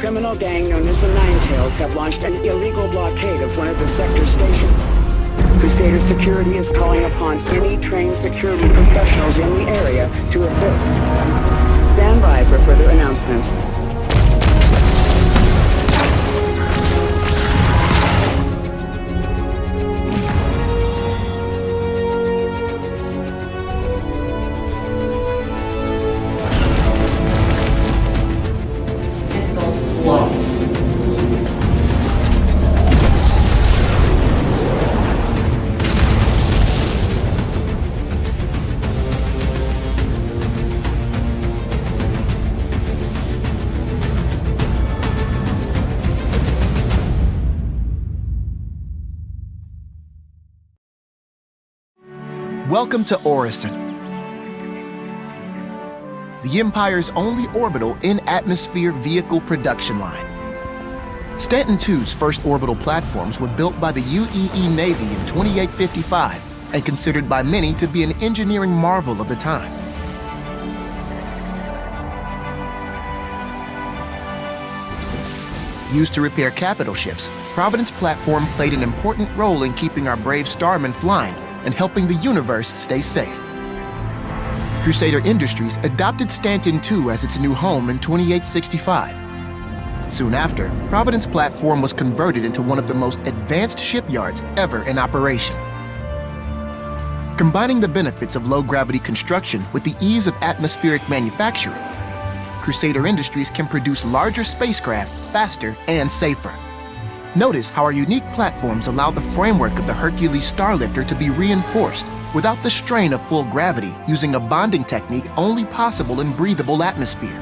criminal gang known as the Ninetails have launched an illegal blockade of one of the sector stations. Crusader Security is calling upon any trained security professionals in the area to assist. Stand by for further announcements. Welcome to Orison, the Empire's only orbital in-atmosphere vehicle production line. Stanton II's first orbital platforms were built by the UEE Navy in 2855 and considered by many to be an engineering marvel of the time. Used to repair capital ships, Providence platform played an important role in keeping our brave starmen flying and helping the universe stay safe. Crusader Industries adopted Stanton II as its new home in 2865. Soon after, Providence platform was converted into one of the most advanced shipyards ever in operation. Combining the benefits of low-gravity construction with the ease of atmospheric manufacturing, Crusader Industries can produce larger spacecraft faster and safer. Notice how our unique platforms allow the framework of the Hercules Starlifter to be reinforced without the strain of full gravity, using a bonding technique only possible in breathable atmosphere.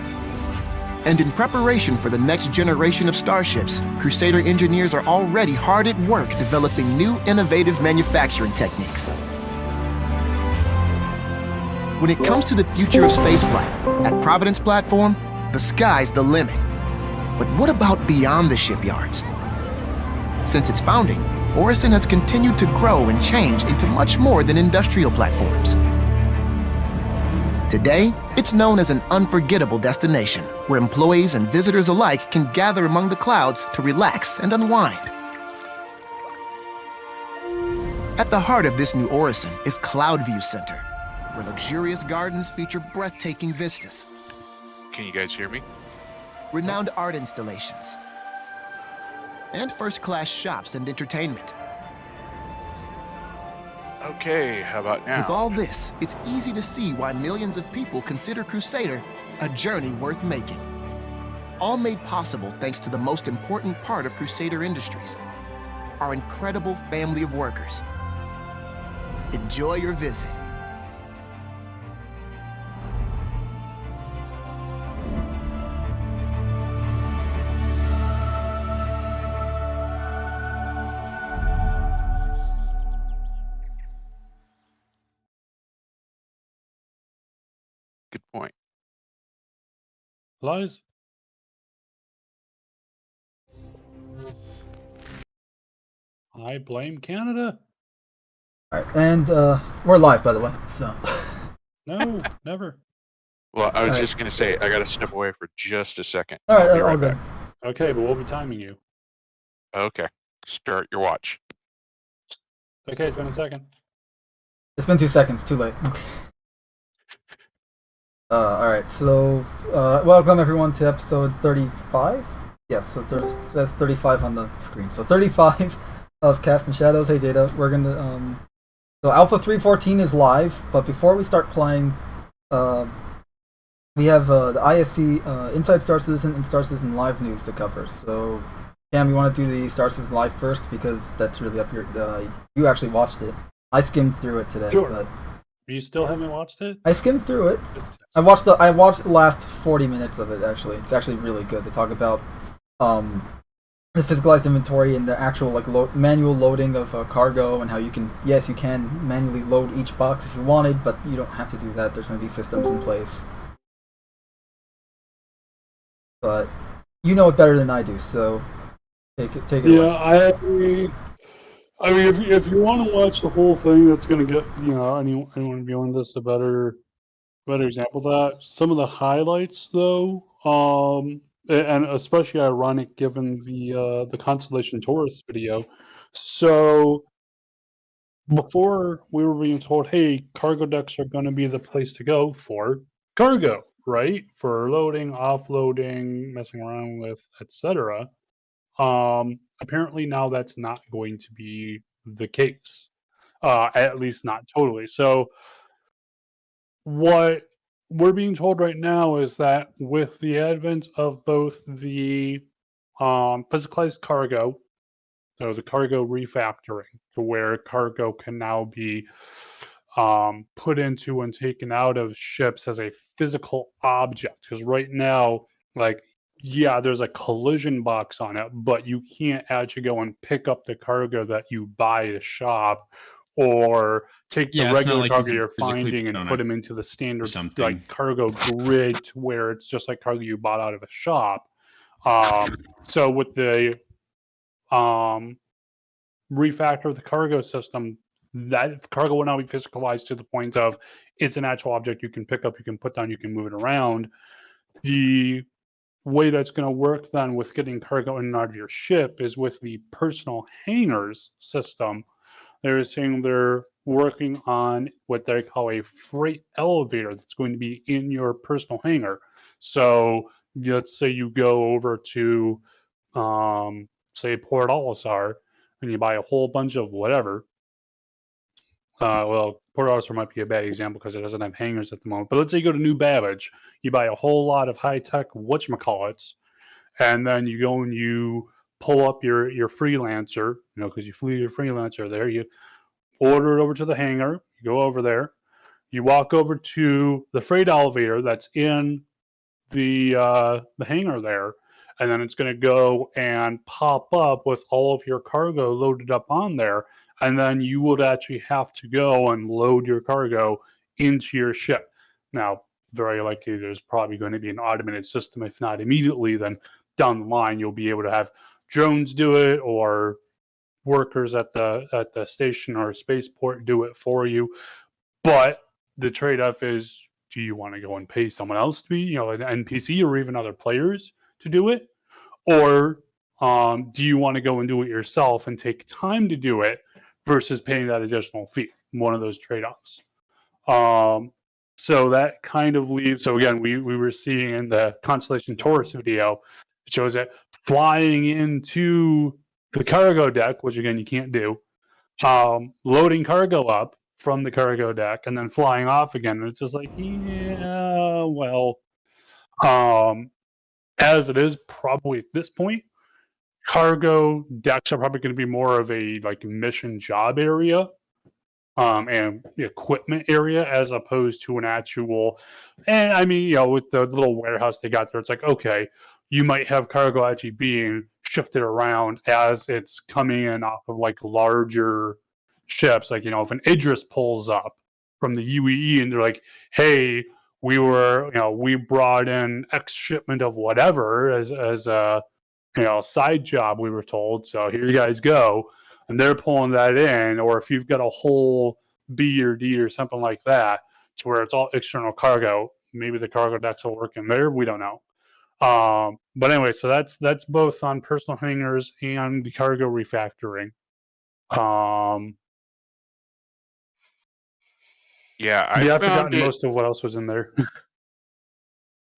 And in preparation for the next generation of starships, Crusader engineers are already hard at work developing new innovative manufacturing techniques. When it comes to the future of spaceflight, at Providence platform, the sky's the limit. But what about beyond the shipyards? Since its founding, Orison has continued to grow and change into much more than industrial platforms. Today, it's known as an unforgettable destination where employees and visitors alike can gather among the clouds to relax and unwind. At the heart of this new Orison is Cloudview Center, where luxurious gardens feature breathtaking vistas. Can you guys hear me? Renowned art installations, and first-class shops and entertainment. Okay, how about now? With all this, it's easy to see why millions of people consider Crusader a journey worth making. All made possible thanks to the most important part of Crusader Industries, our incredible family of workers. Enjoy your visit. Good point. Lies. I blame Canada. All right, and we're live, by the way. So. No, never. Well, I was All just going to say, I got to step away for just a second. All right, I'll be all right good. back. Okay, but we'll be timing you. Okay, start your watch. Okay, it's been a second. It's been 2 seconds. Too late. Okay. All right. So, welcome everyone to episode 35. Yes. So that's 35 on the screen. So 35 of Cast and Shadows. Hey, Data. We're gonna So Alpha 314 is live, but before we start playing, we have the ISC Inside Star Citizen and Star Citizen Live news to cover. So, Cam, you want to do the Star Citizen Live first because that's really up your. You actually watched it. I skimmed through it today. Sure. But You still haven't watched it? I skimmed through it. I watched the last 40 minutes of it. Actually, it's actually really good. They talk about the physicalized inventory and the actual manual loading of cargo and how you can manually load each box if you wanted, but you don't have to do that. There's going to be systems in place. But you know it better than I do, so take it away. Yeah, I agree. I mean, if you want to watch the whole thing, that's going to get anyone viewing this a better example of that. Some of the highlights, though, and especially ironic given the Constellation Taurus video. So before we were being told, hey, cargo decks are going to be the place to go for cargo, right? For loading, offloading, messing around with, etc. Apparently now that's not going to be the case, at least not totally. So what we're being told right now is that with the advent of both the physicalized cargo, so the cargo refactoring, to where cargo can now be put into and taken out of ships as a physical object. Because right now, like, yeah, there's a collision box on it, but you can't actually go and pick up the cargo that you buy at a shop, or take the Yeah, it's not regular like you cargo can you're physically finding put and on put a them into the standard something. like cargo grid, to where it's just like cargo you bought out of a shop. So with the refactor of the cargo system, that cargo will now be physicalized to the point of it's an actual object you can pick up, you can put down, you can move it around. The way that's going to work then with getting cargo in and out of your ship is with the personal hangars system. They're saying they're working on what they call a freight elevator that's going to be in your personal hangar. So let's say you go over to, say, Port Olisar, and you buy a whole bunch of whatever. Well, Port Olisar might be a bad example because it doesn't have hangars at the moment. But let's say you go to New Babbage, you buy a whole lot of high-tech whatchamacallits, and then you go and you pull up your freelancer, because you flew your freelancer there. You order it over to the hangar. You go over there. You walk over to the freight elevator that's in the hangar there, and then it's going to go and pop up with all of your cargo loaded up on there, and then you would actually have to go and load your cargo into your ship. Now, very likely there's probably going to be an automated system. If not immediately, then down the line you'll be able to have drones do it, or workers at the station or spaceport do it for you. But the trade-off is, do you want to go and pay someone else to be, an NPC or even other players to do it? Or do you want to go and do it yourself and take time to do it versus paying that additional fee? One of those trade-offs. So that kind of leaves, so again, we were seeing in the Constellation Taurus video, it shows that flying into the cargo deck, which again, you can't do, loading cargo up from the cargo deck and then flying off again. And it's just like, yeah, well, as it is probably at this point, cargo decks are probably going to be more of a like mission job area, and equipment area, as opposed to an actual. And I mean, with the little warehouse they got there, it's like, okay, you might have cargo actually being shifted around as it's coming in off of like larger ships. Like, if an Aegis pulls up from the UEE and they're like, hey, we brought in X shipment of whatever as a side job, we were told, so here you guys go, and they're pulling that in. Or if you've got a whole B or D or something like that, to where it's all external cargo, maybe the cargo decks will work in there, we don't know. But anyway, so that's both on personal hangars and the cargo refactoring. Yeah, I've forgotten most of what else was in there.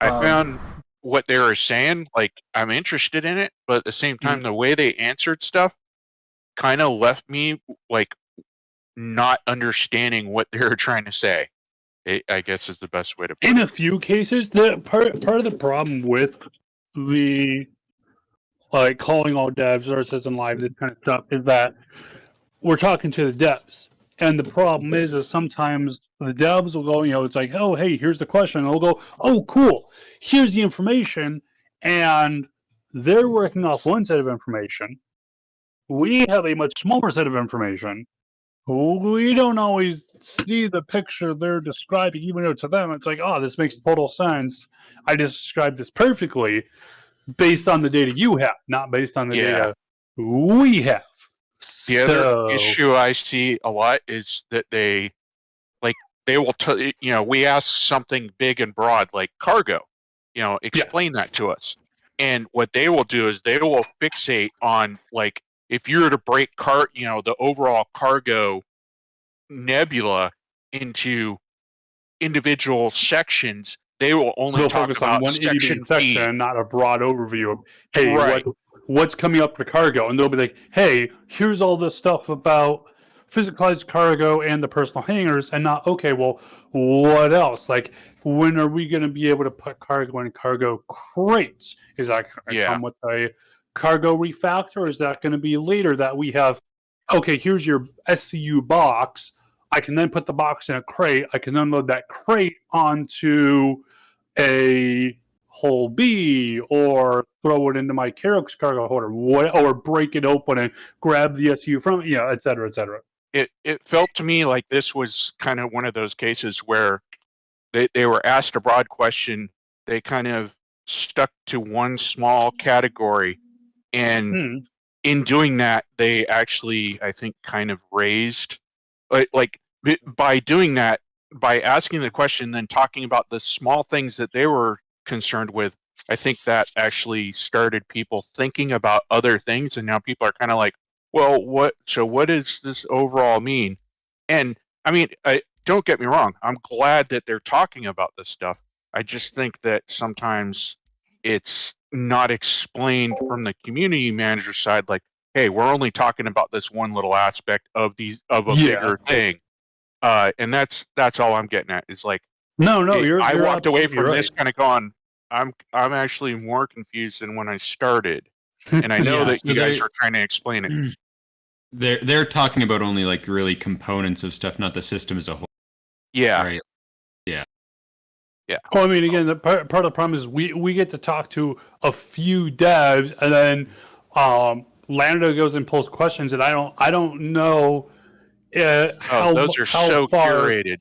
I found what they were saying, like, I'm interested in it, but at the same time, the way they answered stuff kind of left me like not understanding what they were trying to say. I guess is the best way to put it. In a few cases, the part of the problem with the calling all devs versus in live, this kind of stuff, is that we're talking to the devs. And the problem is sometimes the devs will go, it's like, oh, hey, here's the question. And they'll go, oh, cool. Here's the information. And they're working off one set of information. We have a much smaller set of information. We don't always see the picture they're describing, even though to them it's like, oh, this makes total sense. I just described this perfectly based on the data you have, not based on the data we have. The other issue I see a lot is that they will we ask something big and broad like cargo, explain that to us. And what they will do is they will fixate on, like, if you were to break the overall cargo nebula into individual sections, they will only They'll talk focus on about one itty section bitty section B. and not a broad overview of, hey, Right. what's coming up for cargo, and they'll be like, hey, here's all this stuff about physicalized cargo and the personal hangars, and not, okay, well, what else? Like, when are we going to be able to put cargo in cargo crates? Is that going to come with a cargo refactor, or is that going to be later that we have, okay, here's your SCU box, I can then put the box in a crate, I can unload that crate onto a whole B, or throw it into my Kerox cargo holder, or break it open and grab the SU from it, et cetera, et cetera. It felt to me like this was kind of one of those cases where they were asked a broad question, they kind of stuck to one small category, and in doing that, they actually, I think, kind of raised, like by doing that, by asking the question, then talking about the small things that they were concerned with, I think that actually started people thinking about other things, and now people are kind of like, well, what does this overall mean? And I mean, don't get me wrong, I'm glad that they're talking about this stuff. I just think that sometimes it's not explained from the community manager side, like, hey, we're only talking about this one little aspect of a bigger thing. And that's all I'm getting at. Is like, I walked away from this kind of going, I'm actually more confused than when I started, and I know that you guys are trying to explain it. They're talking about only like really components of stuff, not the system as a whole. Yeah. Right. Yeah. Yeah. Well, I mean, again, part of the problem is we get to talk to a few devs, and then Lando goes and pulls questions, and I don't know how those are so far curated.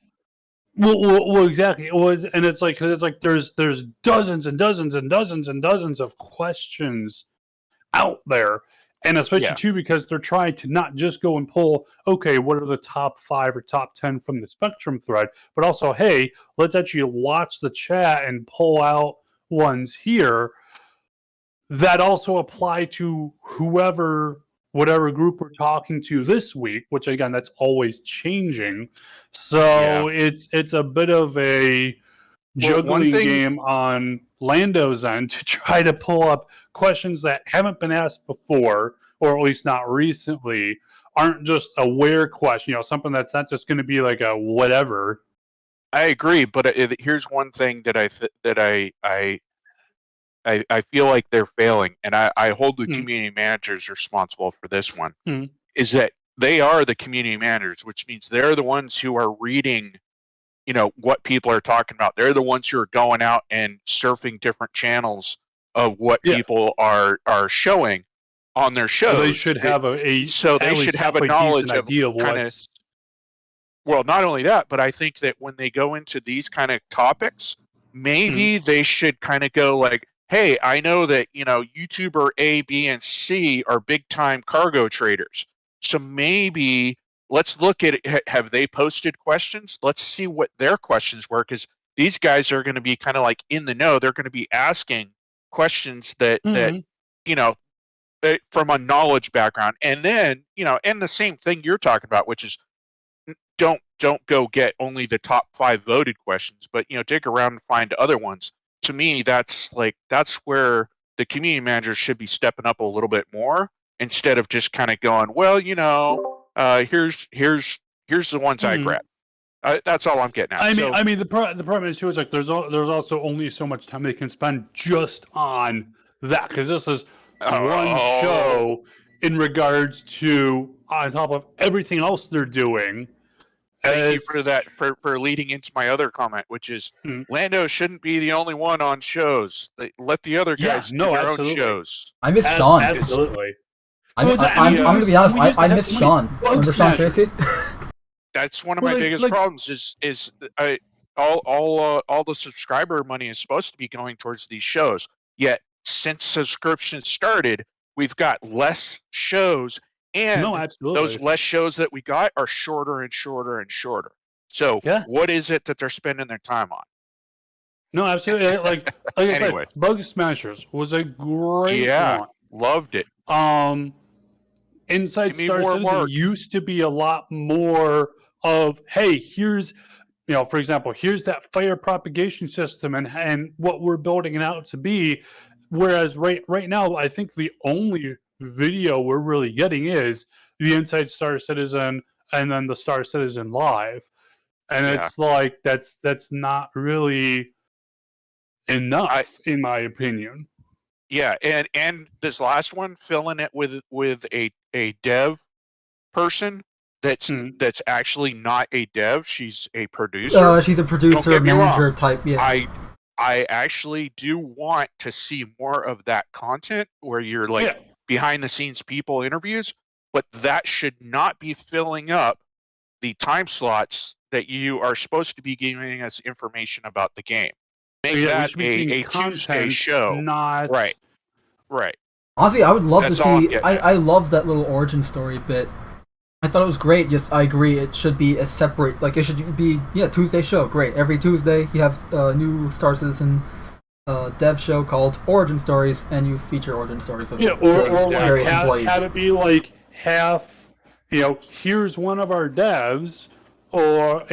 Well, exactly. And it's like, cause it's like there's dozens and dozens and dozens and dozens of questions out there, and especially too because they're trying to not just go and pull, okay, what are the top 5 or top 10 from the Spectrum thread, but also, hey, let's actually watch the chat and pull out ones here that also apply to whatever group we're talking to this week, which again, that's always changing. So it's a bit of a juggling game on Lando's end to try to pull up questions that haven't been asked before, or at least not recently, aren't just a where question, something that's not just going to be like a whatever. I agree, but here's one thing that I feel like they're failing, and I hold the community managers responsible for this one, is that they are the community managers, which means they're the ones who are reading, what people are talking about. They're the ones who are going out and surfing different channels of what people are showing on their shows. So they should have a knowledge of kind of. Well, not only that, but I think that when they go into these kind of topics, maybe they should kind of go like, hey, I know that, YouTuber A, B, and C are big-time cargo traders. So maybe let's look at it. Have they posted questions? Let's see what their questions were, because these guys are going to be kind of like in the know. They're going to be asking questions that from a knowledge background. And then, and the same thing you're talking about, which is don't go get only the top 5 voted questions, but, dig around and find other ones. To me, that's where the community manager should be stepping up a little bit more, instead of just kind of going, well, here's the ones I grabbed. That's all I'm getting at. I mean, the problem is too is like there's also only so much time they can spend just on that, because this is one show in regards to, on top of everything else they're doing. Thank you for that, for leading into my other comment, which is Lando shouldn't be the only one on shows. Let the other guys do their own shows. I miss Sean. Absolutely. I'm going to be honest. I miss Sean. Remember Sean Tracy? That's one of my biggest problems. Is all the subscriber money is supposed to be going towards these shows. Yet since subscriptions started, we've got less shows. And those less shows that we got are shorter and shorter and shorter. So what is it that they're spending their time on? No, absolutely. Like I Anyway. said, Bug Smashers was a great Yeah, one. loved it. Inside Give me Star more Citizen Mark. used to be a lot more of, hey, here's, for example, here's that fire propagation system and what we're building it out to be. Whereas right now, I think the only video we're really getting is the Inside Star Citizen and then the Star Citizen Live. And Yeah. it's like that's not really enough, in my opinion. Yeah, and this last one, filling it with a dev person that's actually not a dev. She's a producer. She's a producer, manager type. Yeah. I actually do want to see more of that content where you're like behind the scenes people interviews, but that should not be filling up the time slots that you are supposed to be giving us information about the game. Make that a Tuesday show. Not right. Honestly, I would love That's to all I'm see. getting I love that little origin story bit. I thought it was great. Just I agree, it should be a separate. Like it should be Tuesday show. Great. Every Tuesday you have a new Star Citizen dev show called Origin Stories, and you feature origin stories of various employees. Have it be like half. Here's one of our devs, or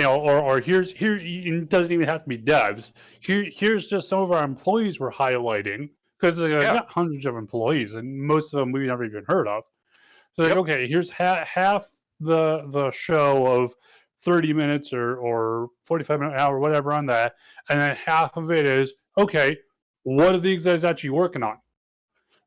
here's it doesn't even have to be devs. Here's just some of our employees we're highlighting because they've got hundreds of employees and most of them we've never even heard of. So like, okay, here's half the show of 30 minutes or 45 minute hour, whatever on that, and then half of it is okay. What are these guys actually working on?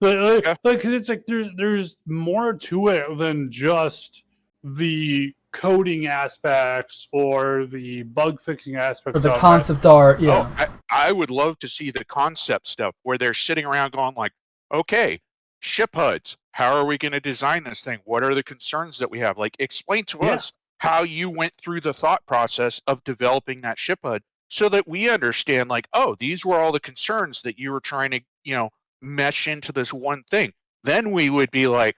Because it's like there's more to it than just the coding aspects or the bug fixing aspects or the concept art. Yeah. Oh, I would love to see the concept stuff where they're sitting around going like, okay, ship HUDs. How are we going to design this thing? What are the concerns that we have? Like, explain to us how you went through the thought process of developing that ship HUD so that we understand, like, oh, these were all the concerns that you were trying to, mesh into this one thing. Then we would be like,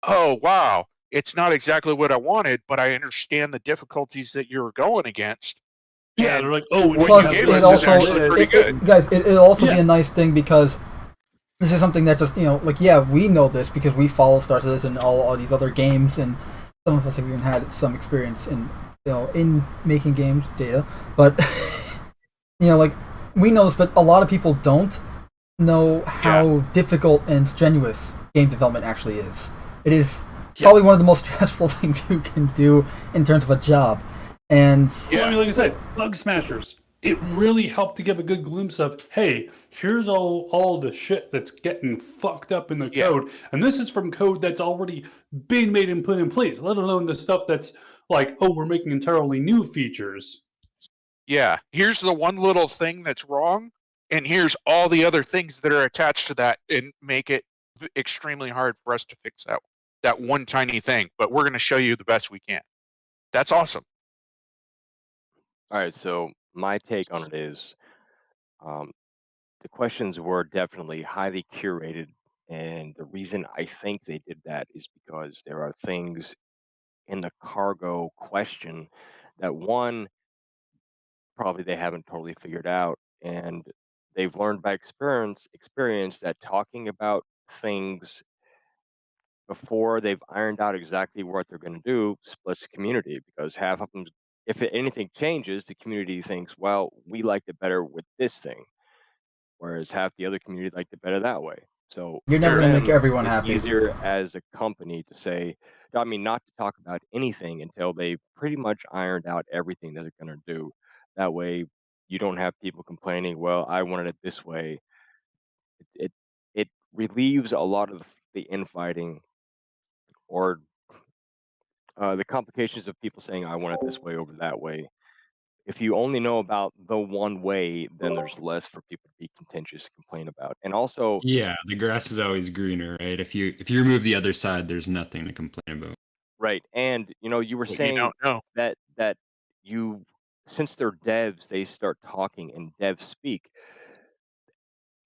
oh, wow, it's not exactly what I wanted, but I understand the difficulties that you're going against. Yeah, they're like, oh, plus it also guys, it'll also be a nice thing because this is something that just we know this because we follow Star Citizen and all these other games, and some of us have even had some experience in in making games data, but we know this, but a lot of people don't know how difficult and strenuous game development actually is. It is probably one of the most stressful things you can do in terms of a job. And I mean, like I said, Bug Smashers, it really helped to give a good glimpse of, hey, here's all the shit that's getting fucked up in the code, and this is from code that's already been made and put in place, let alone the stuff that's like, oh, we're making entirely new features. Yeah, here's the one little thing that's wrong, and here's all the other things that are attached to that and make it extremely hard for us to fix that one tiny thing, but we're going to show you the best we can. That's awesome. All right, so my take on it is the questions were definitely highly curated, and the reason I think they did that is because there are things in the cargo question that one, probably they haven't totally figured out, and they've learned by experience that talking about things before they've ironed out exactly what they're going to do splits the community, because half of them, if anything changes, the community thinks, well, we liked it better with this thing, whereas half the other community liked it better that way. So you're never going to make everyone happy. It's easier as a company to say, not to talk about anything until they pretty much ironed out everything that they're going to do. That way, you don't have people complaining, well, I wanted it this way. It relieves a lot of the infighting or the complications of people saying, I want it this way over that way. If you only know about the one way, then there's less for people to be contentious and complain about. And also, the grass is always greener, right? If you remove the other side, there's nothing to complain about. Right. And you were saying that you, since they're devs, they start talking in dev speak.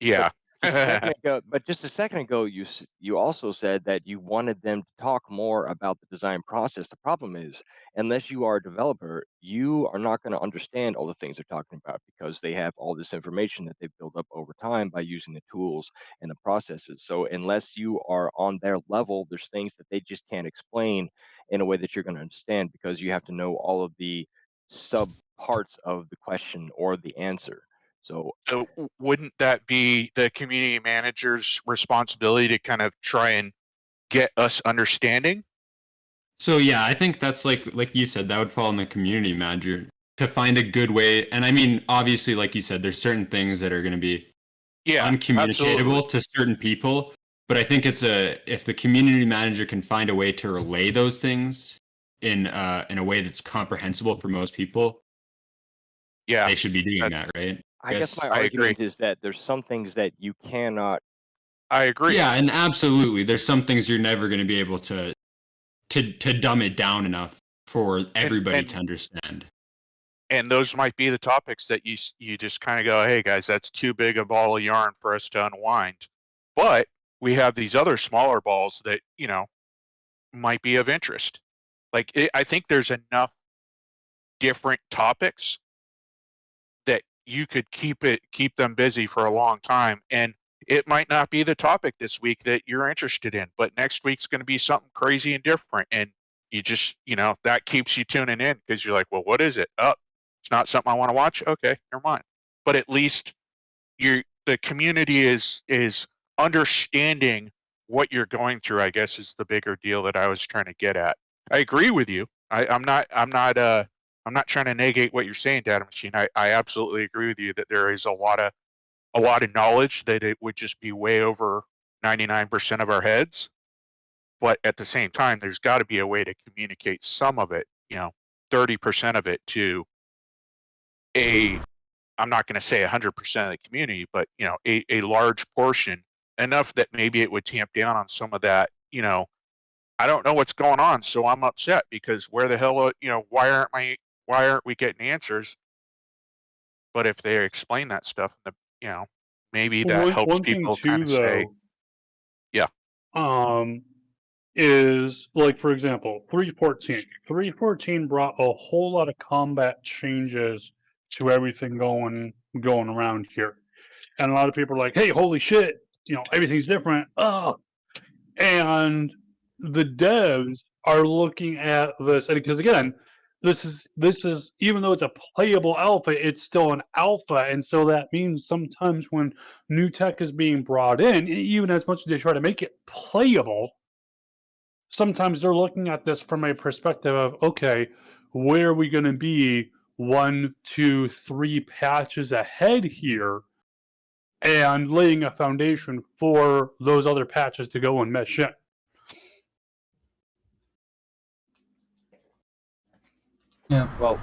Yeah. just a second ago, you also said that you wanted them to talk more about the design process. The problem is, unless you are a developer, you are not going to understand all the things they're talking about because they have all this information that they've built up over time by using the tools and the processes. So unless you are on their level, there's things that they just can't explain in a way that you're going to understand because you have to know all of the sub parts of the question or the answer. So So wouldn't that be the community manager's responsibility to kind of try and get us understanding? So yeah, I think that's like you said, that would fall on the community manager to find a good way. And I mean, obviously, like you said, there's certain things that are going to be uncommunicatable absolutely. to certain people. But I think if the community manager can find a way to relay those things in a way that's comprehensible for most people, Yeah, they should be doing that, right? I guess my I agree. argument is that there's some things that you cannot. I agree. Yeah, and absolutely, there's some things you're never going to be able to dumb it down enough for everybody to understand. And those might be the topics that you just kind of go, hey guys, that's too big a ball of yarn for us to unwind. But we have these other smaller balls that might be of interest. Like I think there's enough different topics that you could keep them busy for a long time, and it might not be the topic this week that you're interested in, but next week's going to be something crazy and different, and you just that keeps you tuning in because you're like, well, what is it? Oh, it's not something I want to watch. Okay, never mind. But at least the community is understanding what you're going through, I guess, is the bigger deal that I was trying to get at. I agree with you. I'm not trying to negate what you're saying, Data Machine. I absolutely agree with you that there is a lot of knowledge that it would just be way over 99% of our heads. But at the same time, there's got to be a way to communicate some of it, 30% of it to I'm not going to say 100% of the community, but a large portion, enough that maybe it would tamp down on some of that. I don't know what's going on, so I'm upset because where the hell, why aren't we getting answers? But if they explain that stuff, maybe that helps One thing people kind too, of say, though, yeah, is like, for example, 314. 314 brought a whole lot of combat changes to everything going around here, and a lot of people are like, "Hey, holy shit! Everything's different." And the devs are looking at this, and because again, this is even though it's a playable alpha, it's still an alpha, and so that means sometimes when new tech is being brought in, even as much as they try to make it playable, sometimes they're looking at this from a perspective of, okay, where are we going to be 1, 2, 3 patches ahead here, and laying a foundation for those other patches to go and mesh in. Yeah. Well,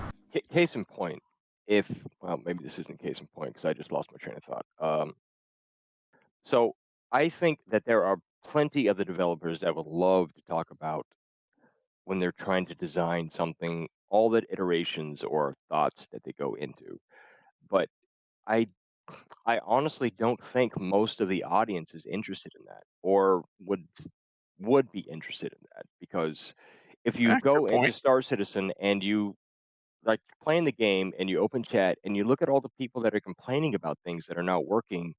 case in point, maybe this isn't case in point because I just lost my train of thought. So I think that there are plenty of the developers that would love to talk about when they're trying to design something, all the iterations or thoughts that they go into. But I I honestly don't think most of the audience is interested in that or would be interested in that because if you good go into point. Star Citizen and you like playing the game and you open chat and you look at all the people that are complaining about things that are not working,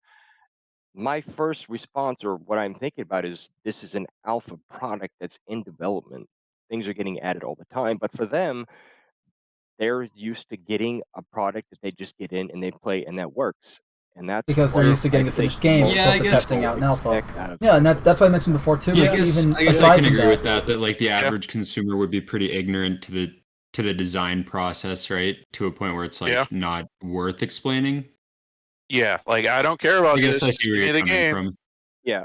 my first response or what I'm thinking about is this is an alpha product that's in development. Things are getting added all the time, but for them, they're used to getting a product that they just get in and they play and that works. And that's Because they're where used to I getting a think finished game as most Yeah, I opposed to guess- testing out in people alpha. expect out of Yeah, and that's developers. what I mentioned before too. Yeah, like, even I guess I aside can from agree with that, that like the average consumer would be pretty ignorant to the design process, right? To a point where it's like Yeah. not worth explaining. Yeah, like I don't care about I guess this. I Just see where give me you're the coming game. from. Yeah.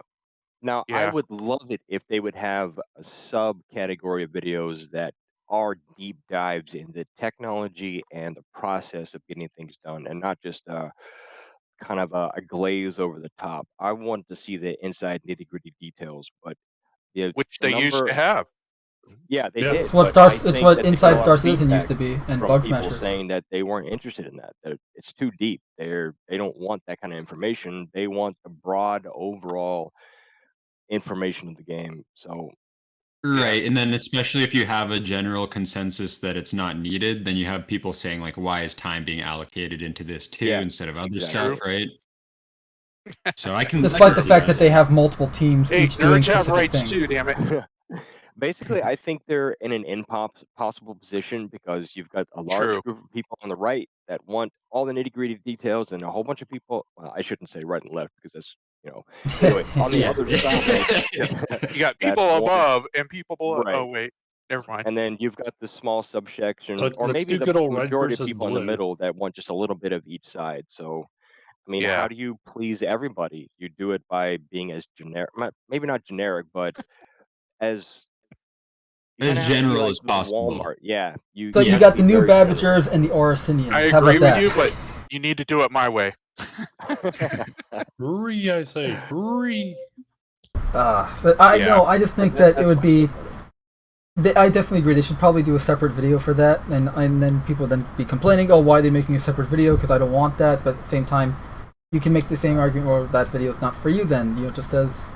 Now, I Yeah. would love it if they would have a subcategory of videos that are deep dives into technology and the process of getting things done and not just kind of a glaze over the top. I want to see the inside nitty gritty details, but Which the they used number to have. Yeah, they Yeah. did. It's what but I It's think what that they Inside got a lot Star of Citizen used feedback to be, and from Bug people Smashers. saying that they weren't interested in that. That it's too deep. They don't want that kind of information. They want the broad overall information of the game. So Right. And then especially if you have a general consensus that it's not needed, then you have people saying like, why is time being allocated into this too Yeah, instead of other exactly. stuff, right? So I can Despite the see fact that they have multiple teams, Hey, each doing nerds have specific rights too, things. damn it. Basically, I think they're in an impossible position because you've got a large True. group of people on the right that want all the nitty-gritty details, and a whole bunch of people. Well, I shouldn't say right and left because that's Anyway, on the Yeah. other side, You got that people want above and people below. right, Oh wait, never mind. and then you've got the small subsection, or Let's maybe do the good old red majority of versus people in the blue. middle that want just a little bit of each side. So, I mean, Yeah. how do you please everybody? You do it by being as generic, maybe not generic, but as you As kind of have to be general like as with possible. Walmart. Yeah, you So you you have got to the be new very general. Babagers and the Orsinians. I How agree about with that? you, but you need to do it my way. Free, I say, free. But I Yeah. know. I just think that it would be. I definitely agree. They should probably do a separate video for that, and then people then be complaining, oh, why are they making a separate video? Because I don't want that. But at the same time, you can make the same argument, or that video is not for you. Then just as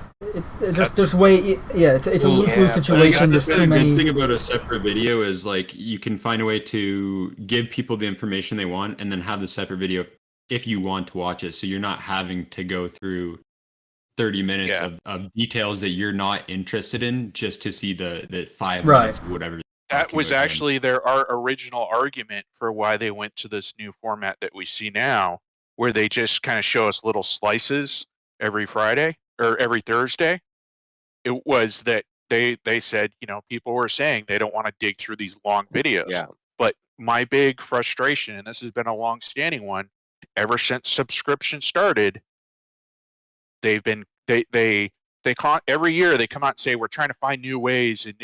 there's way it's a Well, lose-lose situation. There's The too many. good thing about a separate video is like you can find a way to give people the information they want, and then have the separate video if you want to watch it. So you're not having to go through 30 minutes of details that you're not interested in just to see the 5 Right. minutes of whatever. That was actually our original argument for why they went to this new format that we see now, where they just kind of show us little slices every Friday or every Thursday. It was that they said, people were saying they don't want to dig through these long videos. Yeah. But my big frustration, and this has been a long-standing one, ever since subscription started, they've been every year they come out and say we're trying to find new ways and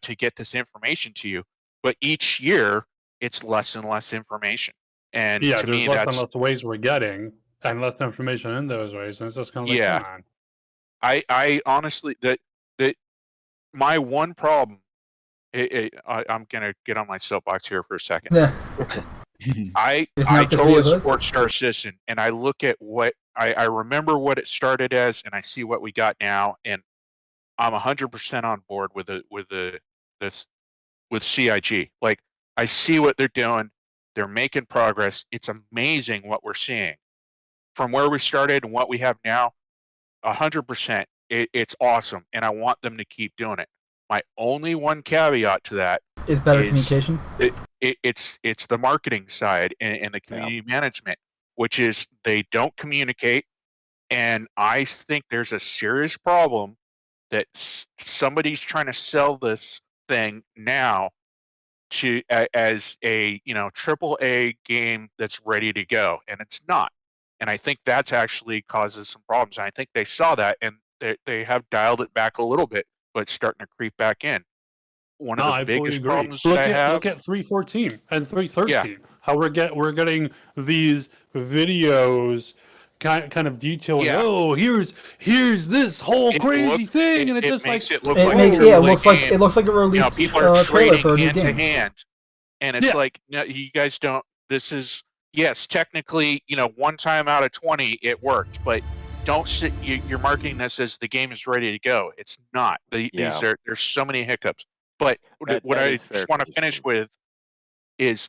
to get this information to you, but each year it's less and less information. And Yeah, to there's me, less that's and less ways we're getting, and less information in those ways, and it's just kind of like, Yeah. come on. I honestly that my one problem. I'm gonna get on my soapbox here for a second. Yeah. I Isn't that the three totally of us? support Star Citizen, and I look at what I remember what it started as, and I see what we got now, and I'm 100% on board with CIG. Like, I see what they're doing. They're making progress. It's amazing what we're seeing from where we started and what we have now. 100%. It's awesome, and I want them to keep doing it. My only one caveat to that Is better communication. It's the marketing side and the community management, which is they don't communicate, and I think there's a serious problem that somebody's trying to sell this thing now as a AAA game that's ready to go, and it's not. And I think that's actually causes some problems. And I think they saw that, and they have dialed it back a little bit, but it's starting to creep back in. One of the I fully biggest agree. problems that I have. Look at 314 and 313. How we're getting these videos kind of detailing. Yeah. Oh, here's this whole crazy thing, and it's just makes like it look It like makes a it AAA looks like game. it looks like a released People are trailer for a trading new hand to game. hand, and it's like, no, you guys don't. This is yes, technically, one time out of 20 it worked, but don't sit. You're marketing this as the game is ready to go. It's not. There's so many hiccups. But what I just want to finish with is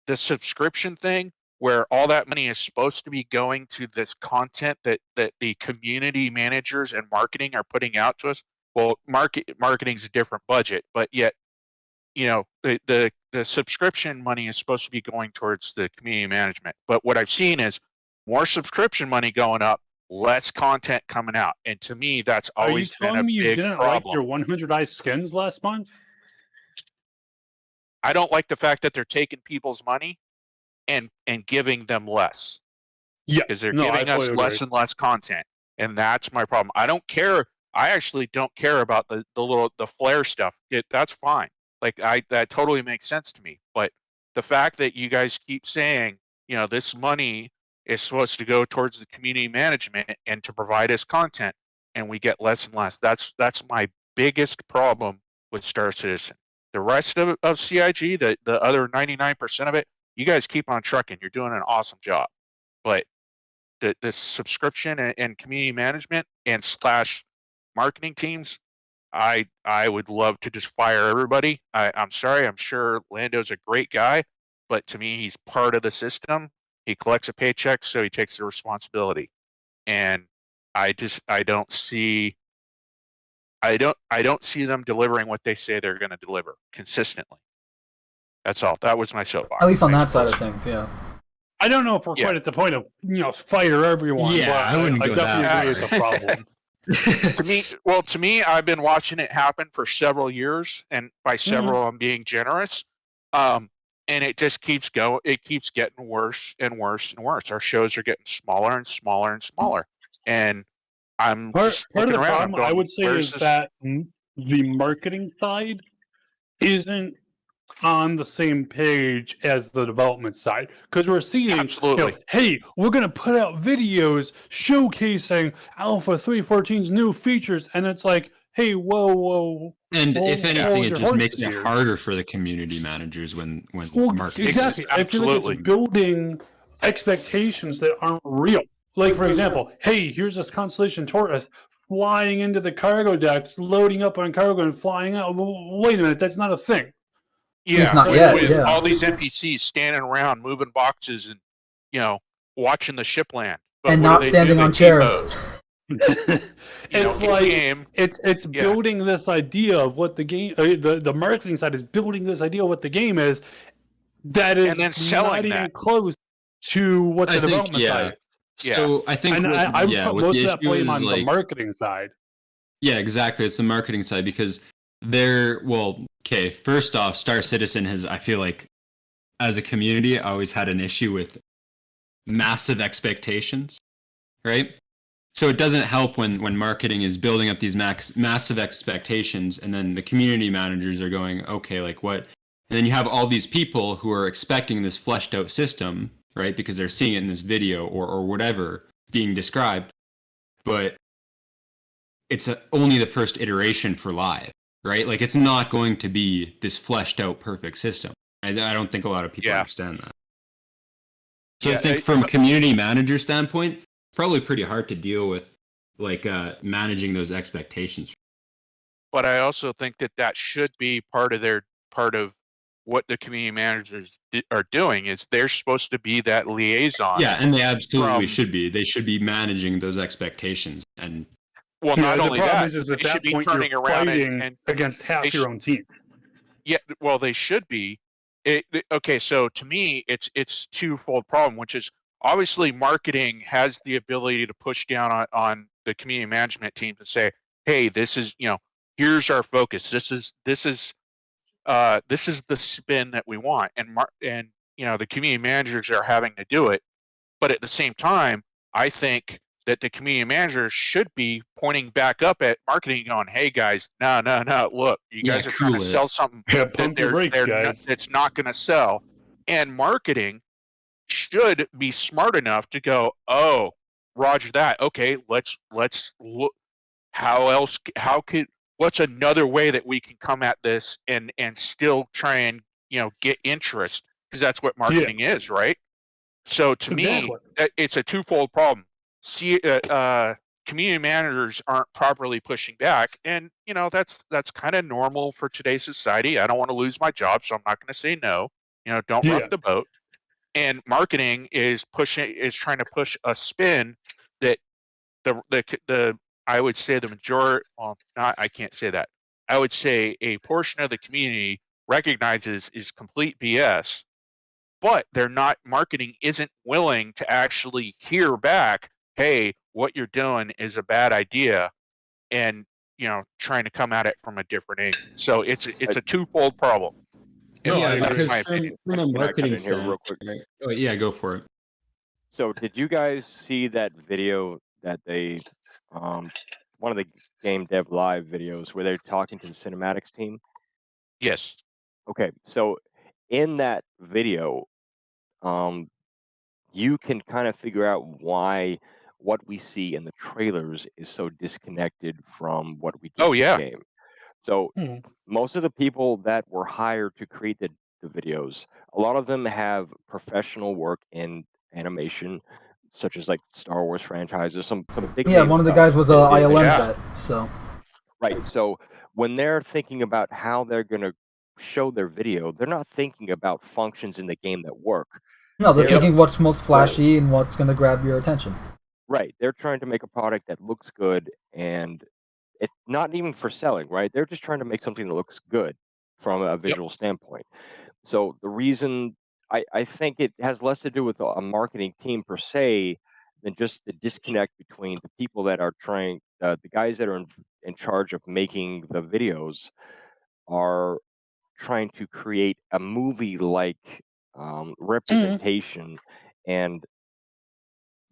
the subscription thing, where all that money is supposed to be going to this content that the community managers and marketing are putting out to us. Well, marketing's a different budget, but yet, the subscription money is supposed to be going towards the community management. But what I've seen is more subscription money going up, less content coming out, and to me, that's always been a me you big didn't problem. like your 100 Ice skins last month? I don't like the fact that they're taking people's money and giving them less. Yeah, because they're giving us less and less content, and that's my problem. I don't care. I actually don't care about the flare stuff. That's fine. Like that totally makes sense to me. But the fact that you guys keep saying, this money is supposed to go towards the community management and to provide us content, and we get less and less. That's my biggest problem with Star Citizen. The rest of CIG, the other 99% of it, you guys keep on trucking. You're doing an awesome job. But the subscription and community management and / marketing teams, I would love to just fire everybody. I'm sorry. I'm sure Lando's a great guy, but to me, he's part of the system. He collects a paycheck, so he takes the responsibility. And I don't see them delivering what they say they're going to deliver consistently. That's all. That was my soapbox. At least on that side of things, yeah. I don't know if we're quite at the point of fire everyone. Yeah, but I wouldn't go definitely that agree it's a problem. To me, I've been watching it happen for several years, and by several, I'm being generous. And it just keeps going. It keeps getting worse and worse and worse. Our shows are getting smaller and smaller and smaller, and I'm Part of the problem, going, I would say, is that the marketing side isn't on the same page as the development side, because we're seeing, absolutely, hey, we're going to put out videos showcasing Alpha 314's new features, and it's like, hey, whoa. And if anything, it just makes it harder for the community managers when marketing. Exactly. I feel like it's building expectations that aren't real. Like, for example, hey, here's this Constellation Taurus flying into the cargo decks, loading up on cargo and flying out. Wait a minute, that's not a thing. Yeah, it's not yet, with all these NPCs standing around, moving boxes, and watching the ship land, and not standing on chairs. It's like it's building this idea of what the game. The marketing side is building this idea of what the game is. That is and then selling not even close to what the development side is. So I think I would put most of that blame on the marketing side. Yeah, exactly. It's the marketing side because first off, Star Citizen has, I feel like, as a community, always had an issue with massive expectations, right? So it doesn't help when marketing is building up these massive expectations, and then the community managers are going, okay, like what? And then you have all these people who are expecting this fleshed out system, right? Because they're seeing it in this video or whatever being described, but it's only the first iteration for live, right? Like it's not going to be this fleshed out perfect system. I don't think a lot of people understand that. So I think from a community manager standpoint, it's probably pretty hard to deal with like managing those expectations. But I also think that should be part of what the community managers are doing is they're supposed to be that liaison. Yeah, and they absolutely should be. They should be managing those expectations. And not only the problem that, is they at that should be point turning you're around fighting and against half your own team. Yeah, well, they should be. Okay, so to me, it's twofold problem, which is obviously marketing has the ability to push down on the community management team to say, hey, this is here's our focus. This is the spin that we want, and the community managers are having to do it. But at the same time, I think that the community managers should be pointing back up at marketing, going, "Hey guys, no, look, you guys are trying to sell something that it's not going to sell," and marketing should be smart enough to go, "Oh, roger that. Okay, let's look. What's another way that we can come at this and still try and get interest, because that's what marketing is, right?" So to me, it's a twofold problem. Community managers aren't properly pushing back, and that's kind of normal for today's society. I don't want to lose my job, so I'm not going to say no. Don't rock the boat. And marketing is trying to push a spin that the I would say the majority. Well, I can't say that. I would say a portion of the community recognizes is complete BS. But marketing isn't willing to actually hear back, hey, what you're doing is a bad idea, and trying to come at it from a different angle. So it's a twofold problem. Because from a marketing real quick. Right? Oh yeah, go for it. So did you guys see that video that they one of the Game Dev Live videos where they're talking to the cinematics team? Yes. Okay, so in that video, you can kind of figure out why what we see in the trailers is so disconnected from what we get in the game. So most of the people that were hired to create the videos, a lot of them have professional work in animation, such as like Star Wars franchises, some big Yeah, name one of the stuff. guys was a ILM vet, so. Right. So when they're thinking about how they're going to show their video, they're not thinking about functions in the game that work. No, they're thinking what's most flashy and what's going to grab your attention. Right. They're trying to make a product that looks good, and it's not even for selling, right? They're just trying to make something that looks good from a visual standpoint. So the reason I think it has less to do with a marketing team per se than just the disconnect between the people that are trying, the guys that are in charge of making the videos are trying to create a movie-like representation, and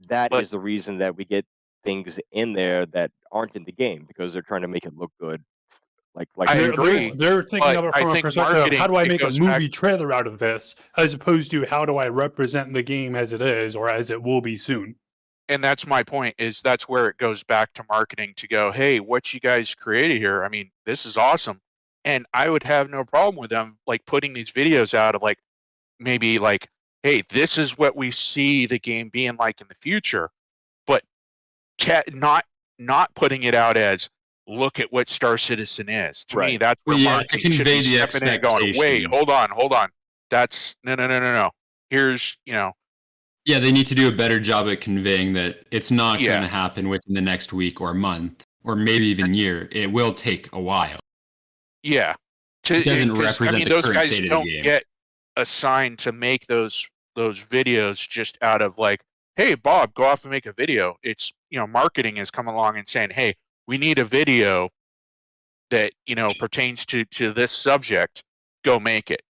that is the reason that we get things in there that aren't in the game, because they're trying to make it look good. I agree. They're thinking of it I from a think perspective of how do I it make a goes movie back- trailer out of this, as opposed to how do I represent the game as it is or as it will be soon. And that's my point, is that's where it goes back to marketing, to go, hey, what you guys created here, I mean, this is awesome. And I would have no problem with them like putting these videos out of like, maybe like, hey, this is what we see the game being like in the future, but not putting it out as, look at what Star Citizen is. To me, that's where marketing should be stepping in and going, wait, hold on. That's no. Here's, Yeah, they need to do a better job at conveying that it's not going to happen within the next week or month or maybe even year. It will take a while. Yeah. It doesn't represent the those current guys state of don't the game. get assigned to make those videos just out of like, hey, Bob, go off and make a video. It's, marketing has come along and saying, hey, we need a video that, pertains to this subject. Go make it.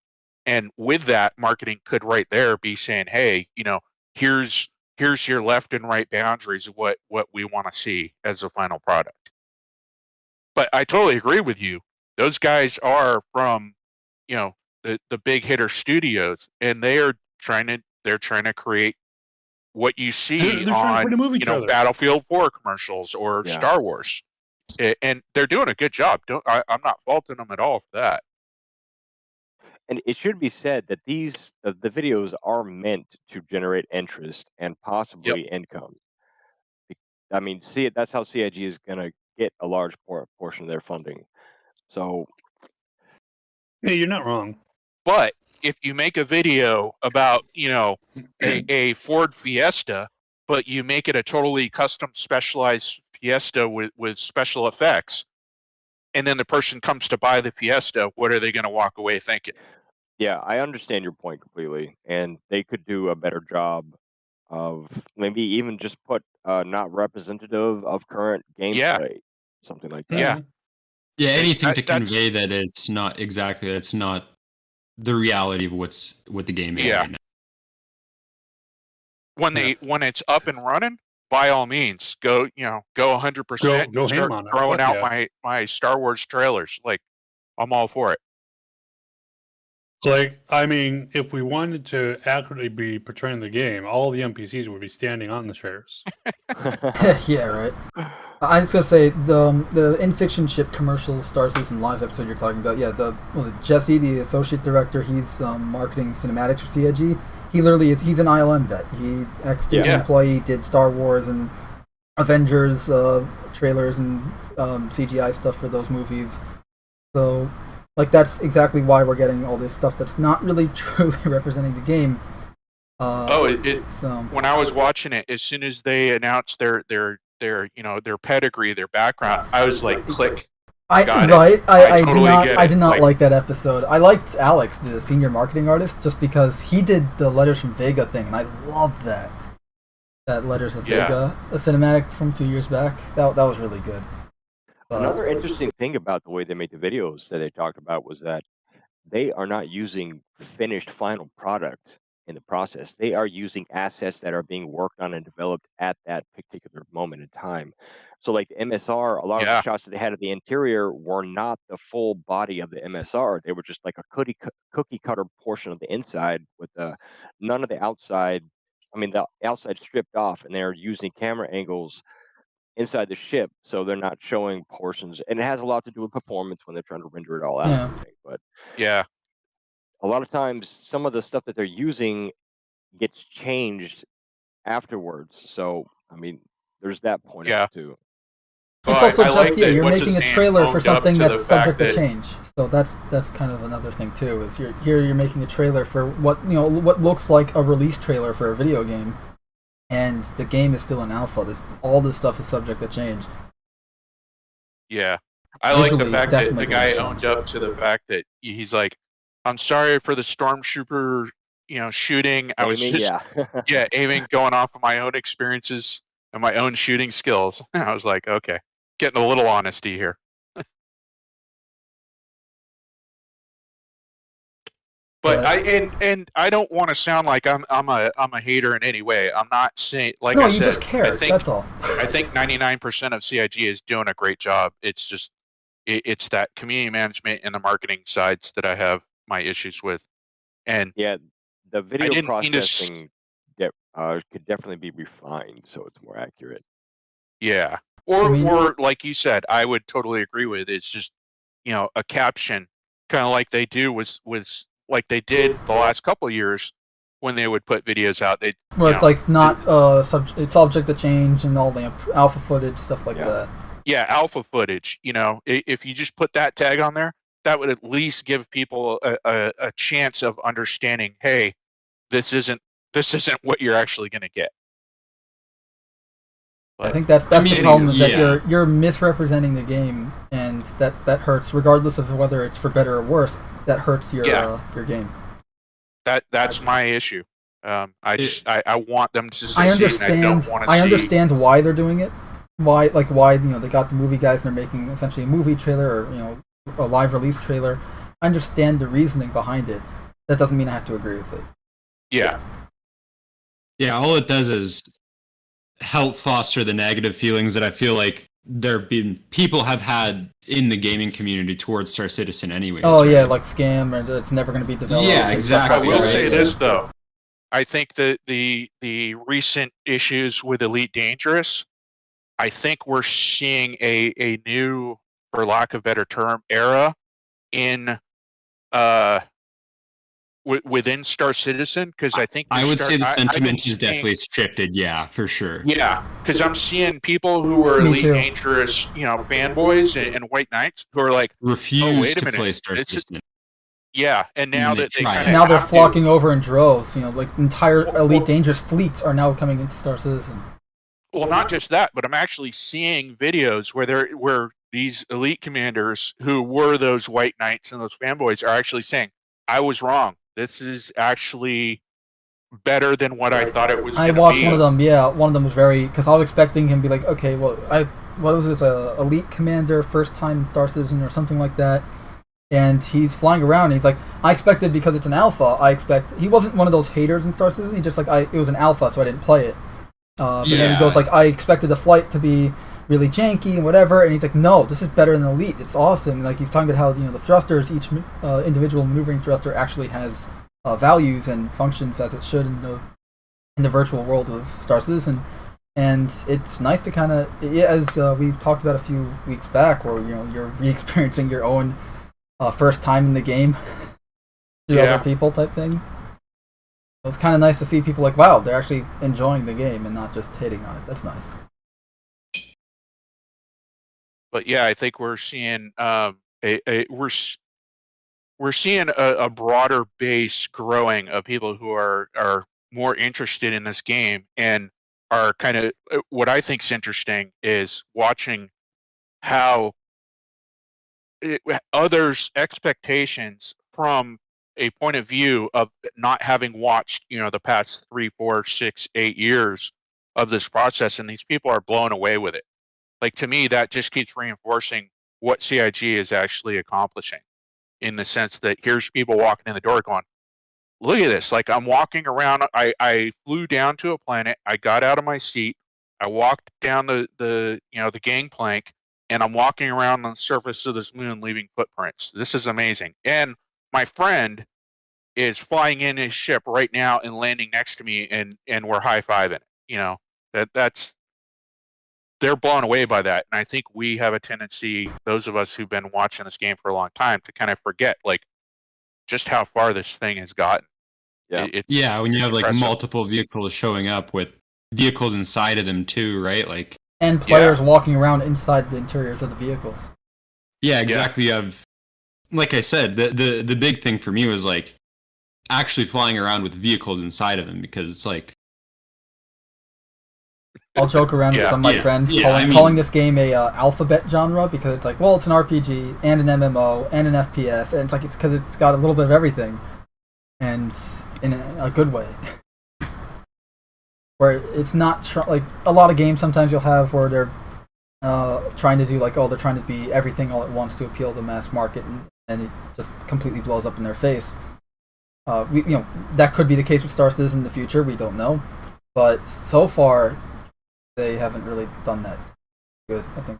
And with that, marketing could right there be saying, hey, here's your left and right boundaries of what we want to see as a final product. But I totally agree with you. Those guys are from, the big hitter studios, and they're trying to create what you see they're trying to create a movie trailer. Battlefield 4 commercials or Star Wars, and they're doing a good job. I'm not faulting them at all for that. And it should be said that these the videos are meant to generate interest and possibly income. I mean, that's how CIG is going to get a large portion of their funding. So, yeah, you're not wrong. But if you make a video about, a Ford Fiesta, but you make it a totally custom specialized Fiesta with special effects, and then the person comes to buy the Fiesta, what are they going to walk away thinking? Yeah, I understand your point completely, and they could do a better job of maybe even just put not representative of current gameplay, something like that. Yeah, anything to convey that it's not the reality of what the game is right now. When it's up and running, by all means, go 100%. Go start ham on it. Throwing out my Star Wars trailers. Like, I'm all for it. Like, I mean, if we wanted to accurately be portraying the game, all the NPCs would be standing on the chairs. Yeah, right. I was gonna say the In Fiction Ship commercial Star Citizen Live episode you're talking about. Yeah, was it Jesse, the associate director? He's marketing cinematics for CIG. He literally he's an ILM vet. He ex-Disney employee, did Star Wars and Avengers trailers and CGI stuff for those movies. So, like, that's exactly why we're getting all this stuff that's not really truly representing the game. When I was watching it, as soon as they announced their pedigree, their background, I was like, click. I did not like that episode. I liked Alex, the senior marketing artist, just because he did the Letters from Vega thing, and I loved that. That Letters of Vega, a cinematic from a few years back. That was really good. Another interesting thing about the way they made the videos that they talked about was that they are not using finished final product in the process. They are using assets that are being worked on and developed at that particular moment in time. So like the MSR, a lot of the shots that they had of the interior were not the full body of the MSR. They were just like a cookie cutter portion of the inside with none of the outside. I mean, the outside stripped off, and they're using camera angles inside the ship, so they're not showing portions. And it has a lot to do with performance when they're trying to render it all out. Yeah. And everything. But Yeah. a lot of times, some of the stuff that they're using gets changed afterwards. So, I mean, there's that point of Yeah. it too. It's Well, also I just like that you're what's making his a name trailer for owned up something to the that's subject fact to that- change. So that's kind of another thing too. Is you're making a trailer for what what looks like a release trailer for a video game, and the game is still in alpha. All this stuff is subject to change. Yeah. I like the Visually, fact that the definitely guy gonna owned change. up to the fact that he's like, I'm sorry for the stormtrooper, shooting. I was just aiming, going off of my own experiences and my own shooting skills. I was like, okay, getting a little honesty here. But I don't want to sound like I'm a hater in any way. I'm not saying, like No, I you said, just care. That's all. I think 99% of CIG is doing a great job. It's just it's that community management and the marketing sides that I have my issues with. And Yeah, the video didn't mean to processing could definitely be refined so it's more accurate. yeah. I mean- Or like you said, I would totally agree with. It's just, a caption, kind of like they do was like they did the last couple of years when they would put videos out. They Where it's like not it's subject to change and all the alpha footage stuff like that. Yeah, alpha footage. If you just put that tag on there, that would at least give people a chance of understanding. Hey, this isn't what you're actually going to get. I think that's the problem is that you're misrepresenting the game, and that hurts regardless of whether it's for better or worse. That hurts your game. That's my issue. I want them to succeed. I understand. And I don't want to I understand why they're doing it. Why they got the movie guys and they're making essentially a movie trailer or a live release trailer. I understand the reasoning behind it. That doesn't mean I have to agree with it. Yeah. Yeah, all it does is help foster the negative feelings that I feel like people have had in the gaming community towards Star Citizen anyways. Oh right? yeah, like scam and it's never going to be developed. Yeah, exactly. I will say Yeah. this though. I think that the recent issues with Elite Dangerous, I think we're seeing a new, for lack of a better term, era in within Star Citizen, because I think I would say the sentiment I'm is definitely shifted. Yeah, for sure. Yeah, because I'm seeing people who are Me Elite too. Dangerous, fanboys and White Knights who are like, Refuse wait a to minute, play Star this is- Citizen. yeah, and now And they that they try kind it. of Now they're flocking over in droves. Like entire Elite Dangerous fleets are now coming into Star Citizen. Well, not just that, but I'm actually seeing videos where these elite commanders who were those White Knights and those fanboys are actually saying, "I was wrong. This is actually better than what I thought it was." I watched one of them. Yeah, one of them was because I was expecting him to be like, okay, well, what was this? Elite commander, first time in Star Citizen or something like that. And he's flying around. And he's like, I expected because it's an alpha. He wasn't one of those haters in Star Citizen. He just it was an alpha, so I didn't play it. But then he goes like, I expected the flight to be really janky and whatever, and he's like, no, this is better than Elite. It's awesome. Like he's talking about how the thrusters, each individual maneuvering thruster actually has values and functions as it should in the virtual world of Star Citizen. And it's nice to kind of, as we talked about a few weeks back, where you're re-experiencing your own first time in the game through other people type thing. It's kind of nice to see people like, wow, they're actually enjoying the game and not just hating on it. That's nice. But yeah, I think we're seeing we're seeing a broader base growing of people who are more interested in this game and are kind of what I think is interesting is watching how others' expectations from a point of view of not having watched, the past 3, 4, 6, 8 years of this process, and these people are blown away with it. Like, to me, that just keeps reinforcing what CIG is actually accomplishing, in the sense that here's people walking in the door going, look at this. Like, I'm walking around. I flew down to a planet. I got out of my seat. I walked down the gangplank, and I'm walking around on the surface of this moon leaving footprints. This is amazing. And my friend is flying in his ship right now and landing next to me, and we're high-fiving it. That's they're blown away by that. And I think we have a tendency, those of us who've been watching this game for a long time, to kind of forget like just how far this thing has gotten. Yeah, when you have like impressive. multiple vehicles showing up with vehicles inside of them too, right? Like, and players walking around inside the interiors of the vehicles. Yeah, exactly. You have, like I said, the big thing for me was like actually flying around with vehicles inside of them, because it's like, I'll joke around with some of my friends calling this game a alphabet genre, because it's like, well, it's an RPG and an MMO and an FPS, and it's like, it's because it's got a little bit of everything, and in a good way. Where it's not like a lot of games sometimes you'll have where they're trying to do like, they're trying to be everything all at once to appeal to the mass market, and it just completely blows up in their face. That could be the case with Star Citizen in the future. We don't know, but so far they haven't really done that good, I think.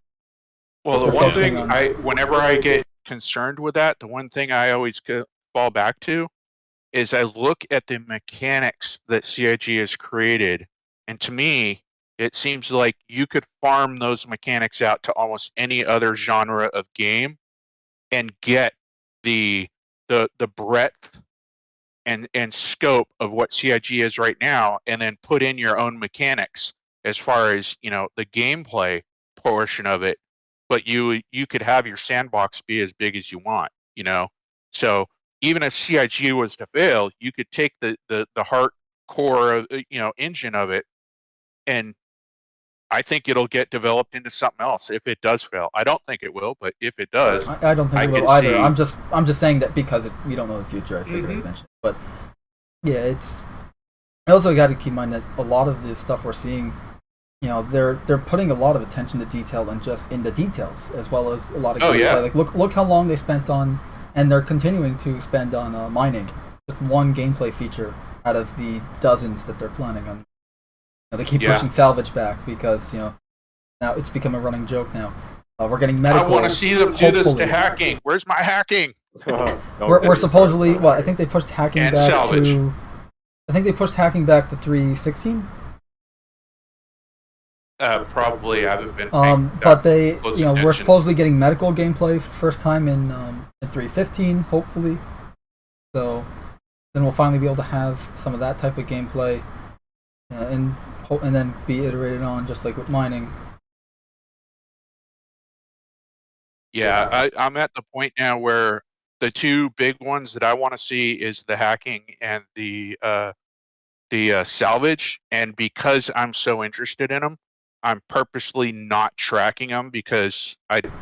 Well, the one thing whenever I get concerned with that, the one thing I always fall back to is I look at the mechanics that CIG has created, and to me, it seems like you could farm those mechanics out to almost any other genre of game and get the breadth and scope of what CIG is right now, and then put in your own mechanics as far as, the gameplay portion of it. But you could have your sandbox be as big as you want, So even if CIG was to fail, you could take the heart core of engine of it, and I think it'll get developed into something else if it does fail. I don't think it will, but if it does, I don't think it will either. I'm just saying that because we don't know the future. I figured I'd mention it. But yeah, it's. I also got to keep in mind that a lot of the stuff we're seeing, they're putting a lot of attention to detail and just in the details, as well as a lot of gameplay. Like look how long they spent on, and they're continuing to spend on mining. Just one gameplay feature out of the dozens that they're planning on. They keep pushing salvage back because now it's become a running joke now. We're getting medical. I want to see them do this to hacking. Where's my hacking? we're supposedly I think they pushed hacking and back salvage. to. I think they pushed hacking back to 3.16. Probably I haven't been. But they, we're supposedly getting medical gameplay for the first time in 3.15, hopefully. So then we'll finally be able to have some of that type of gameplay, and then be iterated on, just like with mining. Yeah, I'm at the point now where the two big ones that I want to see is the hacking and the salvage, and because I'm so interested in them, I'm purposely not tracking them because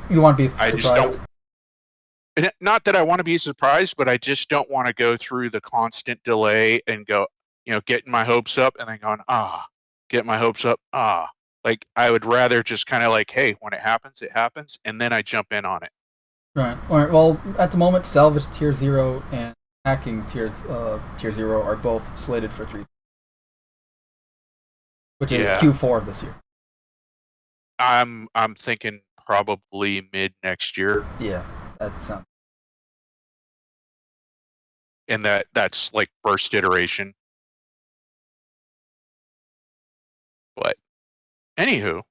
you want to be surprised. I just don't. Not that I want to be surprised, but I just don't want to go through the constant delay and go, getting my hopes up and then going, get my hopes up, Like, I would rather just kind of like, hey, when it happens, and then I jump in on it. Right. All right. Well, at the moment, salvage tier 0 and hacking tier 0 are both slated for 3, which is Q4 of this year. I'm thinking probably mid next year. Yeah, that sounds. And that's like first iteration. But anywho.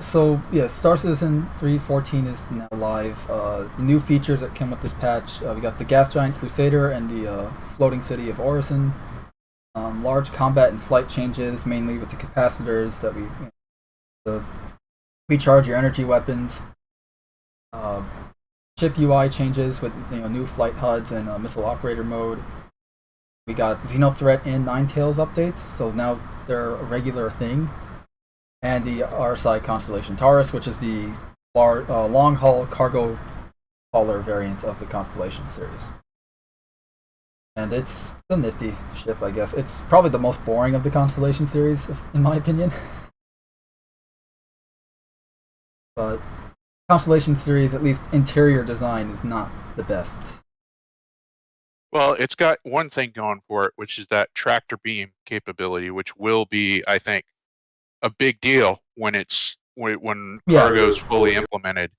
Star Citizen 3.14 is now live. The new features that came with this patch, we got the gas giant Crusader and the floating city of Orison. Large combat and flight changes, mainly with the capacitors that recharge your energy weapons. Ship UI changes with new flight HUDs and missile operator mode. We got Xenothreat and Ninetales updates, so now they're a regular thing. And the RSI Constellation Taurus, which is the long-haul cargo hauler variant of the Constellation series. And it's a nifty ship, I guess. It's probably the most boring of the Constellation series, in my opinion. But Constellation series, at least interior design, is not the best. Well, it's got one thing going for it, which is that tractor beam capability, which will be, I think, a big deal when cargo is fully implemented.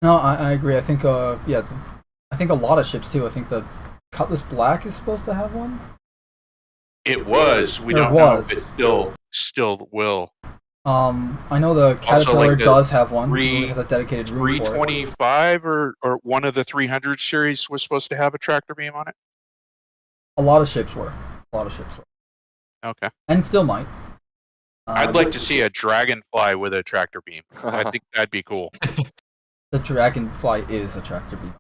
No, I agree. I think I think a lot of ships too. I think the Cutlass Black is supposed to have one. It was. We don't know if it still will. I know the Caterpillar the does have one. It has a dedicated room for it. 325 or one of the 300 series was supposed to have a tractor beam on it. A lot of ships were. Okay. And still might. I'd like to see a Dragonfly with a tractor beam. I think that'd be cool. The Dragonfly is a tractor beam.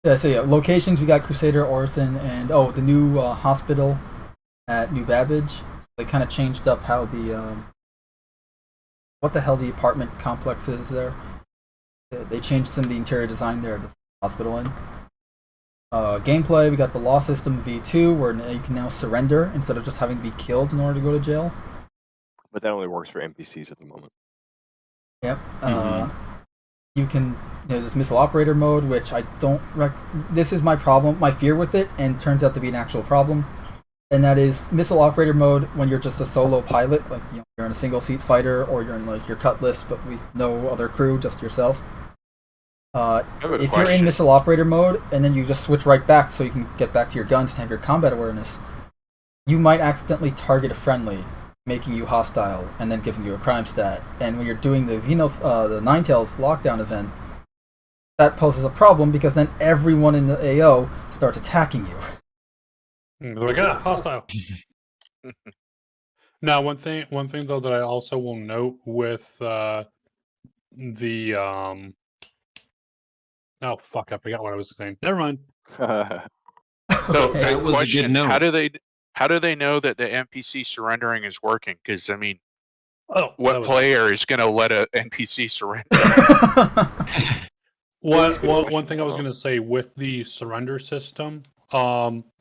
Yeah, so locations, we got Crusader, Orison, and the new hospital at New Babbage. They kind of changed up how the what the hell the apartment complex is there. They changed some of the interior design there at the hospital in. Gameplay, we got the law system V2, where you can now surrender instead of just having to be killed in order to go to jail. But that only works for NPCs at the moment. Yep. You can, there's missile operator mode, which I don't this is my problem, my fear with it, and turns out to be an actual problem. And that is missile operator mode when you're just a solo pilot, like you're in a single seat fighter, or you're in like your Cutlass, but with no other crew, just yourself. If you're in missile operator mode and then you just switch right back so you can get back to your guns and have your combat awareness, you might accidentally target a friendly, making you hostile and then giving you a crime stat. And when you're doing the the Ninetales lockdown event, that poses a problem because then everyone in the AO starts attacking you. Like, hostile. Now, one thing though that I also will note with the oh fuck, I forgot what I was saying. Never mind. So That was a good note. How do they know that the NPC surrendering is working? Because I mean, what player is going to let a NPC surrender? One thing I was going to say with the surrender system,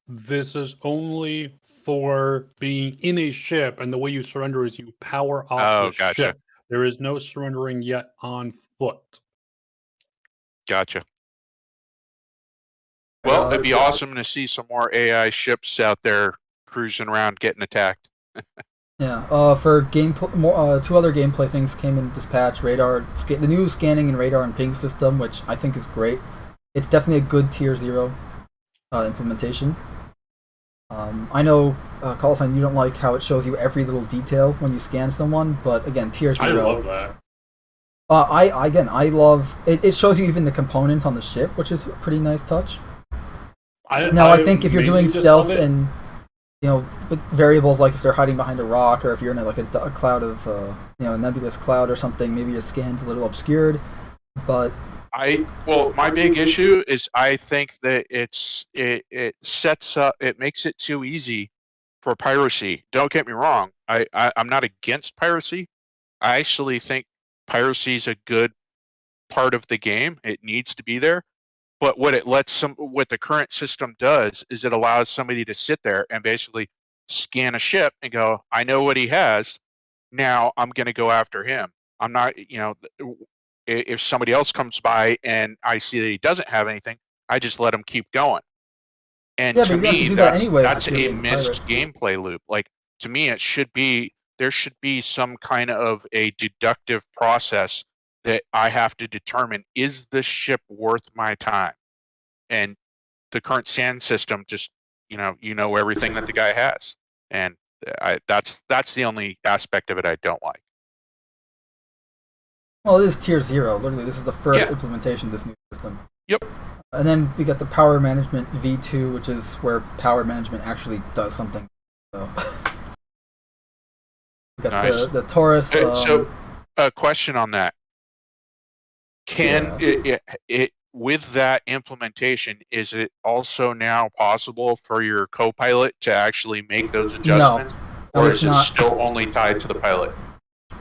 this is only for being in a ship, and the way you surrender is you power off the ship. There is no surrendering yet on foot. Gotcha. Well, it'd be awesome to see some more AI ships out there cruising around getting attacked. Yeah. For gameplay, two other gameplay things came in this patch. Radar, the new scanning and radar and ping system, which I think is great. It's definitely a good tier 0 implementation. I know, Colifan, you don't like how it shows you every little detail when you scan someone, but again, tier 0. I love that. I love it. It shows you even the components on the ship, which is a pretty nice touch. I think if you're doing stealth and with variables like if they're hiding behind a rock or if you're in a cloud of a nebulous cloud or something, maybe the scan's a little obscured. But my big issue is I think that it makes it too easy for piracy. Don't get me wrong. I'm not against piracy. I actually think piracy is a good part of the game. It needs to be there. But what the current system does is it allows somebody to sit there and basically scan a ship and go, I know what he has. Now I'm going to go after him. I'm not, if somebody else comes by and I see that he doesn't have anything, I just let him keep going. And to me, that's a missed gameplay loop. Like, to me, there should be some kind of a deductive process that I have to determine, is this ship worth my time? And the current sand system just, everything that the guy has. And that's the only aspect of it I don't like. Well, it is tier 0. Literally, this is the first implementation of this new system. Yep. And then we got the power management V2, which is where power management actually does something. So we got the Taurus. So, a question on that. Can it with that implementation, is it also now possible for your co-pilot to actually make those adjustments? No, or is it still only tied to the pilot?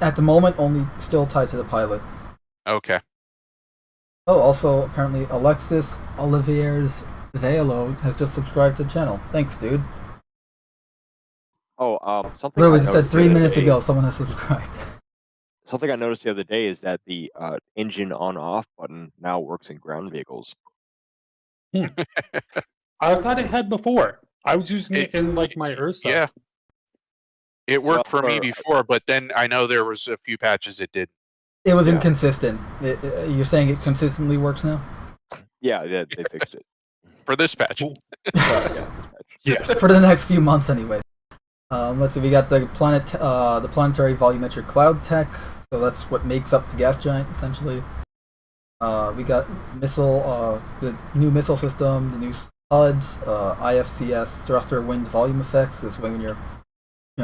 At the moment, only still tied to the pilot. Okay. Oh, also, apparently, Alexis Olivier's Velo has just subscribed to the channel. Thanks, dude. Something literally just said 3 minutes ago someone has subscribed. Something I noticed the other day is that the engine on-off button now works in ground vehicles. I thought it had before. I was using it in my Ursa. Yeah. It worked for me before, but then I know there was a few patches it did. It was inconsistent. You're saying it consistently works now? Yeah, they fixed it. For this patch. Yeah. For the next few months, anyway. Let's see. We got the planetary volumetric cloud tech. So that's what makes up the gas giant, essentially. We got the new missile system, the new HUDs, IFCS thruster wind volume effects. This way, when you're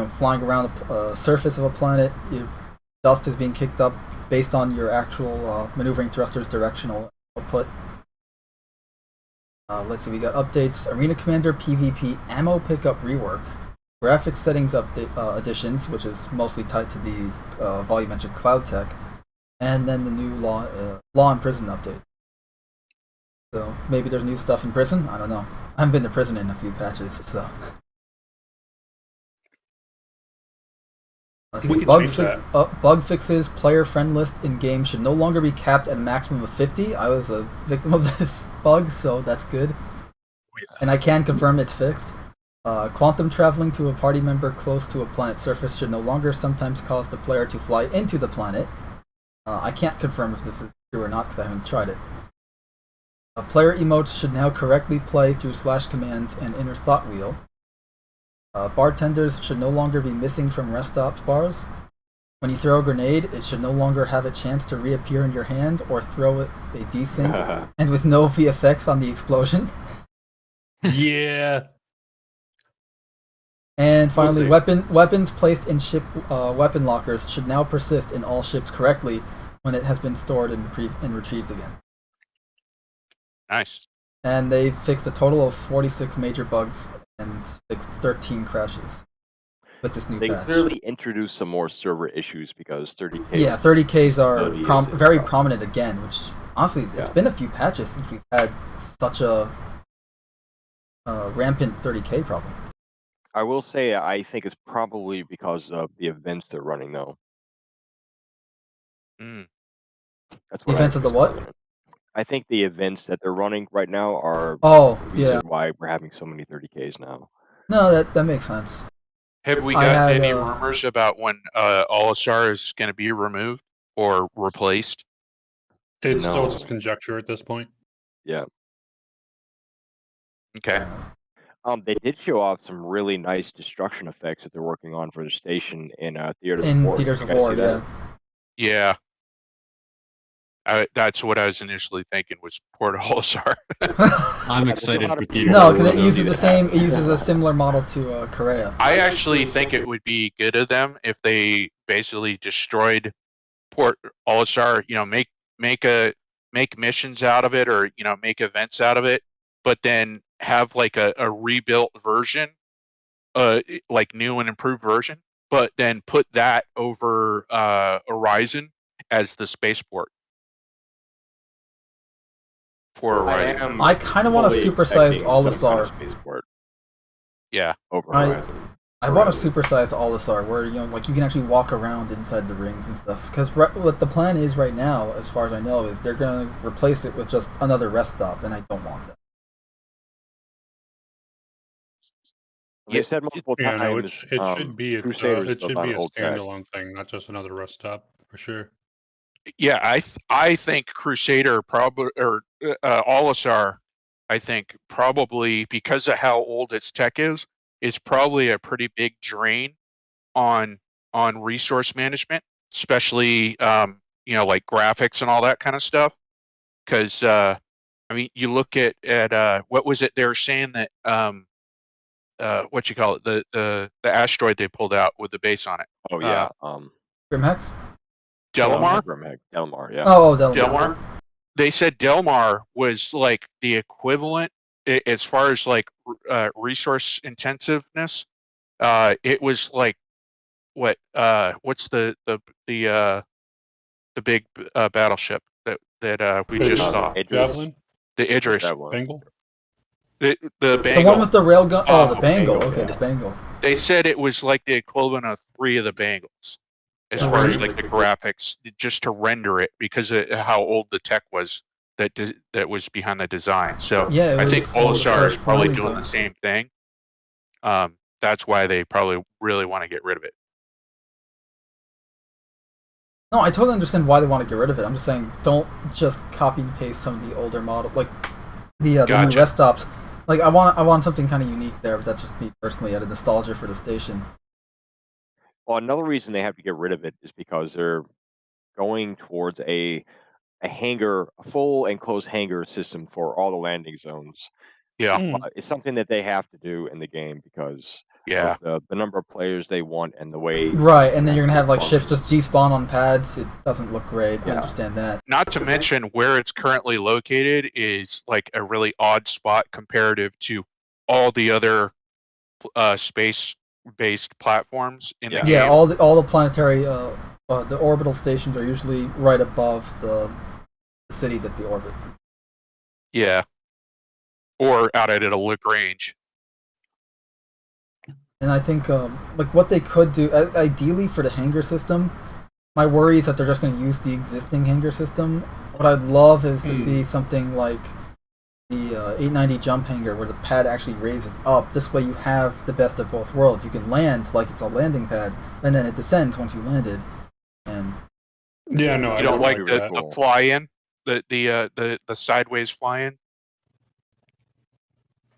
flying around the surface of a planet, your dust is being kicked up based on your actual maneuvering thruster's directional output. Let's see. We got updates: Arena Commander PvP ammo pickup rework. Graphics settings additions, which is mostly tied to the volumetric cloud tech, and then the new law in prison update. So maybe there's new stuff in prison. I don't know. I haven't been to prison in a few patches, so. Let's see. Bug fixes. Player friend list in game should no longer be capped at a maximum of 50. I was a victim of this bug, so that's good. And I can confirm it's fixed. Quantum traveling to a party member close to a planet's surface should no longer sometimes cause the player to fly into the planet. I can't confirm if this is true or not because I haven't tried it. Player emotes should now correctly play through /commands and inner thought wheel. Bartenders should no longer be missing from rest stops bars. When you throw a grenade, it should no longer have a chance to reappear in your hand or throw it a desync and with no VFX on the explosion. Yeah. And finally, weapons placed in ship weapon lockers should now persist in all ships correctly when it has been stored and retrieved again. Nice. And they fixed a total of 46 major bugs and fixed 13 crashes with this new patch. They clearly introduced some more server issues because 30K. Yeah, 30Ks are very prominent again, which honestly, it's been a few patches since we've had such a rampant 30K problem. I will say I think it's probably because of the events they're running, though. That's what events of the what? I think the events that they're running right now are the reason why we're having so many 30Ks now. No, that makes sense. Have we got any rumors about when All-Star is going to be removed or replaced? It's still just conjecture at this point. Yeah. Okay. They did show off some really nice destruction effects that they're working on for the station in Theaters of War. Yeah. Yeah. That's what I was initially thinking was Port All-Star. I'm excited for Theaters. No, because it uses the same. It uses a similar model to Korea. I actually think it would be good of them if they basically destroyed Port All-Star. Make missions out of it, or make events out of it, but then have like a rebuilt version, like new and improved version, but then put that over Horizon as the spaceport. For Horizon. I kind of want a supersized All-Star. Yeah. Over Horizon. I want a supersized All-Star where you can actually walk around inside the rings and stuff. Because what the plan is right now, as far as I know, is they're going to replace it with just another rest stop, and I don't want that. They've said multiple times. It should be a standalone thing, not just another rest stop for sure. Yeah, I think Crusader probably or All-Star, I think probably because of how old its tech is probably a pretty big drain on resource management, especially like graphics and all that kind of stuff. Because you look at what was it they were saying that what you call it, the asteroid they pulled out with the base on it. Oh yeah, Grimhex? Delamar, yeah. Oh, Delamar. They said Delamar was like the equivalent as far as like resource intensiveness. It was like what's the big battleship that we just saw? Javelin? The Idris. Bengal? The Bengal. The one with the railgun. Oh, the Bengal. Okay, the Bengal. They said it was like the equivalent of 3 of the Bengals, as far as like the graphics, just to render it because of how old the tech was that was behind the design. So I think All-Star is probably doing the same thing. That's why they probably really want to get rid of it. No, I totally understand why they want to get rid of it. I'm just saying, don't just copy and paste some of the older model, like the new rest stops. Like I want something kind of unique there, but that's just me personally out of nostalgia for the station. Well, another reason they have to get rid of it is because they're going towards a hangar, a full enclosed hangar system for all the landing zones. Yeah, It's something that they have to do in the game because yeah. of the number of players they want and the way. Right, and then you're gonna have like ships just despawn on pads. It doesn't look great. I Yeah. understand that. Not to mention where it's currently located is like a really odd spot comparative to all the other space-based platforms in the game. Yeah, all the planetary, the orbital stations are usually right above the city that they orbit. Yeah. Or out at a Lagrange. And I think like what they could do, ideally for the hangar system, my worry is that they're just going to use the existing hangar system. What I'd love is to see something like the 890 jump hangar where the pad actually raises up. This way you have the best of both worlds. You can land like it's a landing pad, and then it descends once you landed. And Yeah, no, You I don't like agree with the that. fly-in? The sideways fly-in?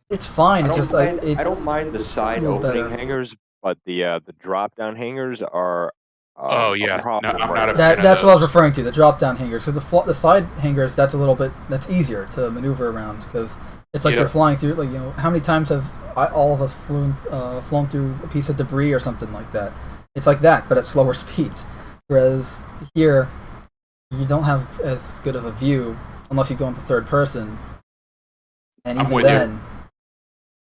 it's fine. I It's don't just mind, like I don't mind the side little opening better. hangars, but the drop down hangars are. Oh, yeah. a problem No, I'm right not a now. fan. That's of what I was those. referring to, the drop down hangars. So the side hangars, that's easier to maneuver around because it's like Yeah. you're flying through. Like how many times have all of us flown through a piece of debris or something like that? It's like that, but at slower speeds. Whereas here, you don't have as good of a view unless you go into third person, and I'm even with you. then,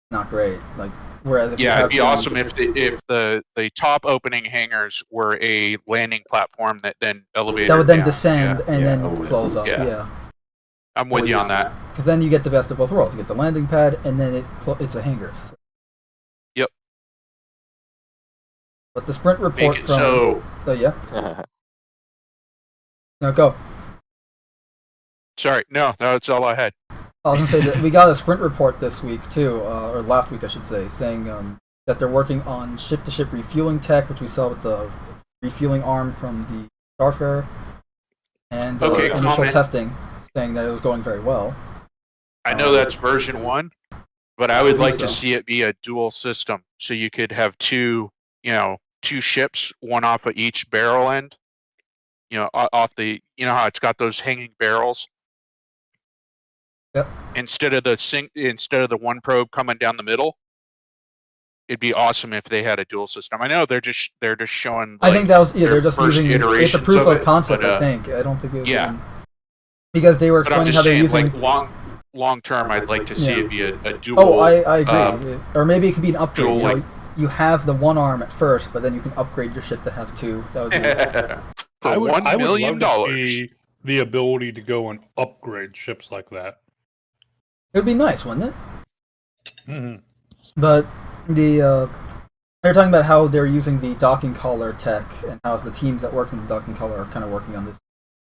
not great. Like whereas if you Yeah, have it'd be the- awesome if the top opening hangars were a landing platform that then elevated that would then down. descend Yeah, and then Yeah. close up. Yeah. Yeah. I'm with you on that. Because then you get the best of both worlds. You get the landing pad, and then it's a hangar. So. Yep. But the sprint report Make it from so. oh yeah, no go. Sorry, no, that's all I had. I was gonna say that we got a sprint report this week too, or last week I should say, saying that they're working on ship-to-ship refueling tech, which we saw with the refueling arm from the Starfarer, and Okay, initial comment. testing, saying that it was going very well. I know that's version 1, but I would think like to so. see it be a dual system, so you could have two ships, one off of each barrel end. Off the, how it's got those hanging barrels. Yep. Instead of the one probe coming down the middle, it'd be awesome if they had a dual system. I know they're just showing. I think that was their they're just first using it's a iterations proof of it, concept. but, I think I don't think it was yeah. even, because they were But I'm explaining how just they're saying, using. like long term, I'd like to see Yeah. it be a dual. Oh, I agree. Or maybe it could be an upgrade. dual, You know, like- you have the one arm at first, but then you can upgrade your ship to have two. That would be For I would $1 million. love to see the ability to go and upgrade ships like that. it would be nice, wouldn't it? Mhm. But they're talking about how they're using the docking collar tech and how the teams that work on the docking collar are kind of working on this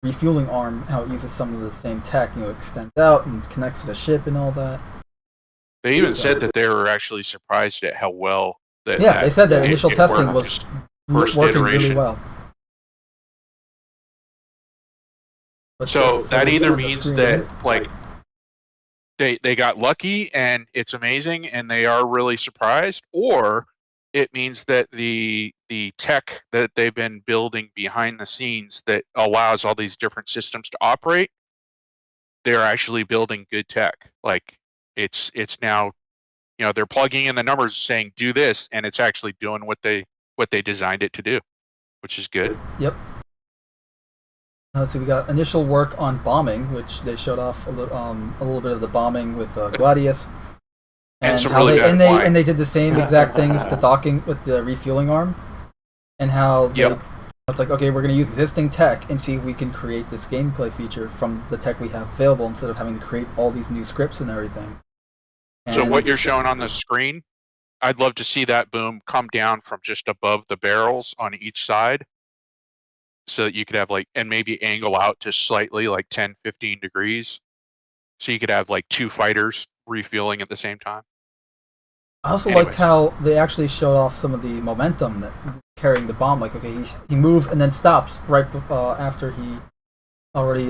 refueling arm. How it uses some of the same tech. It extends out and connects to the ship and all that. They even said that they were actually surprised at how well that. Yeah, they said that it- initial it testing worked, was just first working really iteration. well. But So for that the either on the means screen, that like they got lucky and it's amazing and they are really surprised, or it means that the tech that they've been building behind the scenes that allows all these different systems to operate, they're actually building good tech. Like it's now, they're plugging in the numbers saying do this, and it's actually doing what they designed it to do, which is good. Yep. So we got initial work on bombing, which they showed off a little bit of the bombing with Gladius, And some how really they bad flying. and they did the same exact thing with the docking with the refueling arm, and how Yep. it's like, okay, we're going to use existing tech and see if we can create this gameplay feature from the tech we have available instead of having to create all these new scripts and everything. So And what you're showing on the screen, I'd love to see that boom come down from just above the barrels on each side, so that you could have and maybe angle out to slightly 10, 15 degrees. So you could have two fighters refueling at the same time. I also Anyways. liked how they actually showed off some of the momentum that carrying the bomb. Like, okay, he moves and then stops right after he already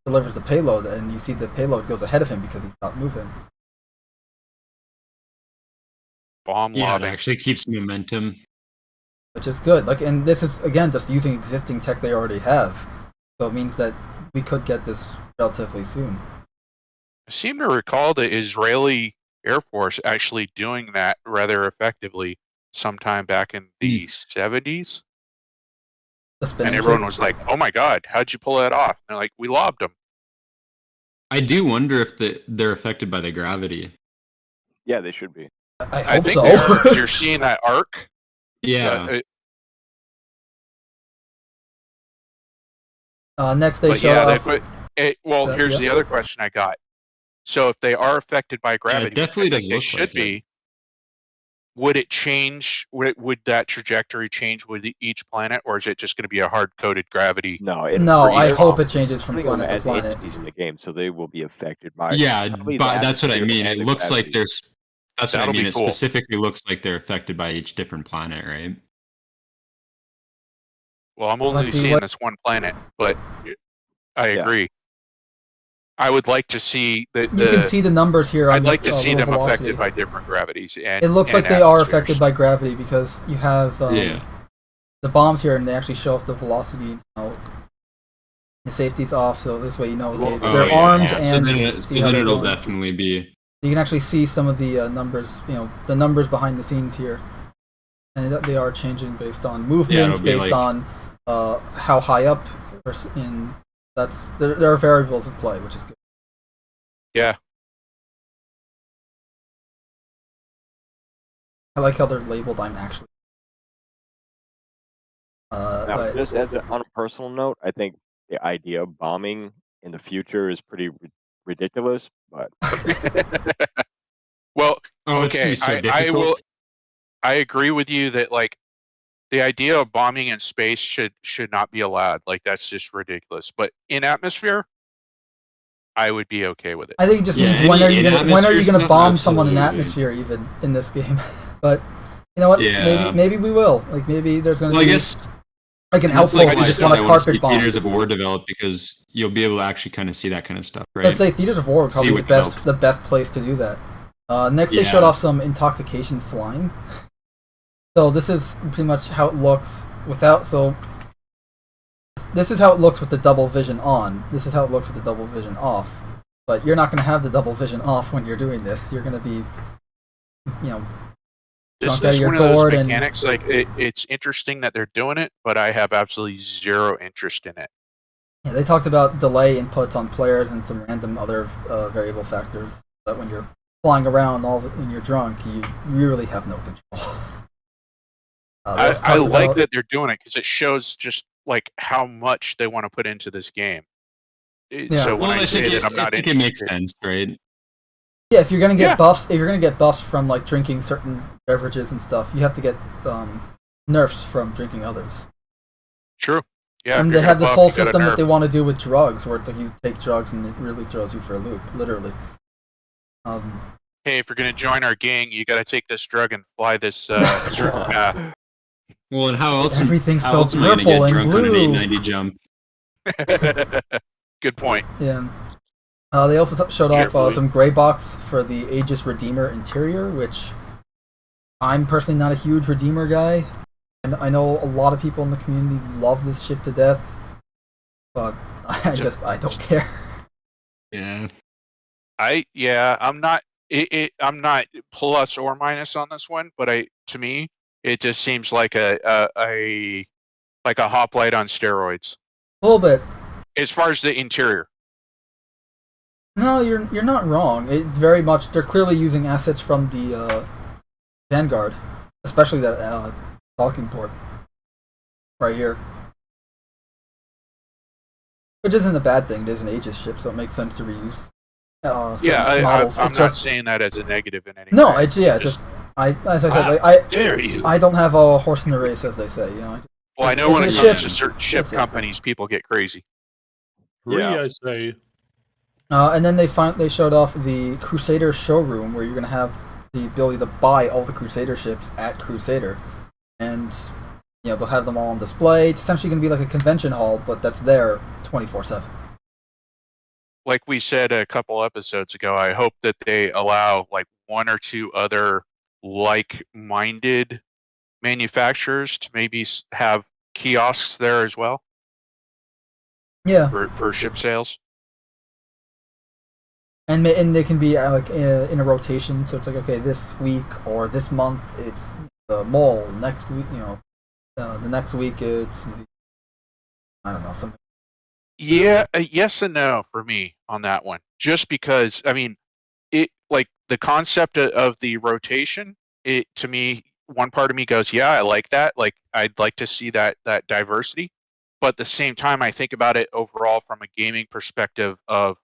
delivers the payload, and you see the payload goes ahead of him because he stopped moving. bomb Yeah, it lobbing. actually keeps momentum. which is good. Like, and this is again just using existing tech they already have, so it means that we could get this relatively soon. I seem to recall the Israeli Air Force actually doing that rather effectively sometime back in the 70s. The spinning And everyone chip. was like, "Oh my God, how'd you pull that off?" And they're like, "We lobbed them." I do wonder if they're affected by the gravity. Yeah, they should be. I I hope think so. they are, 'cause you're seeing that arc. Yeah. Next they But show yeah, off. here's yeah. the other question I got. So if they are affected by gravity, it definitely which I does think they look should like be, would it change? Would that trajectory change with each planet, or is it just going to be a hard-coded gravity? No, it, No, for I each hope bomb, it changes from putting them planet to as planet. entities in the game, so they will be affected by. Yeah, probably but the that's what I atmosphere mean. and It the looks like gravity. there's. That's what I That'll mean. be It cool. specifically looks like they're affected by each different planet, right? Well, I'm Let's only see seeing what- this one planet, but I Yeah. agree. I would like to see You can see the numbers here. On I'd like the, to see little them velocity. affected by different gravities. And It looks and like they are atmospheres. affected by gravity because you have Yeah. the bombs here, and they actually show off the velocity. The safety's off, so this way you know okay, Oh, they're yeah, armed yeah. So and then, see how they're it'll going. definitely be. You can actually see some of the numbers, the numbers behind the scenes here, and they are changing based on movement, it'll be based like- on how high up. There are variables at play, which is good. Yeah. I like how they're labeled. I'm actually. Now, But just on a personal note, I think the idea of bombing in the future is pretty ridiculous. But Well, Oh, it's gonna okay, be so I difficult. will. I agree with you that like the idea of bombing in space should not be allowed. Like that's just ridiculous. But in atmosphere, I would be okay with it. I think it just Yeah, means when are you gonna in-atmosphere bomb stuff, someone in absolutely. atmosphere even in this game? But you know what? Yeah. Maybe we will. Like maybe there's gonna Well, I be guess like an that's outpost like you why I just said want I a want to see carpet bomb. Theaters of War develop because you'll be able to actually kind of see that kind of stuff, right? Let's say Theaters of War would See probably be what the best place to do that. Next they Yeah. showed off some intoxication flying. So this is pretty much how it looks without. So this is how it looks with the double vision on. This is how it looks with the double vision off. But you're not going to have the double vision off when you're doing this. You're going to be, This drunk out of is your one of those gourd and mechanics. Like it's interesting that they're doing it, but I have absolutely zero interest in it. yeah, they talked about delay inputs on players and some random other variable factors. That when you're flying around and you're drunk, you really have no control. Let's I talk like about- that they're doing it because it shows just like how much they want to put into this game. Yeah. So when Well, I say think that I'm not I think interested, it makes sense, right? Yeah, if you're gonna get Yeah. buffs, from like drinking certain beverages and stuff, you have to get nerfs from drinking others. True. Yeah. and if they you're have gonna this buff, whole you gotta system that nerf. they want to do with drugs, where it's like you take drugs and it really throws you for a loop, literally. Hey, if you're gonna join our gang, you got to take this drug and fly this certain path. Well, and how else? Everything's how so else am I gonna purple get and drunk on an blue. 890 jump? Good point. Yeah. They also showed off Carefully. some gray box for the Aegis Redeemer interior, which I'm personally not a huge Redeemer guy, and I know a lot of people in the community love this ship to death, but I don't care. Yeah. I'm not. I'm not plus or minus on this one, but to me, it just seems like a hoplite on steroids A little bit. as far as the interior. No, you're not wrong. It very much they're clearly using assets from the Vanguard, especially that talking port right here, which isn't a bad thing. It is an Aegis ship, so it makes sense to reuse. Models. I'm It's not just saying that as a negative in any no. way. It's as I said, Dare you? I don't have a horse in the race, as they say. Well, I know it's when a it ship. comes to certain ship It's a- companies, people get crazy. Three, Yeah. I say. And then they showed off the Crusader Showroom, where you're gonna have the ability to buy all the Crusader ships at Crusader, and they'll have them all on display. It's essentially gonna be like a convention hall, but that's there 24/7. Like we said a couple episodes ago, I hope that they allow like one or two other like-minded manufacturers to maybe have kiosks there as well Yeah, for ship sales. and they can be like in a rotation, so it's like, okay, this week or this month it's the mall. Next week, the next week it's I don't know, something. Yeah, yes and no for me on that one. Just because, I mean, it like the concept of the rotation. It to me, one part of me goes, yeah, I like that. Like I'd like to see that diversity. But at the same time, I think about it overall from a gaming perspective of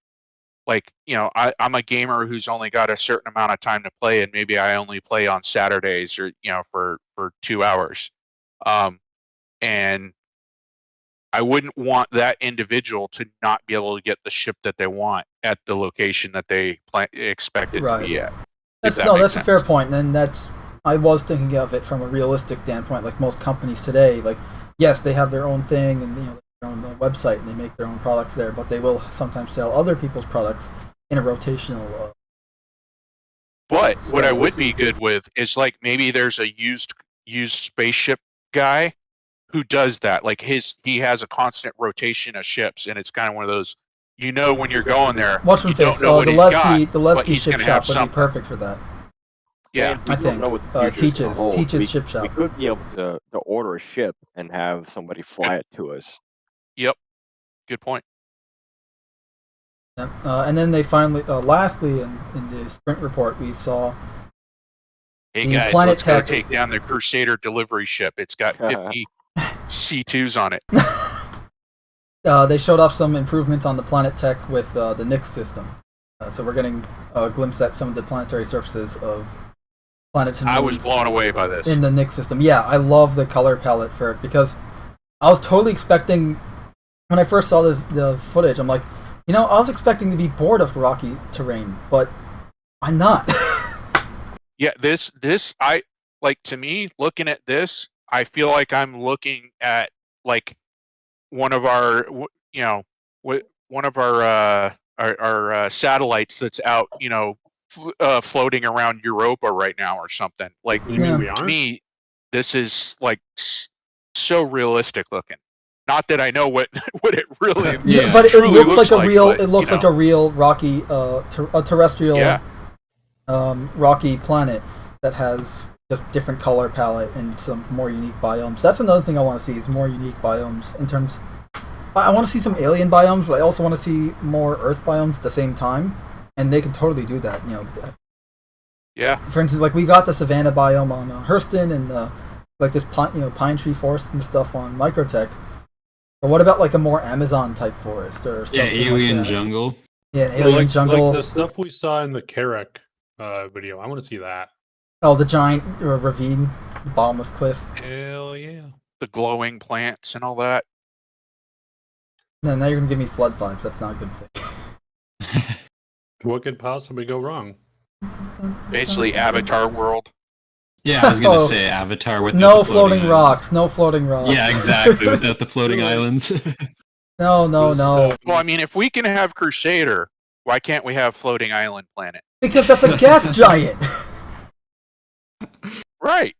like, I'm a gamer who's only got a certain amount of time to play, and maybe I only play on Saturdays or for 2 hours, and I wouldn't want that individual to not be able to get the ship that they want at the location that they expect it to be at. That's a fair point, and I was thinking of it from a realistic standpoint. Like most companies today, like yes, they have their own thing and their own website and they make their own products there, but they will sometimes sell other people's products in a rotational. But what I would be good with is like maybe there's a used spaceship guy who does that. Like he has a constant rotation of ships, and it's kind of one of those. When you're going there, Watch from you face. don't know what The he's Leslie, got, the but Leslie he's ship gonna shop have would be something. perfect for that. Yeah, We don't know what the future is gonna hold. Teach's ship shop. We could be able to order a ship and have somebody fly it to us. Yep. Good point. Yeah. And then they finally, lastly, in the sprint report, we saw. Hey the guys, Planet let's go Tech. take down the Crusader delivery ship. It's got 50 C2s on it. They showed off some improvements on the Planet Tech with the Nix system. So we're getting a glimpse at some of the planetary surfaces of planets and moons. I was blown away by this. In the Nix system. Yeah, I love the color palette for it because I was totally expecting, when I first saw the footage, I'm like, I was expecting to be bored of rocky terrain, but I'm not. Yeah, to me, looking at this, I feel like I'm looking at like one of our, our satellites that's out, floating around Europa right now or something. Like, You mean we to aren't? me, this is like so realistic looking. Not that I know what it really. Yeah, but it truly looks like a real. but, It looks like a real rocky, a terrestrial, Yeah. rocky planet that has just different color palette and some more unique biomes. That's another thing I want to see is more unique biomes in terms. I want to see some alien biomes, but I also want to see more Earth biomes at the same time, and they can totally do that. Yeah. For instance, like we got the savanna biome on Hurston and like this pine tree forest and stuff on Microtech. But what about like a more Amazon type forest or something alien like that? jungle. Yeah, an alien jungle. Like the stuff we saw in the Carrack video. I want to see that. Oh, the giant ravine, the bottomless cliff. Hell yeah. The glowing plants and all that. No, now you're gonna give me flood vibes. That's not a good thing. What could possibly go wrong? Basically, Avatar world. Yeah, I was gonna Oh. say Avatar with No floating rocks. No floating rocks. Yeah, exactly. Without the floating islands. No. Well, I mean, if we can have Crusader, why can't we have floating island planet? Because that's a gas giant. Right.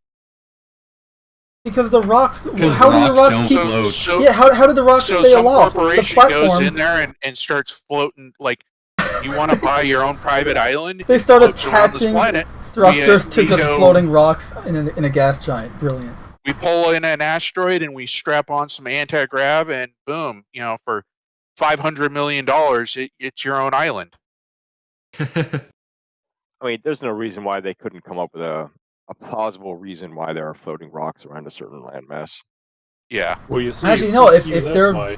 Because the rocks. Because How do rocks the rocks don't keep? float. Yeah. How do the rocks So stay some aloft? The corporation platform. goes in there and starts floating. Like, you want to buy your own private island? They start Floats around this attaching planet. thrusters We to just go- floating rocks in a gas giant. Brilliant. We pull in an asteroid and we strap on some anti-grav, and boom, for $500 million, it's your own island. I mean, there's no reason why they couldn't come up with a plausible reason why there are floating rocks around a certain landmass. Yeah. Well, you see, Actually, no, if that's they're- why.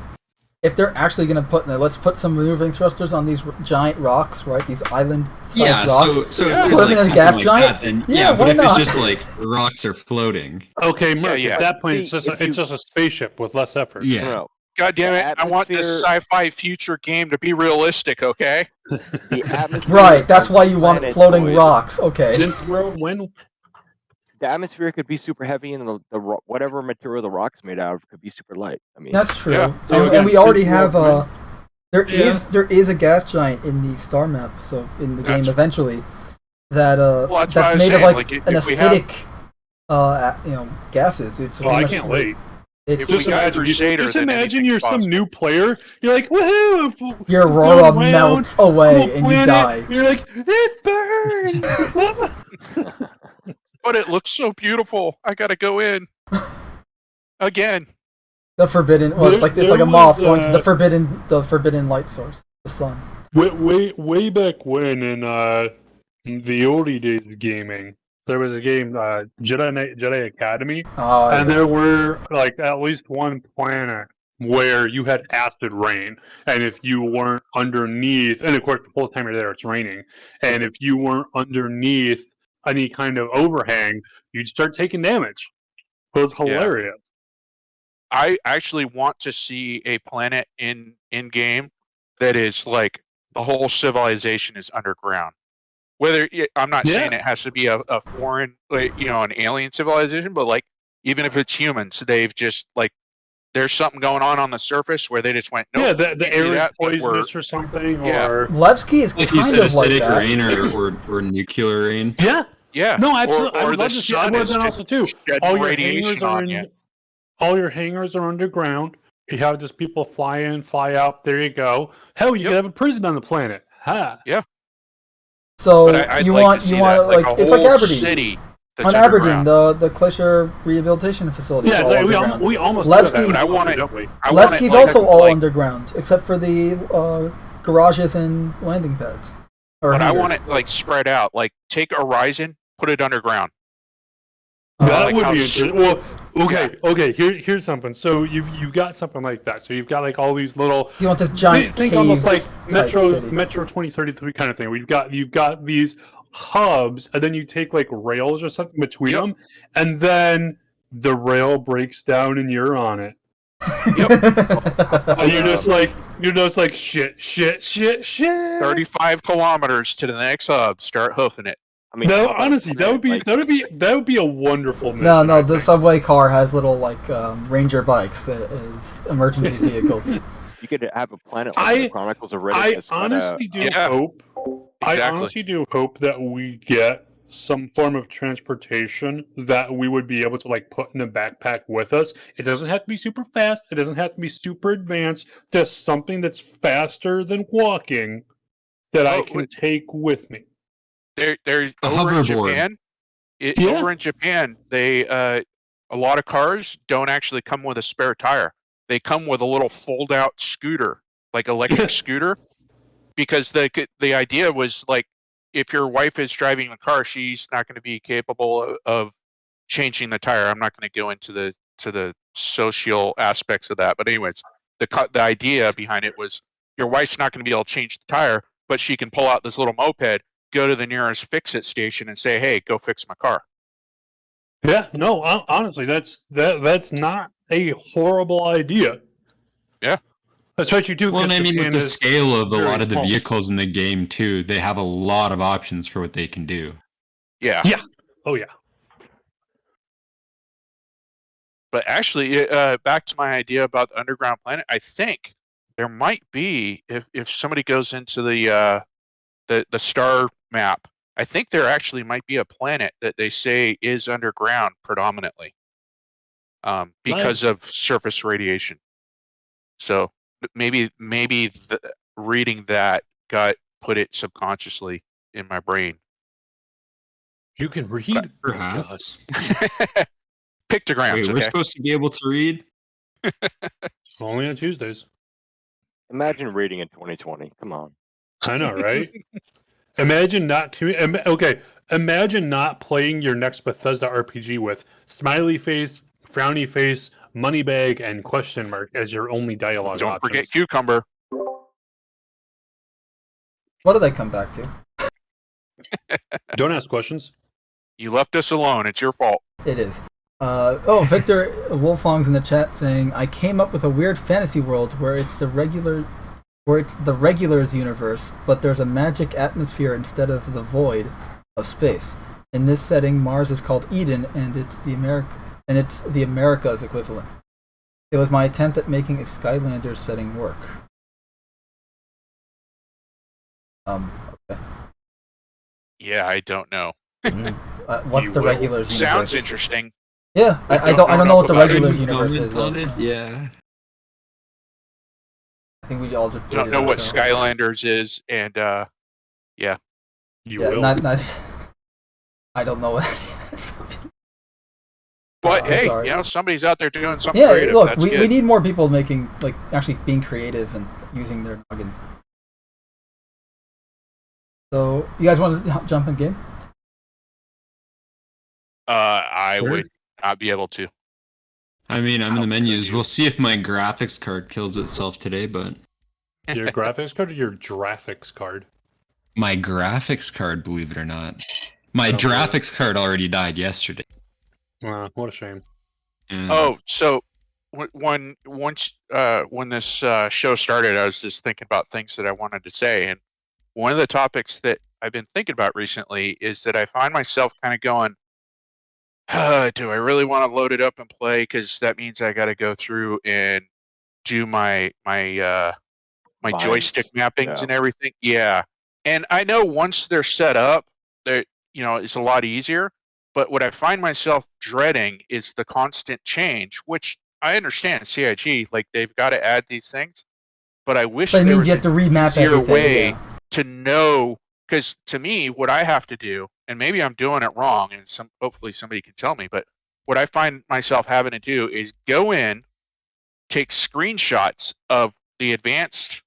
If they're actually going to let's put some maneuvering thrusters on these giant rocks, right? These island-sized Yeah, rocks. so Yeah. if Put it's them like in a something gas like giant? that, then Yeah, but why if not? it's just like rocks are floating, Okay, Murph, yeah. at that point, it's See, just if you- it's just a spaceship with less effort. yeah. No, God damn it! I want this atmosphere- sci-fi future game to be realistic. Okay. the atmosphere. Right, that's of why you want planetoid- floating rocks. Okay. Synth world, when The atmosphere could be super heavy, and whatever material the rock's made out of could be super light. I mean, That's true. Yeah. So And again, we already since have we're- there Yeah. is a gas giant in the star map, so in the game That's- eventually. that Well, that's what I that's was made of saying, like like, an if we have- acidic gases. It's Oh, I pretty much- can't wait. It's If we got Crusader, just then imagine anything's you're some possible. new player. You're like, woohoo! your going aurora around, melts cool away and you planet. die. You're like, it burns. But it looks so beautiful. I gotta go in again. The forbidden. Well, it's like a There moth was, going to the forbidden light source, the sun. way back when in the oldie days of gaming, there was a game, Jedi Academy, Oh, and yeah. there were like at least one planet where you had acid rain, and if you weren't underneath, and of course the whole time you're there it's raining, and if you weren't underneath any kind of overhang, you'd start taking damage. It was hilarious. I actually want to see a planet in game that is like the whole civilization is underground. Whether I'm not saying it has to be a foreign, like, an alien civilization, but like even if it's humans, they've just like there's something going on the surface where they just went, nope, Yeah, can't the do air is that, but poisonous or something, Yeah. or Levski is Like you kind said, of like acidic that. rain or nuclear rain. yeah, No, absolutely. I or would the love to see. I sun would is then just also too. shedding All your radiation hangars are on you. all your hangars are underground. You have just people fly in, fly out. There you go. Hell, you could have a prison on the planet. Ha. So But I'd you like want to see like that, like a it's like whole Aberdeen. city that's On Aberdeen, underground. the Glacier Rehabilitation Facility is Yeah, all it's like underground. we almost Levski- did that, But I want it- don't we? I want it Levski's like- also all like- underground, except for the garages and landing pads. Or But I hangars. want it like spread out. Like take Horizon, put it underground. That like would how be sh- interesting. Well, okay. Here's something. So you've got something like that. So you've got like all these little. You want this giant think cave almost like type city. Metro 2033 kind of thing. Where you've got these hubs, and then you take like rails or something between them, and then the rail breaks down, and you're on it. And you're just like shit. 35 kilometers to the next hub. Start hoofing it. I mean, No, how about honestly, that would be a wonderful mission. No, I the think. subway car has little like Ranger bikes as emergency vehicles. you could have a planet like the Chronicles of Riddick. I that's got honestly do Yeah. hope. I Exactly. honestly do hope that we get some form of transportation that we would be able to like put in a backpack with us. It doesn't have to be super fast. It doesn't have to be super advanced. Just something that's faster than walking that I can take with me. There's A over in hoverboard. Japan. Yeah. Over in Japan, they a lot of cars don't actually come with a spare tire. They come with a little fold-out scooter, like electric scooter, because the idea was like, if your wife is driving the car, she's not going to be capable of changing the tire. I'm not going to go into the social aspects of that, but anyways, the idea behind it was your wife's not going to be able to change the tire, but she can pull out this little moped, go to the nearest fix-it station, and say, "Hey, go fix my car." Yeah, no, honestly, that's not a horrible idea. Yeah. Especially too. Well, and I mean, with the scale of a very lot of the small. vehicles in the game too, they have a lot of options for what they can do. Yeah. Oh yeah. But actually, back to my idea about the underground planet, I think there might be, if somebody goes into the star map, I think there actually might be a planet that they say is underground predominantly, because of surface radiation. So maybe reading that put it subconsciously in my brain. You can read. Perhaps. Pictograms. Wait, we're Okay. supposed to be able to read? Only on Tuesdays. Imagine reading in 2020. Come on. I know, right? Imagine not Imagine not playing your next Bethesda RPG with smiley face, frowny face, money bag, and question mark as your only dialogue Don't options. forget cucumber. What do they come back to? Don't ask questions. You left us alone. It's your fault. It is. Victor Wolfong's in the chat saying, I came up with a weird fantasy world where it's the regulars universe, but there's a magic atmosphere instead of the void of space. In this setting, Mars is called Eden, and it's the Americas equivalent. It was my attempt at making a Skylanders setting work. Okay. Yeah, I don't know. What's You the will. regulars universe? Sounds interesting. Yeah, I don't don't know know what the about it. regulars Couldn't universe is. comment on Yes. it, yeah. I think we all just Don't dated know what ourselves. Skylanders is, and yeah. You Yeah, will. not. I don't know what. But I'm hey, sorry. somebody's out there doing something Yeah, creative. look, That's we good. need more people making, like, actually being creative and using their noggin. So, you guys want to jump in game? I Sure. would not be able to. I mean, I'm in the How menus. could you? We'll see if my graphics card kills itself today, but Your graphics card or your graphics card? my graphics card, believe it or not. My I don't believe it. graphics card already died yesterday. What a shame. And Oh, so when this show started, I was just thinking about things that I wanted to say, and one of the topics that I've been thinking about recently is that I find myself kind of going, do I really want to load it up and play? Because that means I got to go through and do my Binds. joystick mappings Yeah. and everything. Yeah, and I know once they're set up, they're it's a lot easier. But what I find myself dreading is the constant change, which I understand CIG, like they've got to add these things, but I wish But it there means was you have to an remap easier everything. way Yeah. to know. Because to me, what I have to do, and maybe I'm doing it wrong, and hopefully somebody can tell me, but what I find myself having to do is go in, take screenshots of the advanced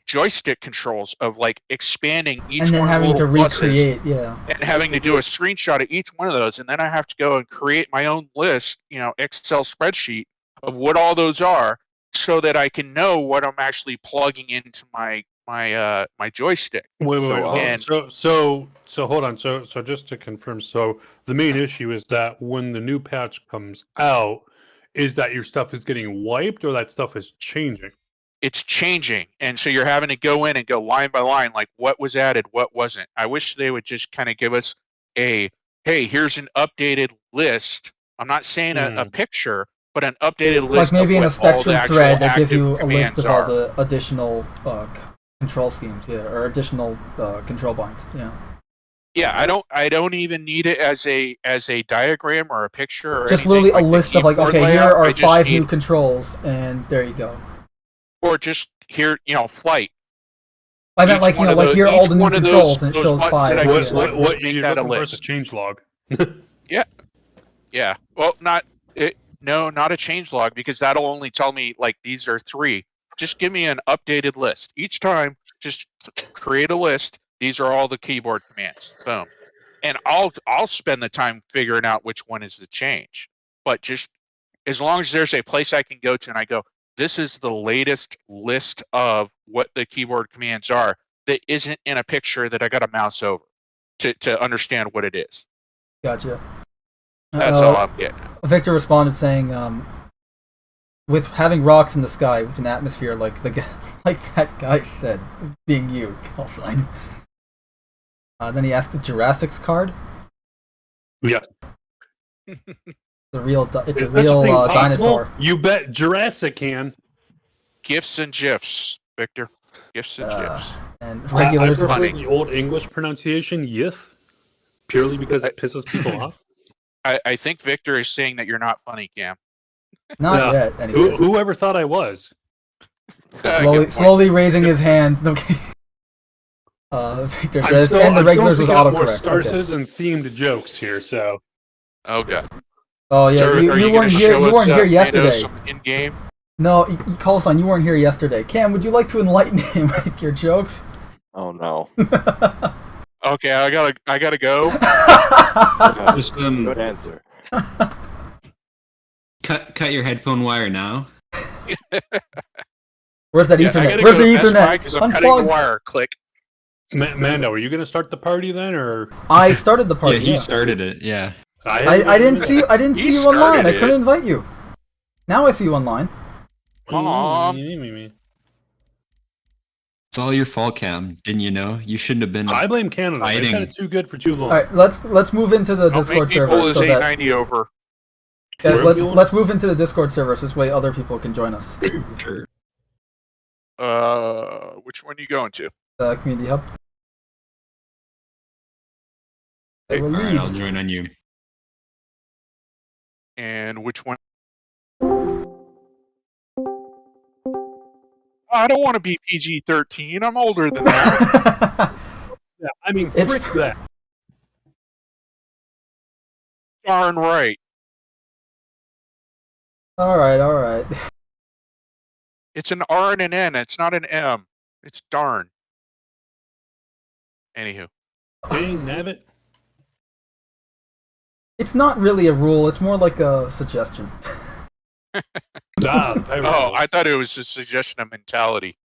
joystick controls of like expanding each And then one having of the to little pluses, recreate, yeah. and having to do a screenshot of each one of those, and then I have to go and create my own list, Excel spreadsheet of what all those are, so that I can know what I'm actually plugging into my joystick. Wait, So, hold on. and- So hold on. So just to confirm, so the main issue is that when the new patch comes out, is that your stuff is getting wiped or that stuff is changing? It's changing, and so you're having to go in and go line by line, like what was added, what wasn't. I wish they would just kind of give us hey, here's an updated list. I'm not saying a picture, but an updated list. Like maybe of in a what all the Spectrum actual thread that gives active you a list commands of all are. the additional control schemes, yeah, or additional control binds, yeah. Yeah, I don't even need it as a diagram or a picture or Just anything, literally a like the list of like, keyboard okay, here layout. are I just 5 new need- controls, and there you go. or just here, flight. I meant Each like, one of like the- here are all each the new one of controls, those- and it those shows buttons 5. that I yeah. can select. What Just make you're that a looking for is a list. change log. Yeah. Well, not a change log, because that'll only tell me like these are 3. Just give me an updated list. Each time, just create a list. These are all the keyboard commands. Boom. And I'll spend the time figuring out which one is the change. But just as long as there's a place I can go to and I go, this is the latest list of what the keyboard commands are, that isn't in a picture that I got to mouse over to understand what it is. Gotcha. That's all I'm getting. Victor responded saying, with having rocks in the sky with an atmosphere like that guy said, being you, call sign. Then he asked the Jurassic's card. Yeah. It's a real That's the thing, dinosaur. You bet Jurassic can. Gifs and GIFs, Victor. Gifs and GIFs. And I regulars. prefer funny. the old English pronunciation, yif, purely because it pisses people off. I think Victor is saying that you're not funny, Cam. Not Yeah. yet, anyways. Whoever thought I was? Good point. Slowly raising his hand. Okay. Victor says, and the regulars was more autocorrect. Star Okay. Citizen themed jokes here, so Okay. Oh yeah, So you are weren't gonna here. show You us, weren't here yesterday. some in-game? No, call sign. You weren't here yesterday. Cam, would you like to enlighten him with your jokes? Oh no. Okay, I gotta go. Just Good answer. cut your headphone wire now. Where's that Yeah, I Ethernet? gotta Where's go the to Best Buy Ethernet? 'cause I'm cutting the Unplug. wire. Click. Mando, are you gonna start the party then, or I started the party. Yeah, he started it. Yeah. I didn't see. I didn't He see you online. I started couldn't it. invite you. Now I see you online. It's all your fault, Cam. Didn't you know? You shouldn't have been. I blame Canada. They've Fighting. had it too good for too long. All right, let's move into the Don't Discord make me pull server. his So that 890 over. guys, Where are we going? let's move into the Discord server so this way other people can join us. Sure. Which one are you going to? Community Hub. We're All right, lead. I'll join on you. And which one? I don't want to be PG-13. I'm older than that. Yeah, I mean, It's- frick that. Darn right. All right. It's an R and an N. It's not an M. It's darn. Anywho. Dang, nabbit. It's not really a rule. It's more like a suggestion. Oh, I thought it was a suggestion of mentality.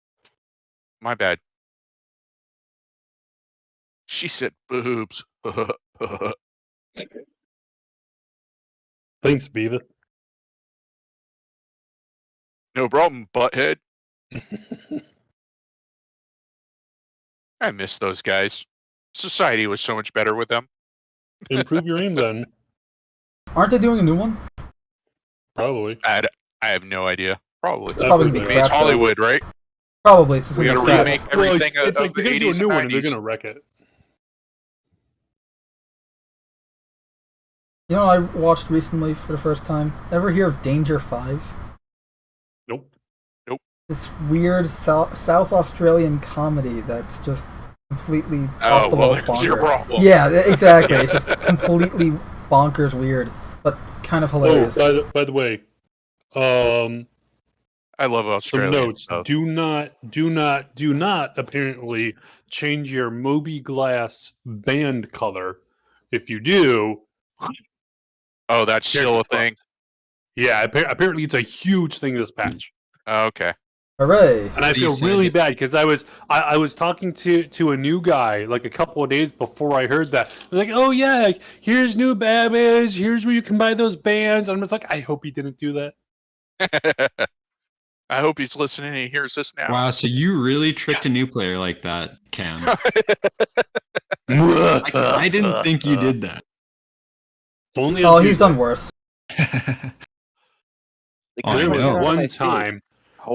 My bad. She said boobs. Thanks, Beaver. No problem, butthead. I miss those guys. Society was so much better with them. Improve your aim then. Aren't they doing a new one? Probably. I have no idea. Probably. It's probably I be mean, crap, it's though. Hollywood, right? Probably. It's just We gonna gotta be crap. remake Well, everything it's of like the they're gonna do a 80s new and one and they're 90s. gonna wreck it. You know what I watched recently for the first time? Ever hear of Danger 5? Nope. This weird South Australian comedy that's just completely off Oh, the well, wall there's your bonkers. problem. Yeah, exactly. It's just completely bonkers weird, but kind of hilarious. Oh, by the way, I love some Australia. notes. Do not apparently change your Moby Glass band color. If you do, Oh, that's still a thing? yeah, apparently it's a huge thing this patch. Oh, okay. Hooray! And I You feel said really it. bad because I was talking to a new guy like a couple of days before I heard that. I was like, oh yeah, like, here's new Babbage, here's where you can buy those bands. And I'm just like, I hope he didn't do that. I hope he's listening and he hears this now. Wow, so you really tricked a new player like that, Cam. I didn't think you did that. Only Oh, on he's Tuesday. done worse. Oh, I There was know. one time.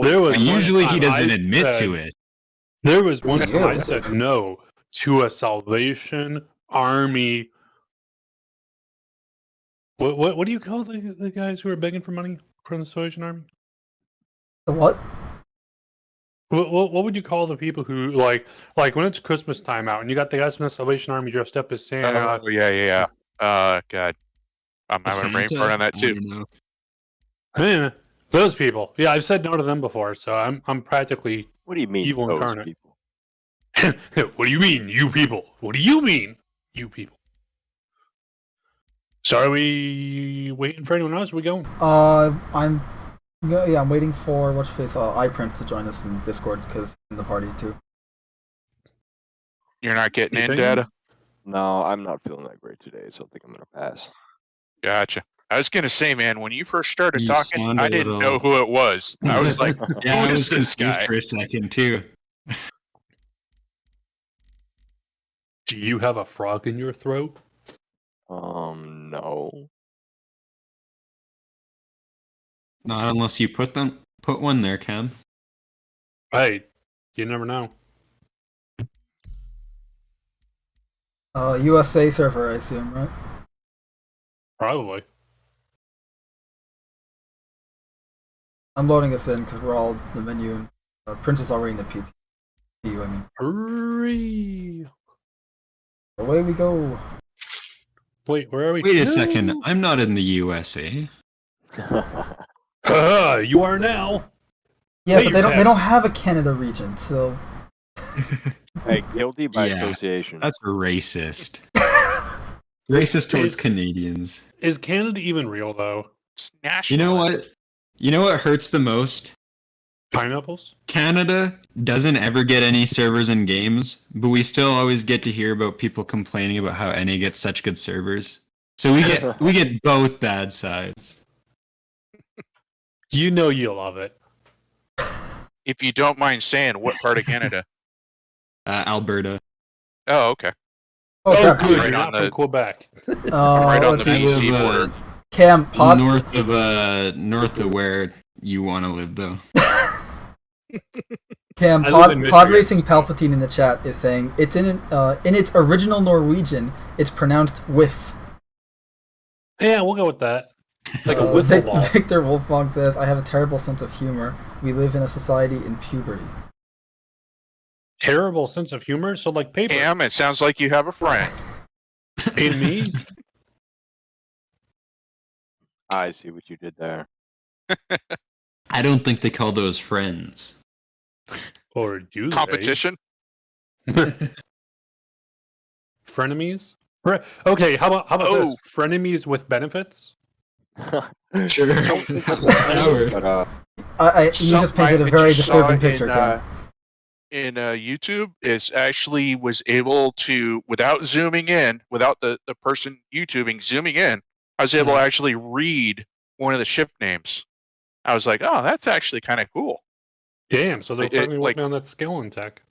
There was But one usually he time doesn't I admit said- to it. There was one To time I you. said no to a Salvation Army. What do you call the guys who are begging for money from the Salvation Army? The what? What would you call the people who like when it's Christmas time out and you got the guys from the Salvation Army dressed up as Santa? Oh, yeah. God. I'm having a brain Santa? fart on that I too. don't know. Man, those people. Yeah, I've said no to them before, so I'm practically What do you mean, evil those incarnate. people? What do you mean, you people? What do you mean, you people? So are we waiting for anyone else? Are we going? I'm waiting for what's your face iPrince to join us in Discord because he's in the party too. You're not getting in, Anything? Data? No, I'm not feeling that great today, so I think I'm gonna pass. Gotcha. I was gonna say, man, when you first started You talking, sound I a didn't little- know who it was. I was like, Yeah, who I is was this confused guy? for a second too. Do you have a frog in your throat? No. Not unless you put one there, Cam. Hey, you never know. USA server, I assume, right? Probably. I'm loading us in because we're all in the menu. Prince is already in the PT. I mean, Hurry! away we go. Wait, where are we? Wait a second, I'm not in the USA. You are now. Yeah, Hey, but you they don't have a Canada region, so Hey, guilty by Yeah, association. That's racist. Racist towards Canadians. Is Canada even real though? It's You national. know what? You know what hurts the most? Pineapples? Canada doesn't ever get any servers in games, but we still always get to hear about people complaining about how NA gets such good servers. So we get both bad sides. You know you love it. If you don't mind saying, what part of Canada? Alberta. Oh, okay. oh crap. good. Right You're on not from the- Quebec. right on Let's the see. BC live, border. Cam pot. north of where you want to live, though. Cam, I live in Pod Michigan, Racing so- Palpatine in the chat is saying it's in its original Norwegian. It's pronounced whiff. Yeah, we'll go with that. Like a wiffle ball. Victor Wolfgang says, "I have a terrible sense of humor. We live in a society in puberty." Terrible sense of humor. So like paper. Cam, it sounds like you have a friend. In me. I see what you did there. I don't think they call those friends. Or do they? Competition? Frenemies? Okay, how about this? Oh. Frenemies with benefits? Sure. But You just painted a very disturbing picture, Cam. In YouTube, is actually was able to, without zooming in, without the person YouTubing zooming in, I was able to actually read one of the ship names. I was like, oh, that's actually kind of cool. Damn, so they're It- finally like- working on that skill in tech.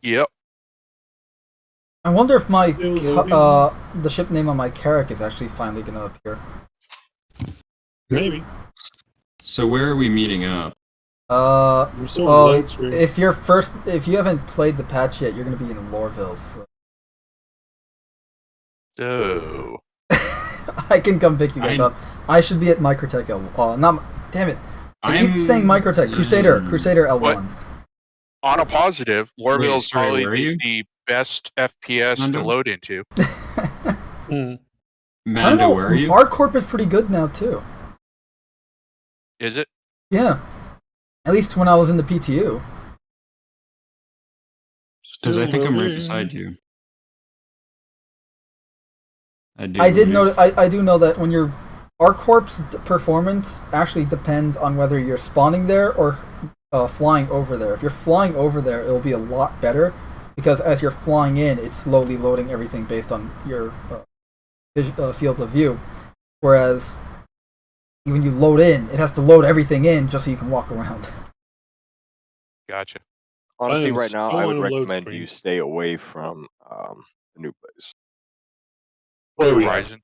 Yep. I wonder if my the ship name on my Carrack is actually finally going to appear. Maybe. So where are we meeting up? I'm still on load screen. if you haven't played the patch yet, you're going to be in Loreville. So. So, I can come pick you guys up. I should be at Microtech damn it. I keep saying Microtech. Crusader L1. What? On a positive, Loreville is sorry, probably where are you? the best FPS to London? load into. Hmm. I don't Mando, know. where are you? ArcCorp is pretty good now too. Is it? Yeah. At least when I was in the PTU. Because I think I'm right Still beside you. I do know that when your ArcCorp's performance actually depends on whether you're spawning there or flying over there. If you're flying over there, it'll be a lot better because as you're flying in, it's slowly loading everything based on your field of view. Whereas when you load in, it has to load everything in just so you can walk around. Gotcha. honestly, am right now, still I on would a load recommend screen. you stay away from the new place. Horizon.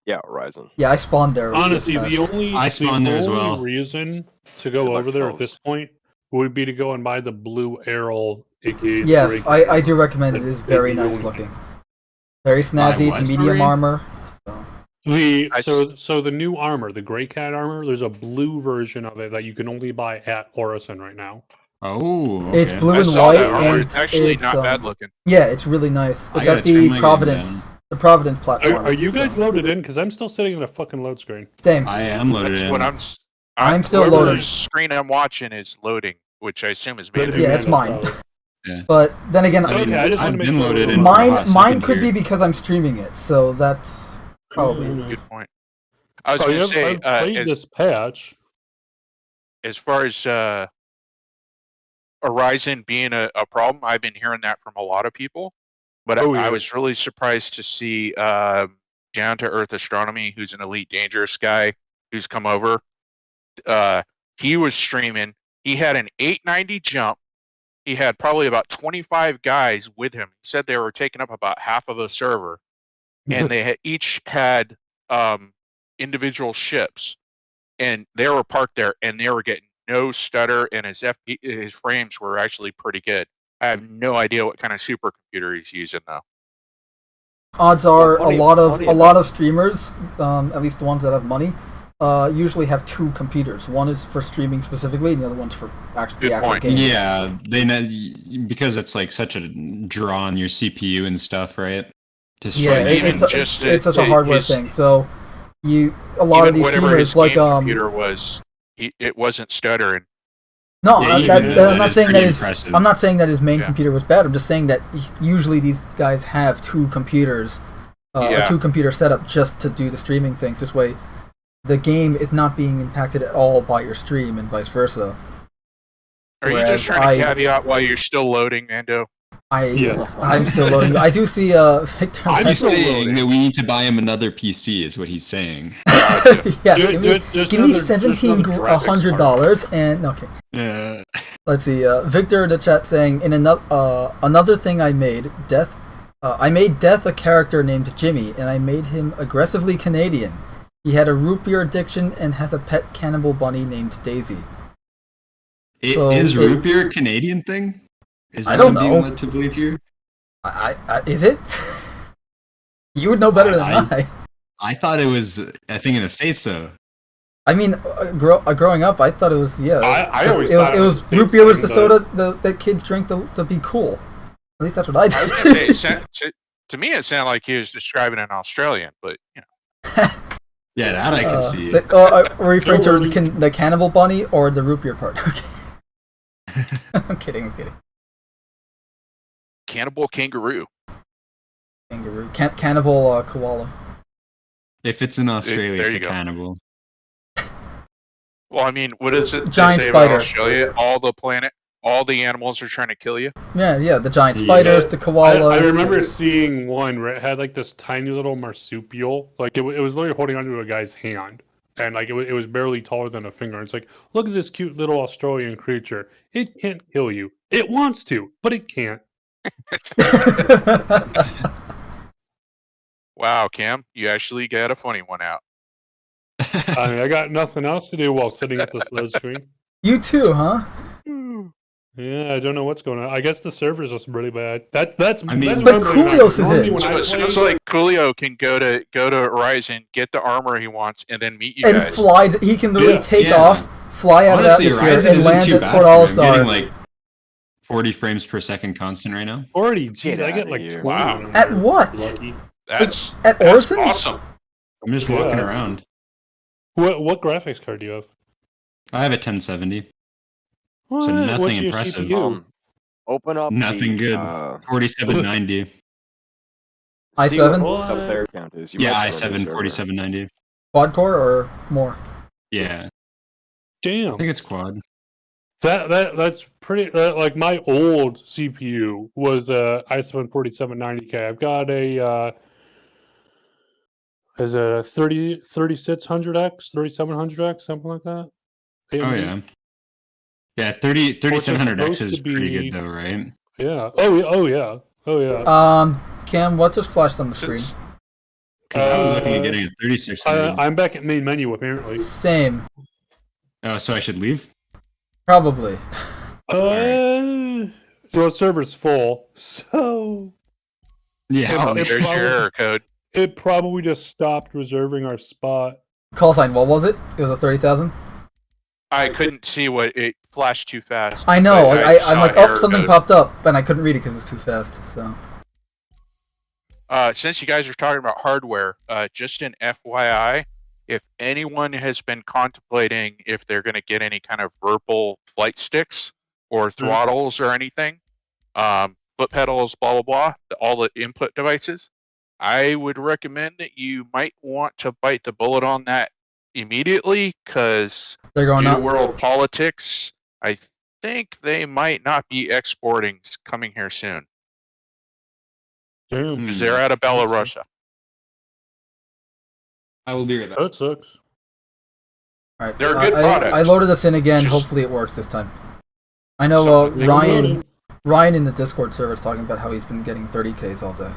Yeah, Horizon. Yeah, I spawned there. Honestly, this the past- only I spawned there as only well. reason to go Good luck, over there at fellas. this point would be to go and buy the blue arrow. aka Yes, Drake I do recommend it. It is very Maybe nice only- looking. Very snazzy. Buy It's what, medium sorry? armor. So. So the new armor, the Gray Cat armor, there's a blue version of it that you can only buy at Orison right now. Oh, okay. It's blue I and saw white, that armor. and It's actually it's, not bad looking. Yeah, it's really nice. I It's gotta at turn the my game Providence, the Providence platform. Are you guys so. loaded in? Because I'm still sitting in a fucking load screen. Same. I am loaded That's in. what I'm still whoever's loading. screen I'm watching is loading, which I assume is That'd Mando. be Yeah, it's Mando, mine. probably. But then again, I mean, Okay, I just I've wanna make been sure loaded we're in. loaded. for a mine hot second could here. be because I'm streaming it, so that's probably. Good point. I was Oh, going yeah, to say, I've played this patch. as far as Horizon being a problem, I've been hearing that from a lot of people. But Oh, yeah. I was really surprised to see Down to Earth Astronomy, who's an elite dangerous guy, who's come over. He was streaming. He had an 890 jump. He had probably about 25 guys with him. He said they were taking up about half of the server, and they each had individual ships, and they were parked there, and they were getting no stutter, and his frames were actually pretty good. I have no idea what kind of supercomputer he's using though. Odds are Well, a lot of streamers, at least the ones that have money, usually have two computers. One is for streaming specifically, and the other one's for the actual point. game. Yeah, because it's like such a draw on your CPU and stuff, right? To Yeah, stream even even. it's such a hardware thing. So a lot of these whatever streamers his like game computer was, it wasn't stuttering. No, Yeah, I'm not is saying pretty that impressive. I'm not saying that his main Yeah. computer was bad. I'm just saying that usually these guys have two computers, a two-computer setup just to do the streaming things. This way, the game is not being impacted at all by your stream, and vice versa. Are you Whereas just trying to caveat while you're still loading, Mando? I'm still loading. I do see Victor. He's saying that we need to buy him another PC, is what he's saying. Yes, give me $1,700 and okay. Yeah. Let's see. Victor in the chat saying in another thing I made Death. I made Death a character named Jimmy, and I made him aggressively Canadian. He had a root beer addiction and has a pet cannibal bunny named Daisy. Is root beer a Canadian thing? Is I that don't what I'm being know. led to believe here? Is it? You would know better than I. I thought it was a thing in the States, though. I mean, growing up, I thought it was I always it thought was it was root beer was the thing, soda that kids drink to be cool. At least that's what I did. I was gonna say, to me, it sounded like he was describing an Australian, but you know. Yeah, that I can see. Are we referring to the cannibal bunny or the root beer part? Okay. I'm kidding. Cannibal kangaroo. Kangaroo. Cannibal koala. If it's in Australia, There it's you a go. cannibal. Well, I mean, what is it Giant they say spider. about Australia? All the animals are trying to kill you. Yeah, the giant spiders, the koalas. I remember seeing one where it had like this tiny little marsupial, like it was literally holding onto a guy's hand, and like it was barely taller than a finger. It's like, look at this cute little Australian creature. It can't kill you. It wants to, but it can't. Wow, Cam, you actually got a funny one out. I mean, I got nothing else to do while sitting at this load screen. You too, huh? Yeah, I don't know what's going on. I guess the servers are really bad. That's. I mean, that's but normally not- Coolios is normally in. when I So it sounds play- like Coolio can go to Horizon, get the armor he wants, and then meet you And guys. fly. He can literally take Yeah. off, fly out Honestly, of the atmosphere, Horizon and isn't land too at bad Port for me. I'm Alisar. getting like 40 frames per second constant right now. 40. Jeez, Get I get outta like here. 20. Wow. when I'm At what? Lucky. That's At that's Orison? awesome. I'm just walking Yeah. around. What graphics card do you have? I have a 1070. What? nothing What's your impressive. CPU? Open up Nothing the, good. 4790. see i7? what the player count is. You Yeah, might find i7 a server. 4790. Quad core or more? Yeah, I Damn. think it's quad. That's pretty. Like my old CPU was i7 4790K. I've got a is a 3600X, 3700X, something like that. Oh yeah. Yeah, 3700X supposed is to pretty be- good though, right? Yeah. Oh yeah. Cam, what just flashed on the screen? Because I was looking at Uh, getting a 3600. I'm back at main menu apparently. Same, Oh, so I should leave? probably. So the server's full. So Yeah, Yeah, I'll it's leave. There's your error code. it probably just stopped reserving our spot. Call sign. What was it? It was a 30,000. I couldn't see what it flashed too fast. I know. but I'm saw like, error something code. popped up, and I couldn't read it because it was too fast. So. Since you guys are talking about hardware, just an FYI, if anyone has been contemplating if they're going to get any kind of Virpil flight sticks or throttles or anything, foot pedals, blah, blah, blah, all the input devices, I would recommend that you might want to bite the bullet on that immediately because They're going due to up. world politics, I think they might not be exporting coming here soon Damn. because they're out of Belarus. I will be right back. That sucks. All right. They're a good I product. loaded this in again. Just- Hopefully it works this time. I know So- Ryan in the Discord server is talking about how he's been getting 30Ks all day.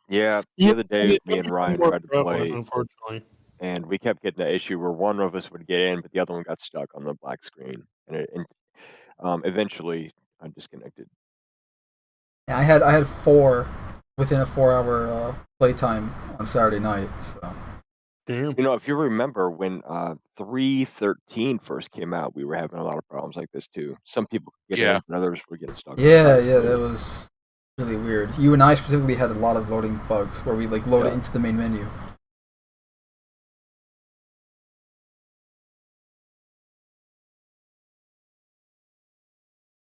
Yeah, the other day, me and Ryan tried to play, Unfortunately. and we kept getting the issue where one of us would get in, but the other one got stuck on the black screen, and eventually I disconnected. Yeah, I had 4 within a 4-hour playtime on Saturday night. So. Damn. You know, if you remember when 3.13 first came out, we were having a lot of problems like this too. Some people could get Yeah. in, and others were getting stuck. on the Yeah, black that screen. was really weird. You and I specifically had a lot of loading bugs where we like load it Yeah. into the main menu.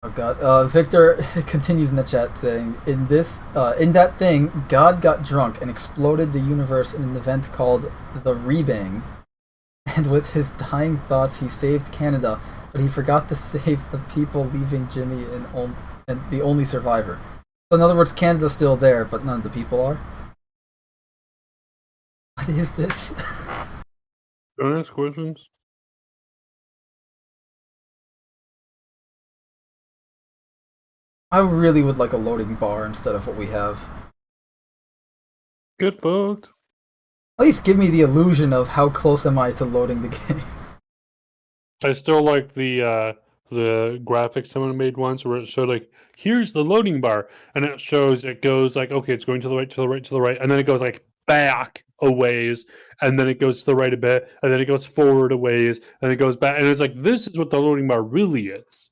Oh god. Victor continues in the chat saying, in that thing, God got drunk and exploded the universe in an event called the Rebang. And with his dying thoughts, he saved Canada, but he forgot to save the people, leaving Jimmy and the only survivor. So in other words, Canada's still there, but none of the people are. What is this? Don't ask questions. I really would like a loading bar instead of what we have. Get fucked. At least give me the illusion of how close am I to loading the game. I still like the graphic someone made once where it showed like, here's the loading bar, and it goes like, okay, it's going to the right, to the right, to the right, and then it goes like back a ways, and then it goes to the right a bit, and then it goes forward a ways, and it goes back, and it's like, this is what the loading bar really is.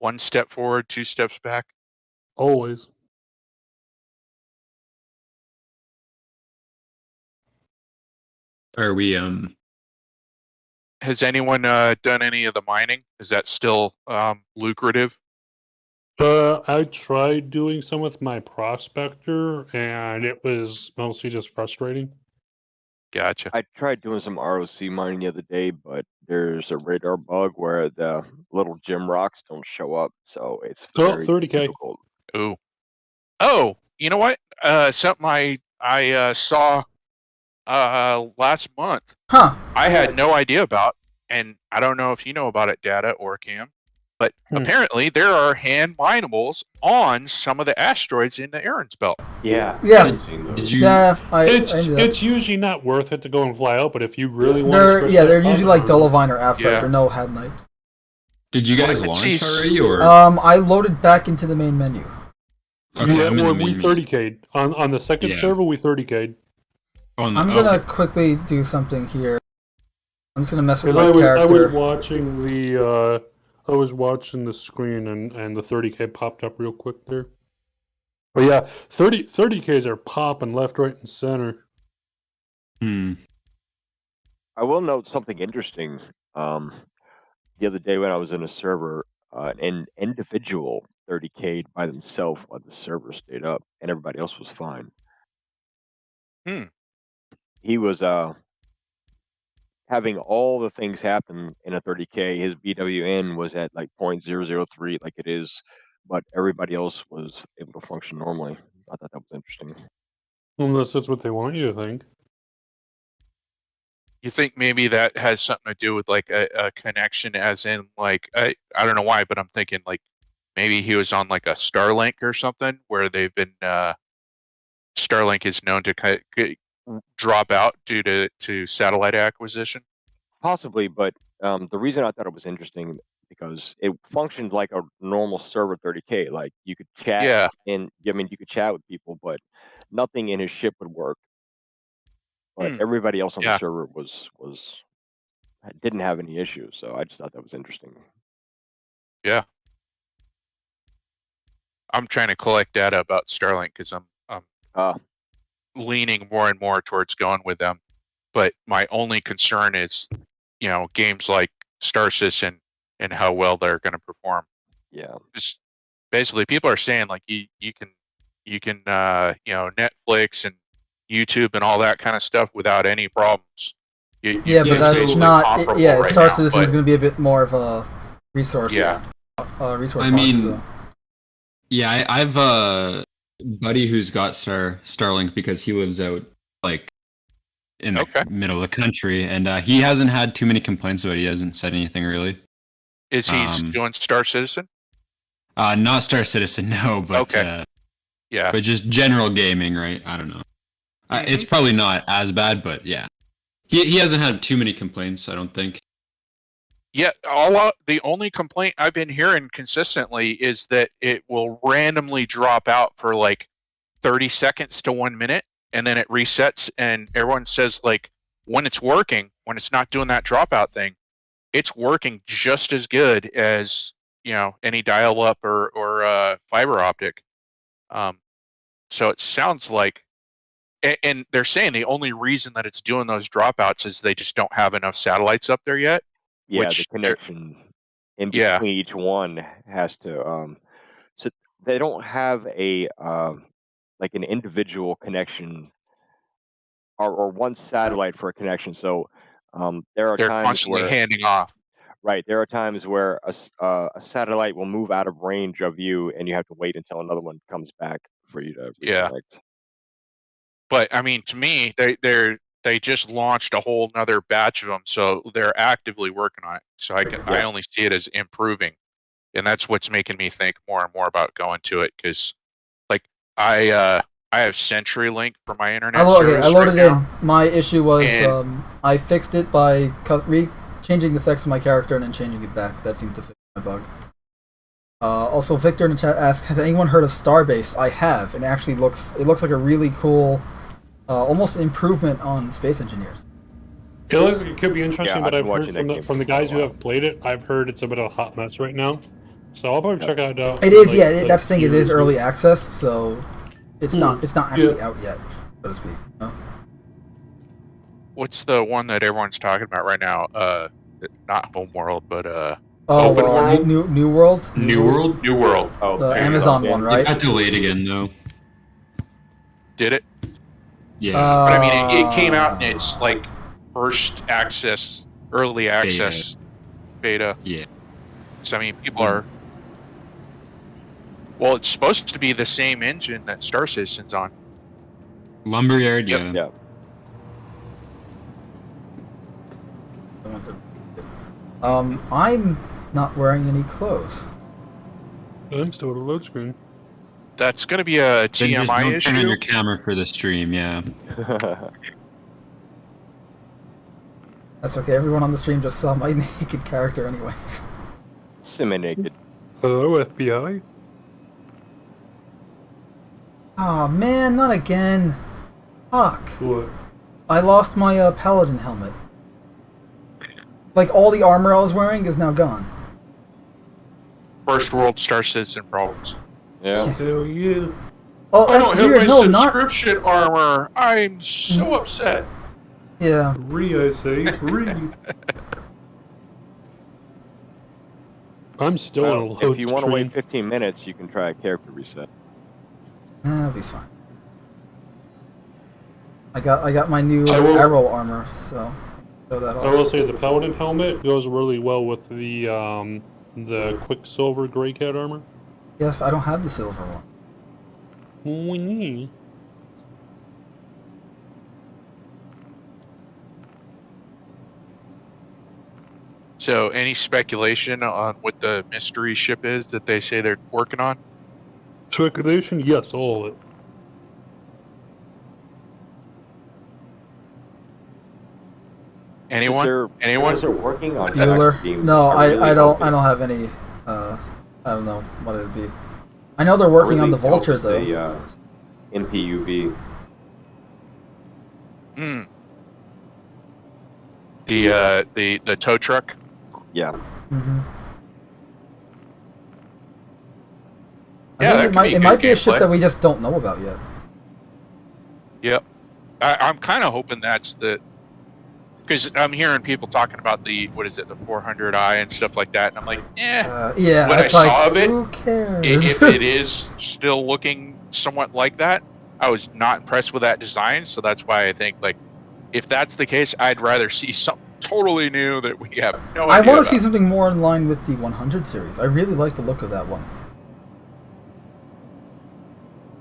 1 step forward, 2 steps back. Always. Are we Has anyone done any of the mining? Is that still lucrative? I tried doing some with my prospector, and it was mostly just frustrating. Gotcha. I tried doing some ROC mining the other day, but there's a radar bug where the little gem rocks don't show up, so it's very 30K. difficult. Ooh. Oh, you know what? Something I saw last month. Huh. I had no idea about, and I don't know if you know about it, Data or Cam, but apparently there are hand minables on some of the asteroids in the Aaron's Belt. Yeah. Yeah. did you Yeah, I knew that. It's usually not worth it to go and fly out, but if you really want They're to, they're usually like Dolovine or Aphrodite. Yeah. They're no Hadnites. did you guys Well, launch it's- already or I loaded back into the main menu. okay, Yeah, I'm in the we main 30K'd on the second Yeah. server. We 30K'd on the, I'm gonna okay. quickly do something here. I'm just gonna mess with because my I was character. watching the screen and the 30K popped up real quick there. But yeah, 30Ks are popping left, right, and center. I will note something interesting. The other day when I was in a server, an individual 30K'd by themselves while the server stayed up, and everybody else was fine. He was having all the things happen in a 30K. His BWN was at like 0.003, like it is, but everybody else was able to function normally. I thought that was interesting. Unless that's what they want you to think. You think maybe that has something to do with like a connection, as in like I don't know why, but I'm thinking like maybe he was on like a Starlink or something where they've been Starlink is known to drop out due to satellite acquisition. Possibly, but the reason I thought it was interesting because it functioned like a normal server 30K. Like you could chat, Yeah. and I mean you could chat with people, but nothing in his ship would work. But everybody else on the server didn't have any issues, so I just thought that was interesting. Yeah. I'm trying to collect data about Starlink because I'm leaning more and more towards going with them. But my only concern is, you know, games like Star Citizen and how well they're going to perform. Yeah. Just basically, people are saying like you can you know, Netflix and YouTube and all that kind of stuff without any problems. But Yeah, that's so- not. comparable Yeah, right Star now, Citizen is but- going to be a bit more of a resource. Yeah. Resource. I hog, mean, so. Yeah, I've a buddy who's got Starlink because he lives out like in the Okay. middle of the country, and he hasn't had too many complaints about it. He hasn't said anything really. Is he doing Star Citizen? Not Star Citizen, no, but Okay. Yeah. but just general gaming, right? I don't know. It's probably not as bad, but yeah, he hasn't had too many complaints. I don't think. Yeah, the only complaint I've been hearing consistently is that it will randomly drop out for like 30 seconds to 1 minute, and then it resets, and everyone says like when it's working, when it's not doing that dropout thing, it's working just as good as, you know, any dial-up or fiber optic. So it sounds like, and they're saying the only reason that it's doing those dropouts is they just don't have enough satellites up there yet. Yeah, Which the connection in Yeah. between each one has to so they don't have a like an individual connection or one satellite for a connection. So there are They're times constantly where handing off. there are times where a satellite will move out of range of you, and you have to wait until another one comes back for you to Yeah. reconnect. But I mean, to me, they just launched a whole nother batch of them, so they're actively working on it. So I only see it as improving, and that's what's making me think more and more about going to it. Because, like, I have CenturyLink for my internet. I service loaded right in. now. My issue was And- I fixed it by changing the sex of my character and then changing it back. That seemed to fix my bug. Also, Victor in the chat asked, "Has anyone heard of Starbase?" I have, and it looks like a really cool, almost an improvement on Space Engineers. It looks like it could be interesting, Yeah, but I've I've been heard watching from the guys who have played it, I've heard it's a bit of a hot mess right now. So I'll probably check it out. It is, like, yeah. That's the thing. It is years early later. access, so it's not actually out yet, so to speak. No? What's the one that everyone's talking about right now? Not Homeworld, but Oh, Open World? New World. New World? New World. Oh, The there you Amazon go. one, It right? got delayed again, though. Did it? Yeah. But I mean, it came out and it's like first access, early access, beta. Yeah. So I mean, people are. Well, it's supposed to be the same engine that Star Citizen's on. Lumberyard, Yep. yeah. Yeah. I'm not wearing any clothes. I'm still at a load screen. That's going to be a Then just TMI don't turn on issue. your camera for the stream, yeah. That's okay. Everyone on the stream just saw my naked character, anyways. Semi-naked. Hello, FBI. Aw, man, not again. Fuck. What? I lost my paladin helmet. Like, all the armor I was wearing is now gone. First world Star Citizen problems. Yeah. Hell yeah. Oh, I that's don't have weird. my No, not... subscription armor. I'm so upset. Yeah. Free, I say. Free. I'm still on a Well, load if you want to screen. wait 15 minutes, you can try a character reset. That'll be fine. I got my new I will- arrow armor, so show that I will off. say the Paladin helmet goes really well with the Quicksilver Grey Cat armor. Yes, I don't have the silver one. Wee. So, any speculation on what the mystery ship is that they say they're working on? Speculation? Yes, all of it. Anyone? Anyone? Is there working on Bueller? No, I don't have any. I don't know what it'd be. I know they're working on the Vulture though. MPUV. Hmm. The tow truck. Yeah. Mm-hmm. Yeah, that it could might, be it good might be a ship gameplay. that we just don't know about yet. Yep. I'm kind of hoping that's the, because I'm hearing people talking about the, what is it, the 400i and stuff like that, and I'm like, Yeah, When I it's saw like, of it, who cares? if it is still looking somewhat like that, I was not impressed with that design, so that's why I think, like, if that's the case, I'd rather see something totally new that we have no I idea want to see about. something more in line with the 100 series. I really like the look of that one.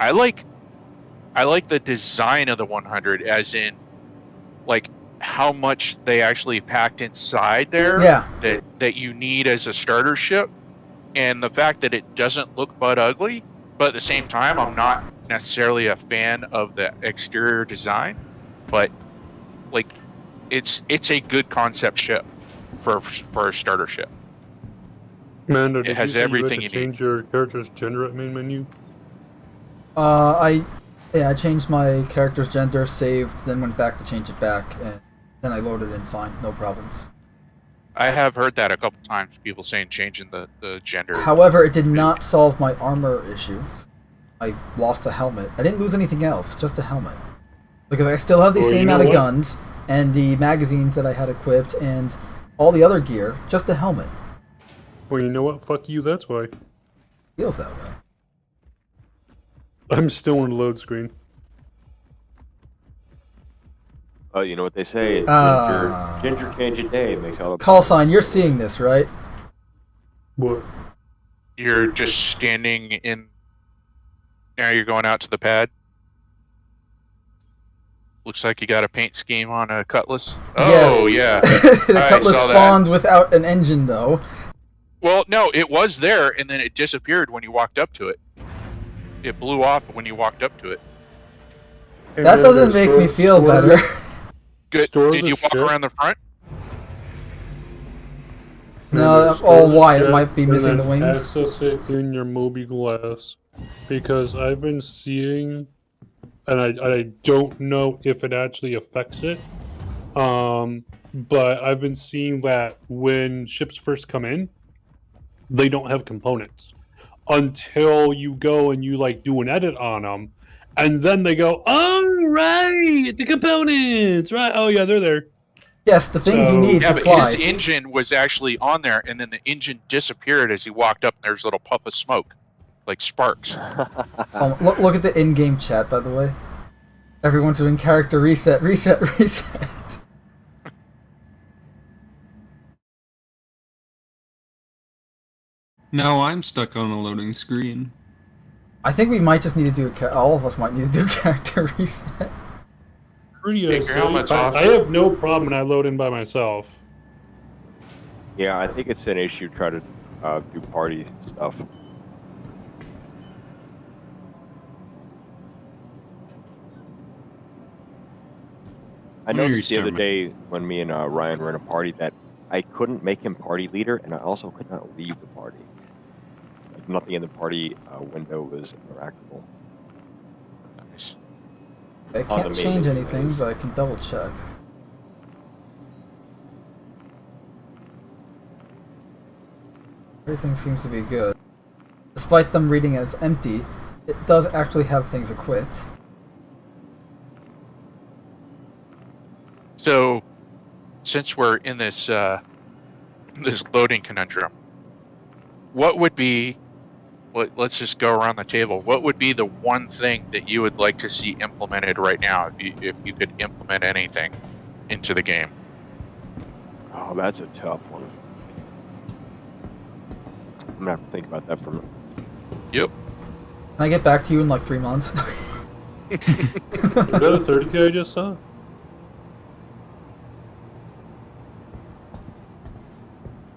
I like the design of the 100, as in, like, how much they actually packed inside there Yeah. that you need as a starter ship, and the fact that it doesn't look butt ugly, but at the same time, I'm not necessarily a fan of the exterior design, but, like, it's a good concept ship for a starter ship. Mando, It did has you say everything you you had to change your character's gender at main menu? I changed my character's gender, saved, then went back to change it back, and then I loaded in fine, no problems. I have heard that a couple times, people saying changing the gender. However, it did not solve my armor issue. I lost a helmet. I didn't lose anything else, just a helmet. Because I still have the Well, same you know amount of what? guns, and the magazines that I had equipped, and all the other gear, just a helmet. Well, you know what? Fuck you, that's why. Feels that way. I'm still on load screen. Oh, you know what they say? Ginger change a day makes all the Call sign, you're seeing this, right? What? You're just standing in. Now you're going out to the pad. Looks like you got a paint scheme on a Cutlass. Oh, yeah. The I Cutlass saw that. spawned without an engine, though. Well, no, it was there, and then it disappeared when you walked up to it. It blew off when you walked up to it. That doesn't make me feel better. Good. Store Did the you walk ship. around the front? No, Restore the why? It ship might be and missing then the wings. Access it in your Moby Glass, because I've been seeing, and I don't know if it actually affects it, but I've been seeing that when ships first come in, they don't have components until you go and you like do an edit on them, and then they go, "All right, the components, right? Oh yeah, they're there." Yes, the things you So- need Yeah, to but fly. his engine was actually on there, and then the engine disappeared as he walked up, and there's a little puff of smoke, like sparks. Look at the in-game chat, by the way. Everyone's doing character reset, reset, reset. Now I'm stuck on a loading screen. I think we might just need to do all of us might need to do character reset. Pretty Take your helmets off. I have no problem when I load in by myself. Yeah, I think it's an issue try to do party stuff. I When you noticed the other restart day when me and Ryan were in a party that I couldn't make him party leader, and I also could not leave the party. Like nothing in the party window was interactable. Nice. I On the can't main change menu, anything, anyways. but I can double check. Everything seems to be good. Despite them reading as empty, it does actually have things equipped. So, since we're in this this loading conundrum, what would be? Let's just go around the table. What would be the one thing that you would like to see implemented right now, if you could implement anything into the game? Oh, that's a tough one. I'm gonna have to think about that for a minute. Yep. Can I get back to you in like 3 months? Is that a 30K I just saw?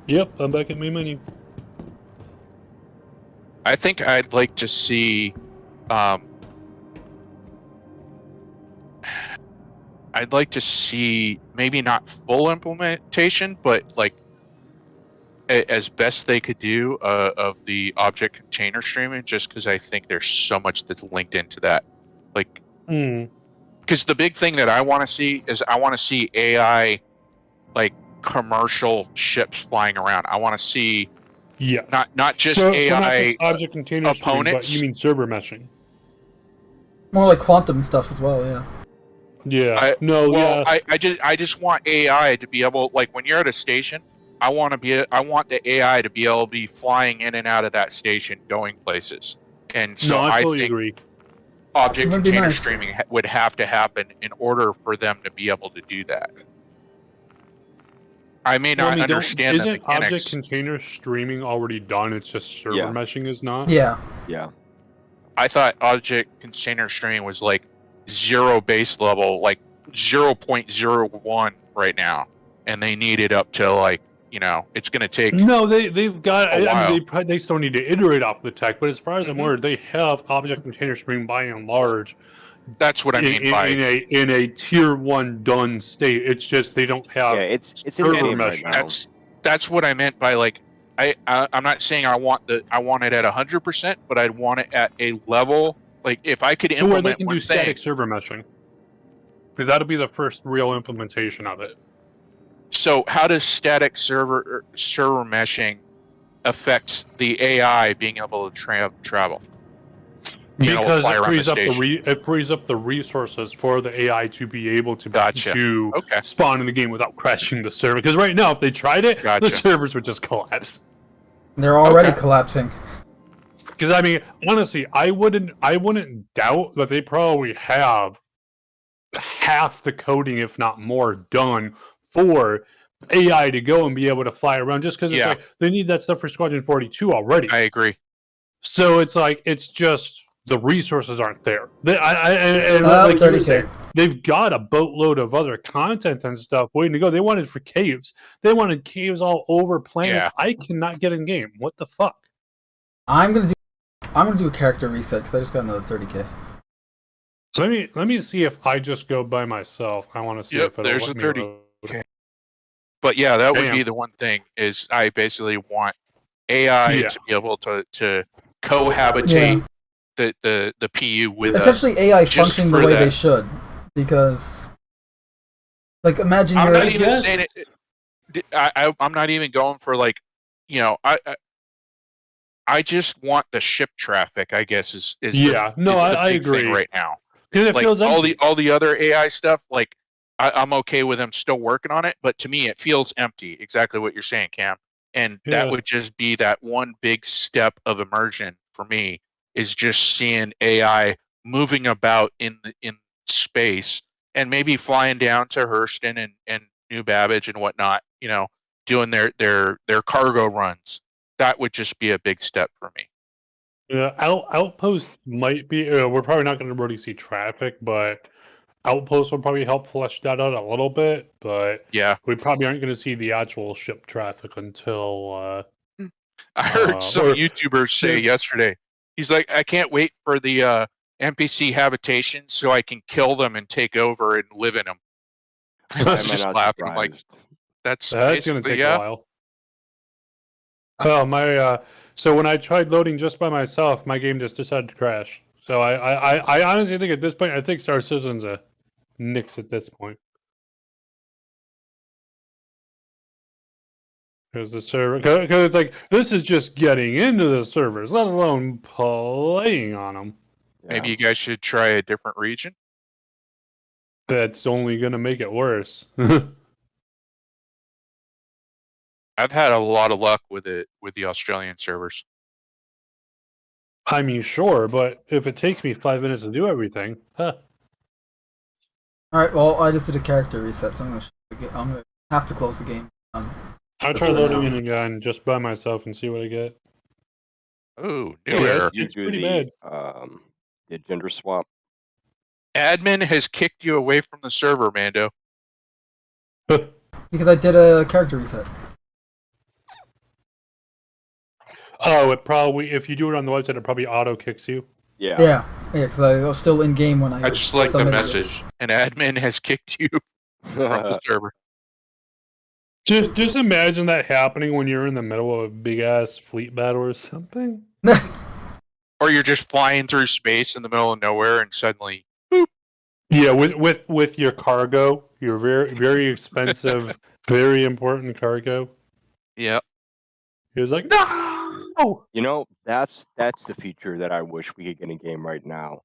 Yep, I'm back at main menu. I think I'd like to see. I'd like to see maybe not full implementation, but like as best they could do of the object container streaming, just because I think there's so much that's linked into that. Like, because the big thing that I want to see is I want to see AI, like commercial ships flying around. I want to see not just AI not just object container streaming, but opponents. you mean server meshing? More like quantum stuff as well, yeah. Yeah. I just want AI to be able, like when you're at a station, I want the AI to be able to be flying in and out of that station, going places. And so I totally think agree. object That'd be container nice. streaming would have to happen in order for them to be able to do that. I may not understand the Isn't mechanics. object container streaming already done? It's just server Yeah. meshing is not? Yeah. Yeah. I thought object container streaming was like 0 base level, like 0.01 right now, and they need it up to like, it's going to take. No, they've got. A while. I mean, they still need to iterate off the tech, but as far as I'm aware, they have object container streaming by and large. That's what I mean by in a tier 1 done state. It's just they don't have. Yeah, it's in the server game right mesh. now. that's what I meant by like I'm not saying I want it at 100%, but I'd want it at a level like if I could To where they implement can one do thing. static server meshing. Because that'll be the first real implementation of it. So how does static server meshing affect the AI being able to travel? Because fly it around frees the up station. it frees up the resources for the AI to be able to Gotcha. Okay. spawn in the game without crashing the server. Because right now, if they tried it, Gotcha. the servers would just collapse. They're already Okay. collapsing. Because I mean, honestly, I wouldn't doubt that they probably have half the coding, if not more, done for AI to go and be able to fly around. Just because it's Yeah. like they need that stuff for Squadron 42 already. I agree. So it's like it's just the resources aren't there. Like you were 30K. saying, they've got a boatload of other content and stuff waiting to go. They wanted for caves. They wanted caves all over planet. Yeah. I cannot get in game. What the fuck? I'm gonna do a character reset because I just got another 30K. Let me see if I just go by myself. I want to see Yep, if it'll there's let a me 30. load. But yeah, that would Damn. be the one thing is I basically want AI Yeah. to be able to cohabitate the PU with Essentially, us. AI just functioning the for way they that. should, because, like, imagine I'm you're. not even saying it. I'm not even going for like, you know, I just want the ship traffic. I guess is Yeah. the, No, is the I big thing agree. right now. Because it Like feels empty. all the other AI stuff, like I'm okay with them still working on it, but to me it feels empty. Exactly what you're saying, Cam. And that Yeah. would just be that one big step of immersion for me is just seeing AI moving about in space and maybe flying down to Hurston and New Babbage and whatnot, you know, doing their cargo runs. That would just be a big step for me. Yeah, outposts might be. We're probably not going to really see traffic, but outposts will probably help flesh that out a little bit. But Yeah. we probably aren't going to see the actual ship traffic until. I heard some or- YouTubers say yesterday, he's like, I can't wait for the NPC habitations so I can kill them and take over and live in them. I Why was am I just not laughing. I'm like, surprised? that's That's going to basically, take a while. Oh my! So when I tried loading just by myself, my game just decided to crash. So I honestly think at this point, I think Star Citizen's a nix at this point. Because the server, because it's like this is just getting into the servers, let alone playing on them. Maybe you guys should try a different region. That's only going to make it worse. I've had a lot of luck with it with the Australian servers. I mean, sure, but if it takes me 5 minutes to do everything, huh? All right. Well, I just did a character reset, so I'm gonna have to close the game. I'll Just try for loading now. in again just by myself and see what I get. Oh, Yeah, new it's- error. You do pretty the gender swap. Admin has kicked you away from the server, Mando. Because I did a character reset. Oh, it probably, if you do it on the website, it probably auto kicks you. Yeah. Yeah, because I was still in game when I. I just like the submitted it. message. An admin has kicked you from the server. Just imagine that happening when you're in the middle of a big ass fleet battle or something. Or you're just flying through space in the middle of nowhere and suddenly Yeah, with your cargo, your very expensive, very important cargo. yeah. He was like, no. You know, that's the feature that I wish we could get in game right now.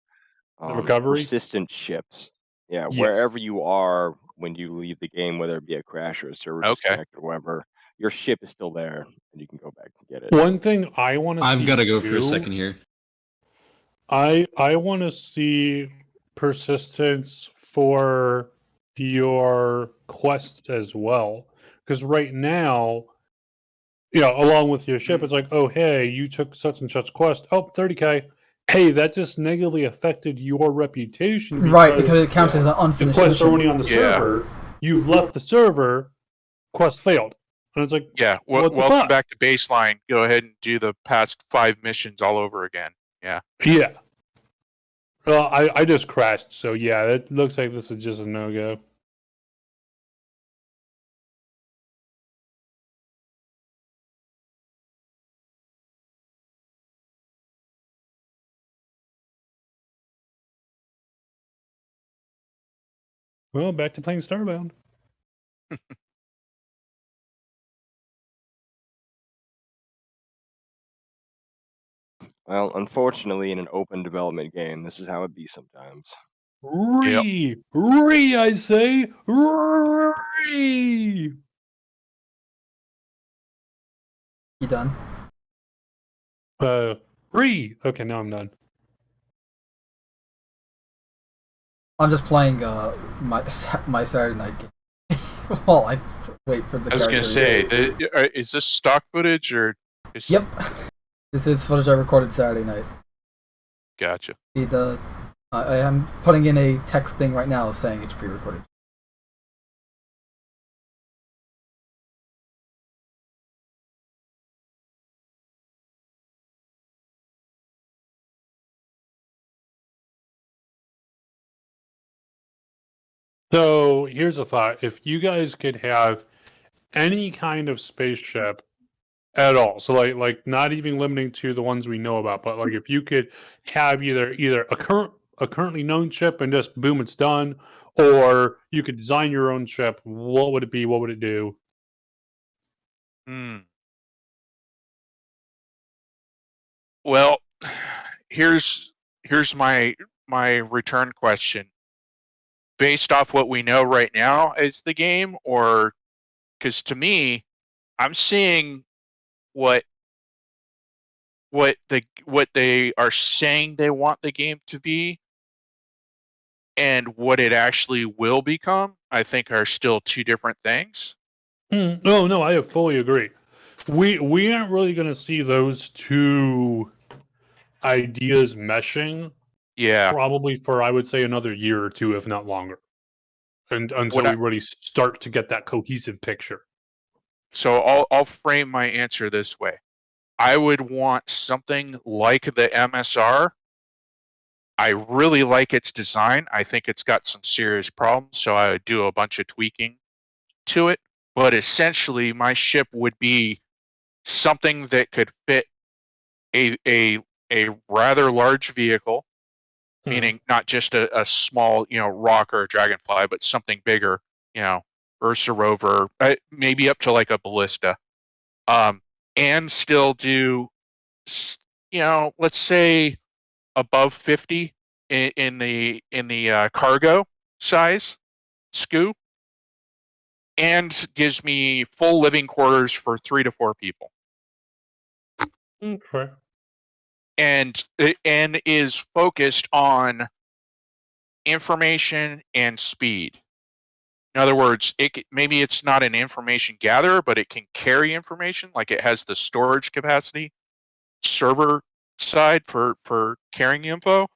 Recovery? Persistent ships. Yeah, Yes. wherever you are when you leave the game, whether it be a crash or a server disconnect or whatever, your ship is still there and you can go back and get it. One thing I want to see. I've got to go for a too, second here. I want to see persistence for your quest as well, because right now, along with your ship, it's like, oh hey, you took such and such quest. Oh, 30K. Hey, that just negatively affected your reputation. Right, because it counts as an the unfinished quest are mission. only on the server. You've left the server. Quest failed, and it's like, Yeah. what the Welcome fuck? back to baseline. Go ahead and do the past 5 missions all over again. Yeah. Yeah. Well, I just crashed, so yeah, it looks like this is just a no-go. Well, back to playing Starbound. Well, unfortunately, in an open development game, this is how it be sometimes. I say, You done? Okay, now I'm done. I'm just playing my Saturday night game while I wait for the. I was gonna say, is this stock footage or? Yep, this is footage I recorded Saturday night. Gotcha. I am putting in a text thing right now saying it's pre-recorded. So here's a thought: if you guys could have any kind of spaceship at all. So like not even limiting to the ones we know about, but like if you could have either a currently known ship and just boom, it's done, or you could design your own ship, what would it be? What would it do? Well, here's my return question. Based off what we know right now as the game, or because to me, I'm seeing what they are saying they want the game to be, and what it actually will become, I think are still two different things. No, I fully agree. We aren't really going to see those two ideas meshing. Yeah. Probably for, I would say, another year or two, if not longer, and until we really start to get that cohesive picture. So I'll frame my answer this way. I would want something like the MSR. I really like its design. I think it's got some serious problems, so I would do a bunch of tweaking to it. But essentially, my ship would be something that could fit a rather large vehicle, meaning not just a small, rock or a dragonfly, but something bigger, Ursa rover, maybe up to like a ballista, and still do, let's say above 50 in the cargo size SKU, and gives me full living quarters for 3 to 4 people. Okay. And is focused on information and speed. In other words, maybe it's not an information gatherer, but it can carry information, like it has the storage capacity, server side for carrying info,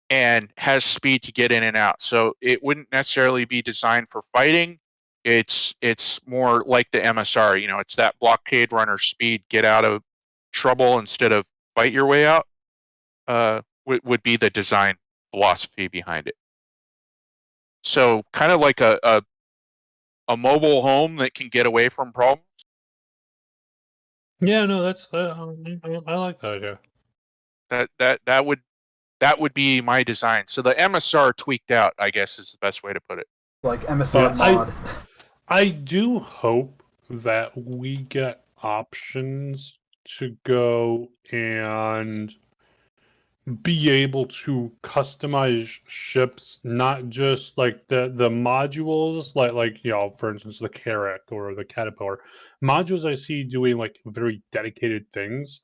and has speed to get in and out. So it wouldn't necessarily be designed for fighting. It's more like the MSR. It's that blockade runner speed, get out of trouble instead of fight your way out. Would be the design philosophy behind it. So kind of like a mobile home that can get away from problems. Yeah, no, that's I like that idea. That would be my design. So the MSR tweaked out, I guess, is the best way to put it. Like MSR mod. I do hope that we get options to go and be able to customize ships, not just like the modules, like for instance, the Carrack or the Caterpillar modules. I see doing like very dedicated things,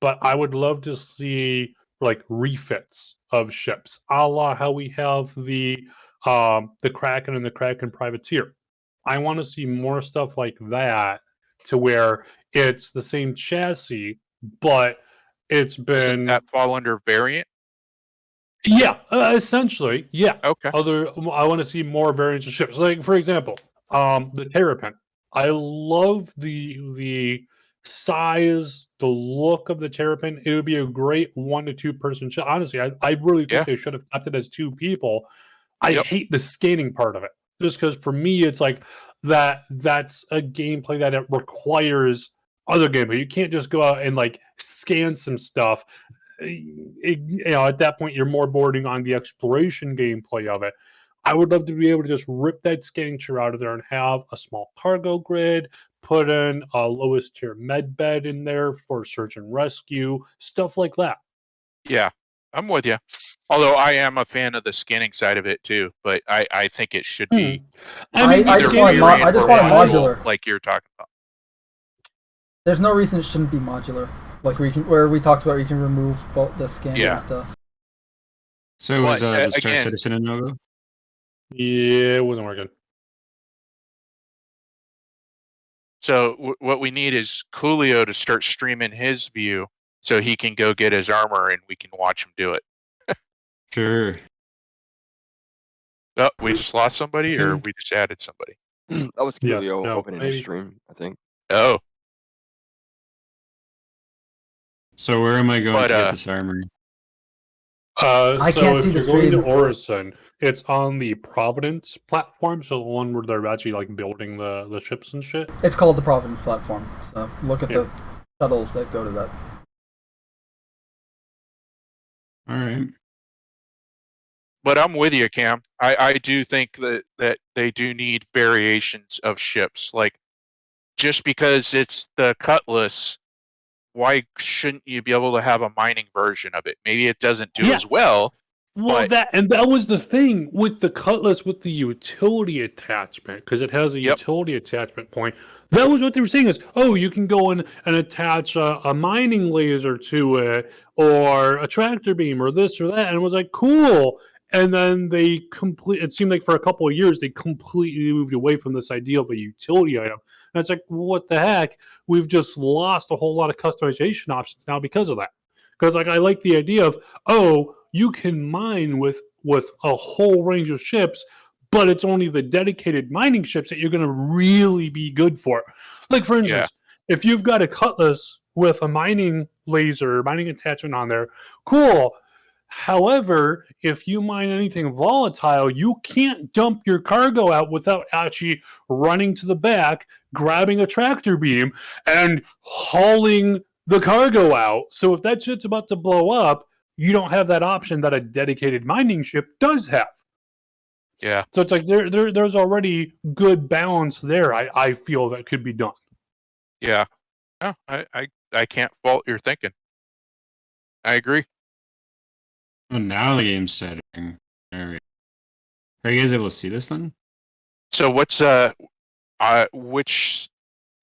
but I would love to see like refits of ships, a la how we have the Kraken and the Kraken Privateer. I want to see more stuff like that, to where it's the same chassis, but it's been. Doesn't that fall under variant? Yeah, essentially, yeah. Okay. I want to see more variants of ships. Like, for example, the Terrapin. I love the size, the look of the Terrapin. It would be a great 1 to 2 person ship. Honestly, I really think they should have kept it as 2 people. I hate the scanning part of it, just because for me it's like that's a gameplay that it requires other gameplay. You can't just go out and like scan some stuff. At that point you're more boarding on the exploration gameplay of it. I would love to be able to just rip that scanning chair out of there and have a small cargo grid, put in a lowest tier med bed in there for search and rescue, stuff like that. Yeah, I'm with you. Although I am a fan of the scanning side of it too, but I think it should be. I just want a modular, like you're talking about. There's no reason it shouldn't be modular. Like where we talked about, you can remove both the scanning and stuff. So was the Star Citizen a no-go? Yeah, it wasn't working. So what we need is Coolio to start streaming his view, so he can go get his armor and we can watch him do it. Sure. Oh, we just lost somebody, or we just added somebody? That was Coolio opening his stream, I think. Oh. So where am I going to get this armor? I can't see the stream. Going to Orison, It's on the Providence platform, so the one where they're actually like building the ships and shit. It's called the Providence platform. So look at Yeah. the shuttles that go to that. All right. But I'm with you, Cam. I do think that they do need variations of ships. Like, just because it's the Cutlass, why shouldn't you be able to have a mining version of it? Maybe it doesn't do Yeah. as well. Well, But- that was the thing with the Cutlass with the utility attachment, because it has a Yep. utility attachment point. That was what they were saying is, oh, you can go in and attach a mining laser to it, or a tractor beam, or this or that, and it was like cool. And then it seemed like for a couple of years they completely moved away from this idea of a utility item. And it's like, what the heck? We've just lost a whole lot of customization options now because of that. Because like I like the idea of, oh, you can mine with a whole range of ships, but it's only the dedicated mining ships that you're going to really be good for. Like for instance, if you've got a Cutlass with a mining laser, mining attachment on there, cool. However, if you mine anything volatile, you can't dump your cargo out without actually running to the back, grabbing a tractor beam, and hauling the cargo out. So if that shit's about to blow up, you don't have that option that a dedicated mining ship does have. Yeah. So it's like there's already good balance there. I feel that could be done. Yeah. No, I can't fault your thinking. I agree. Well, now the game's setting. All right. Are you guys able to see this then? So what's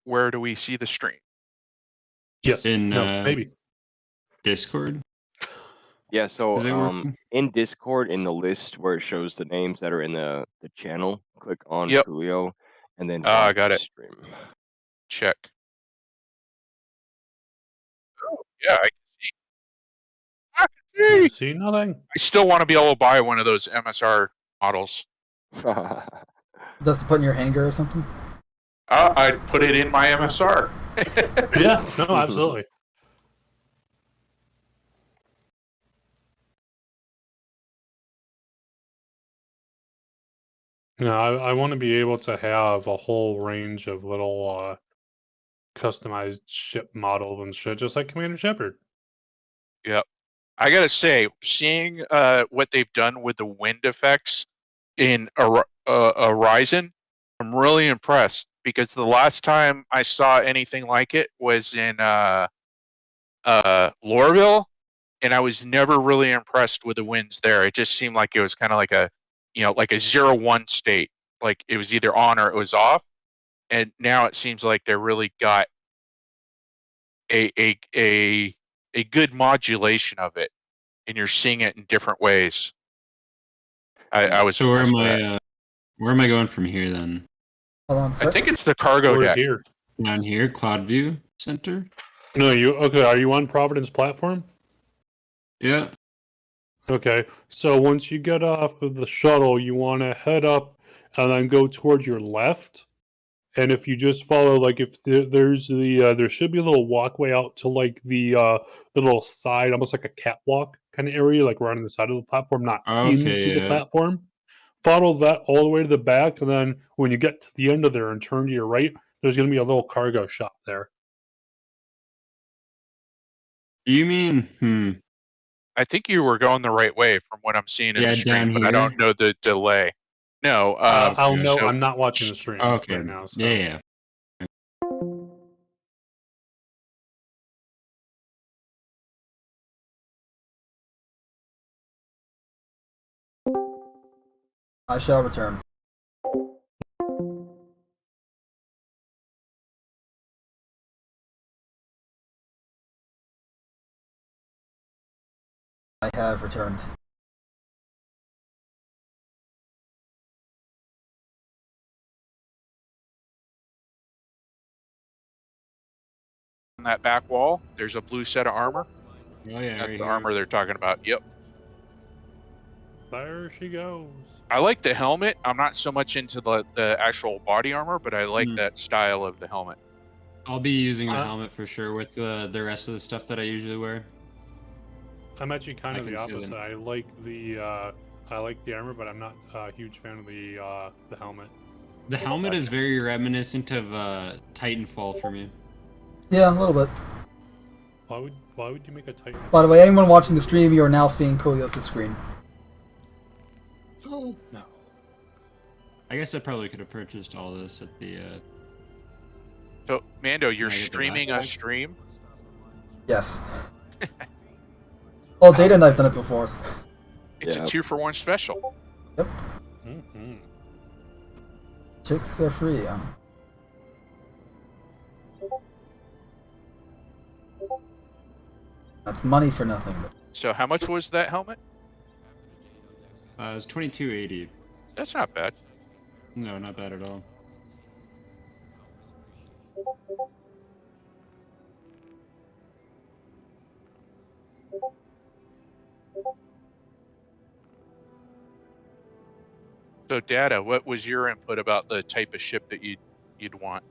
where do we see the stream? Yes. In maybe. Discord? Yeah, so Is it working? in Discord, in the list where it shows the names that are in the channel, click on Yep. Coolio, and then I watch got the it. stream. Check. Oh, yeah, I can see. See nothing? I still want to be able to buy one of those MSR models. Just to put in your hangar or something. I'd put it in my MSR. Yeah, no, absolutely. No, I want to be able to have a whole range of little customized ship models and shit, just like Commander Shepard. Yep. I gotta say, seeing what they've done with the wind effects in Horizon, I'm really impressed, because the last time I saw anything like it was in Lorville, and I was never really impressed with the winds there. It just seemed like it was kind of like a, like a 0-1 state. Like it was either on or it was off. And now it seems like they really got a good modulation of it, and you're seeing it in different ways. I was So where impressed am with that. where am I going from here then? Hold on a I sec. think it's the cargo Over deck. here. Down here, Cloud View Center? No, okay, are you on Providence platform? Yeah. Okay, so once you get off of the shuttle, you want to head up and then go towards your left. And if you just follow, like, if there's there should be a little walkway out to like the little side, almost like a catwalk kind of area, like right on the side of the platform, not into the yeah. platform. Follow that all the way to the back, and then when you get to the end of there and turn to your right, there's going to be a little cargo shop there. Do you mean, I think you were going the right way from what I'm seeing in Yeah, the stream, down but I here. don't know the delay. No, I'll know. so- I'm not watching the stream okay. right now. So. Yeah. I shall return. I have returned. on that back wall, there's a blue set of armor. Oh yeah, That's right the here. armor they're talking about. Yep. There she goes. I like the helmet. I'm not so much into the actual body armor, but I like Hmm. that style of the helmet. I'll be using the Uh, helmet for sure with the rest of the stuff that I usually wear. I'm actually kind I of the can see opposite. them. I like the I like the armor, but I'm not a huge fan of the helmet. The helmet is very reminiscent of Titanfall for me. Yeah, a little bit. Why would you make a Titan? By the way, anyone watching the stream, you are now seeing Koolios' screen. Oh no. I guess I probably could have purchased all this at the. So, Mando, you're Can I get the streaming a backpack? stream? Yes. Oh, Data and I've done it before. It's Yeah. a 2-for-1 special. Mm-hmm. Chicks are free, yeah. That's money for nothing. So how much was that helmet? It was $22.80. That's not bad. No, not bad at all. So, Data, what was your input about the type of ship that you'd want?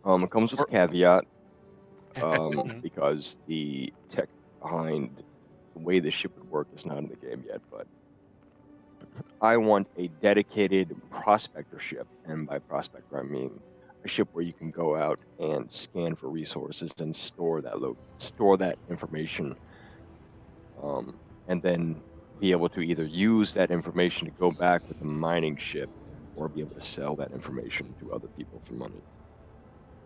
It comes with a caveat, Mhm. because the tech behind the way the ship would work is not in the game yet, but I want a dedicated prospector ship, and by prospector I mean a ship where you can go out and scan for resources and store that information, and then be able to either use that information to go back with a mining ship, or be able to sell that information to other people for money.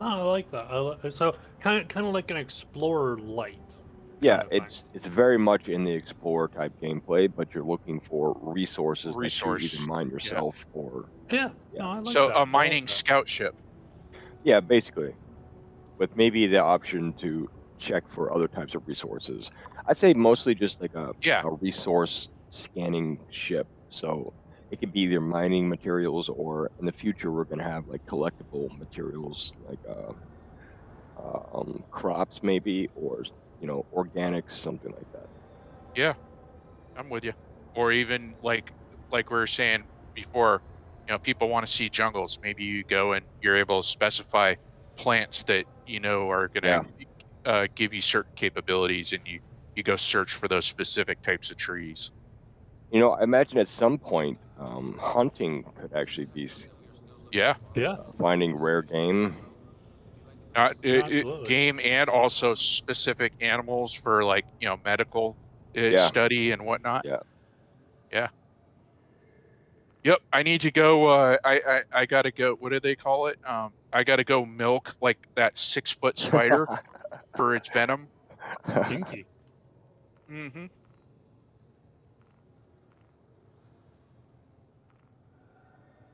Oh, I like that. So kind of like an explorer light. Yeah, kind of it's very much in the explorer type gameplay, but you're looking for resources that you either mine yourself or Yeah. Yeah. No, I like So that. I a like mining that. scout ship. yeah, basically, with maybe the option to check for other types of resources. I'd say mostly just like a resource scanning ship. So it could be either mining materials, or in the future we're gonna have like collectible materials like crops maybe, or organics, something like that. Yeah, I'm with you. Or even like we were saying before, people want to see jungles. Maybe you go and you're able to specify plants that are going to give you certain capabilities, and you go search for those specific types of trees. I imagine at some point hunting could actually be Yeah, finding rare game. Absolutely. Game, and also specific animals for medical study and whatnot. Yeah. Yeah. Yep, I need to go. I gotta go. What do they call it? I gotta go milk like that 6-foot spider for its venom. Kinky. Mm-hmm.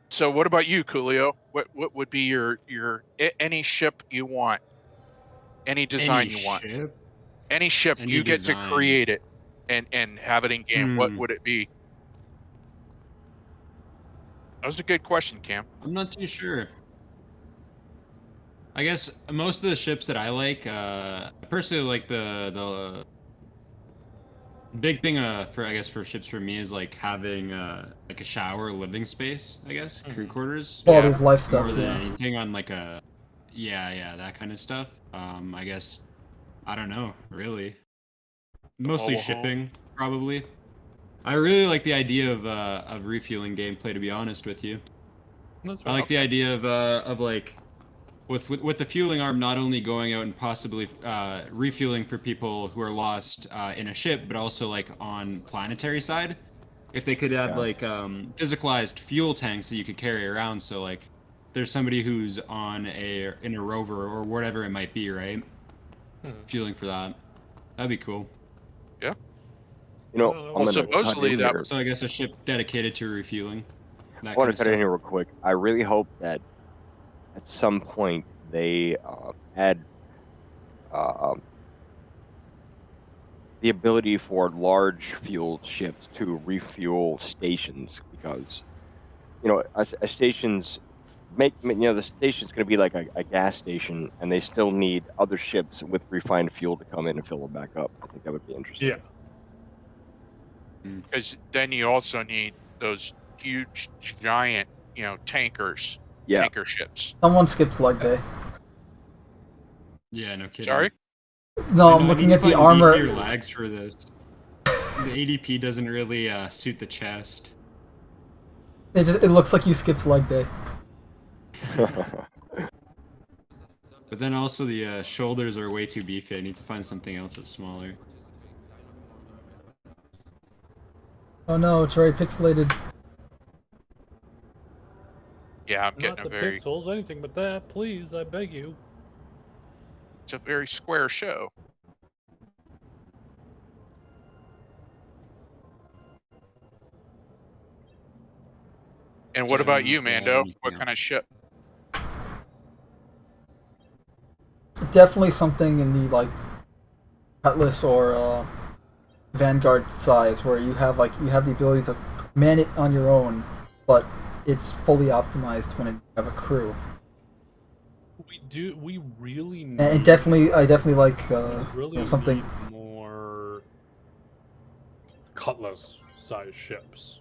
So, what about you, Coolio? What would be your any ship you want, any design you want, any ship Any you get design. to create it and have it in game? What would it be? That was a good question, Cam. I'm not too sure. I guess most of the ships that I like, I personally like the big thing for ships for me is like having like a shower, living space, I guess, crew quarters. Quality of life stuff, More than yeah. anything on like a that kind of stuff. I guess I don't know, really. Mostly mobile home. shipping, probably. I really like the idea of refueling gameplay, to be honest with you. I like the idea of like with the fueling arm not only going out and possibly refueling for people who are lost in a ship, but also like on planetary side, if they could have like physicalized fuel tanks that you could carry around. So like, there's somebody who's in a rover or whatever it might be, right? Fueling for that. That'd be cool. Yeah. I'm supposedly that So I guess a ship dedicated to refueling. I want to cut in here real quick. I really hope that at some point they add the ability for large fuel ships to refuel stations, because a station's the station's going to be like a gas station, and they still need other ships with refined fuel to come in and fill it back up. I think that would be interesting. Yeah. Because then you also need those huge, giant, tankers, tanker ships. Someone skipped leg day. Yeah, no kidding. Sorry? No, I'm looking at the armor. Lags for this. ADP doesn't really suit the chest. It looks like you skipped leg day. But then also the shoulders are way too beefy. I need to find something else that's smaller. Oh no, it's very pixelated. Yeah, I'm Not getting the a very. pixels, anything but that, please, I beg you. It's a very square show. And what So I about don't you, have to add Mando? anything What else. kind of ship? Definitely something in the like Cutlass or Vanguard size where you have the ability to man it on your own, but it's fully optimized when you have a crew. We really need. And I definitely like really something. need more Cutlass size ships.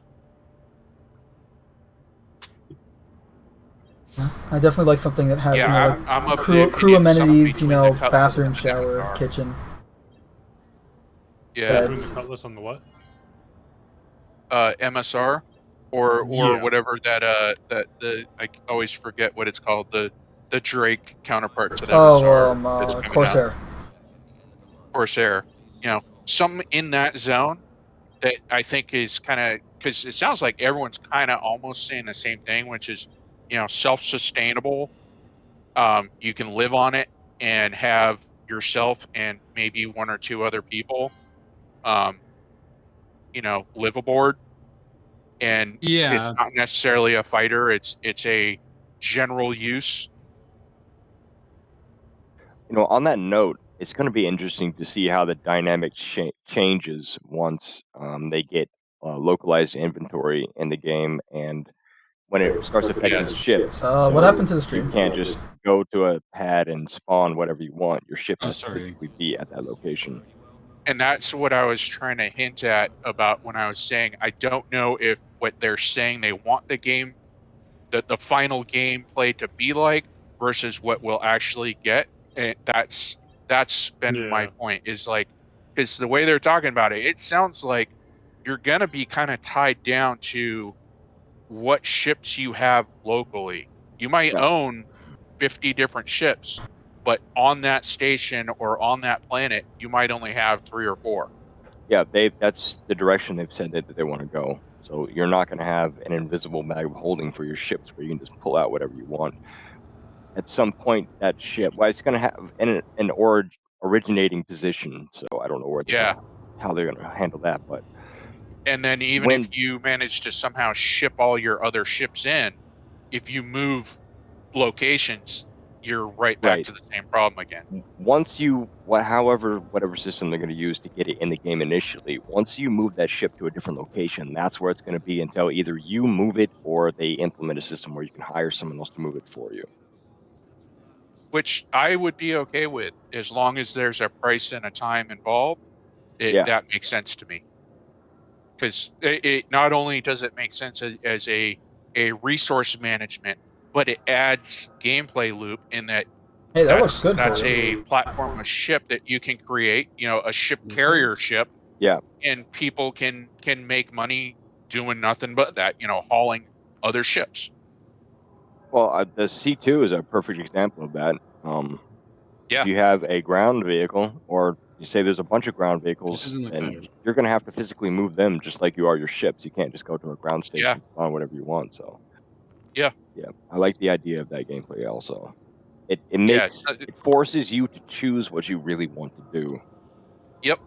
I definitely like something that has I'm of the crew opinion amenities, something between the Cutlass bathroom, and the shower, Avatar. kitchen. Yeah, Between the Cutlass and the what? MSR, or Yeah. whatever that I always forget what it's called, the Drake counterpart to the Oh, MSR that's coming Corsair. out. Corsair. Some in that zone that I think is kind of, because it sounds like everyone's kind of almost saying the same thing, which is, self-sustainable. You can live on it and have yourself and maybe one or two other people, live aboard. And Yeah. it's not necessarily a fighter. It's a general use. On that note, it's going to be interesting to see how the dynamic changes once they get localized inventory in the game, and when it starts affecting Yes. ships. What happened to the You stream? can't just go to a pad and spawn whatever you want. Your ship Oh, has to sorry. physically be at that location. And that's what I was trying to hint at about when I was saying I don't know if what they're saying they want the game, the final gameplay to be like versus what we'll actually get. And that's been my point, is like, because the way they're talking about it, it sounds like you're gonna be kind of tied down to what ships you have locally. You might own 50 different ships, but on that station or on that planet, you might only have 3 or 4. Yeah, that's the direction they've said that they want to go. So you're not going to have an invisible bag of holding for your ships where you can just pull out whatever you want. At some point, that ship, it's going to have an originating position. So I don't know how they're going to handle that, but. And then even if you manage to somehow ship all your other ships in, if you move locations, you're right back to the same problem again. Once you, whatever system they're going to use to get it in the game initially, once you move that ship to a different location, that's where it's going to be until either you move it or they implement a system where you can hire someone else to move it for you. Which I would be okay with, as long as there's a price and a time involved. That makes sense to me. Because it not only does it make sense as a resource management, but it adds gameplay loop in that. Hey, that looks good. That's a platform, a ship that you can create. A ship carrier ship. Yeah. And people can make money doing nothing but that. Hauling other ships. Well, the C2 is a perfect example of that. If you have a ground vehicle, or you say there's a bunch of ground vehicles, and you're going to have to physically move them just like you are your ships. You can't just go to a ground station and spawn whatever you want. So, yeah, I like the idea of that gameplay. Also, it forces you to choose what you really want to do. Yep.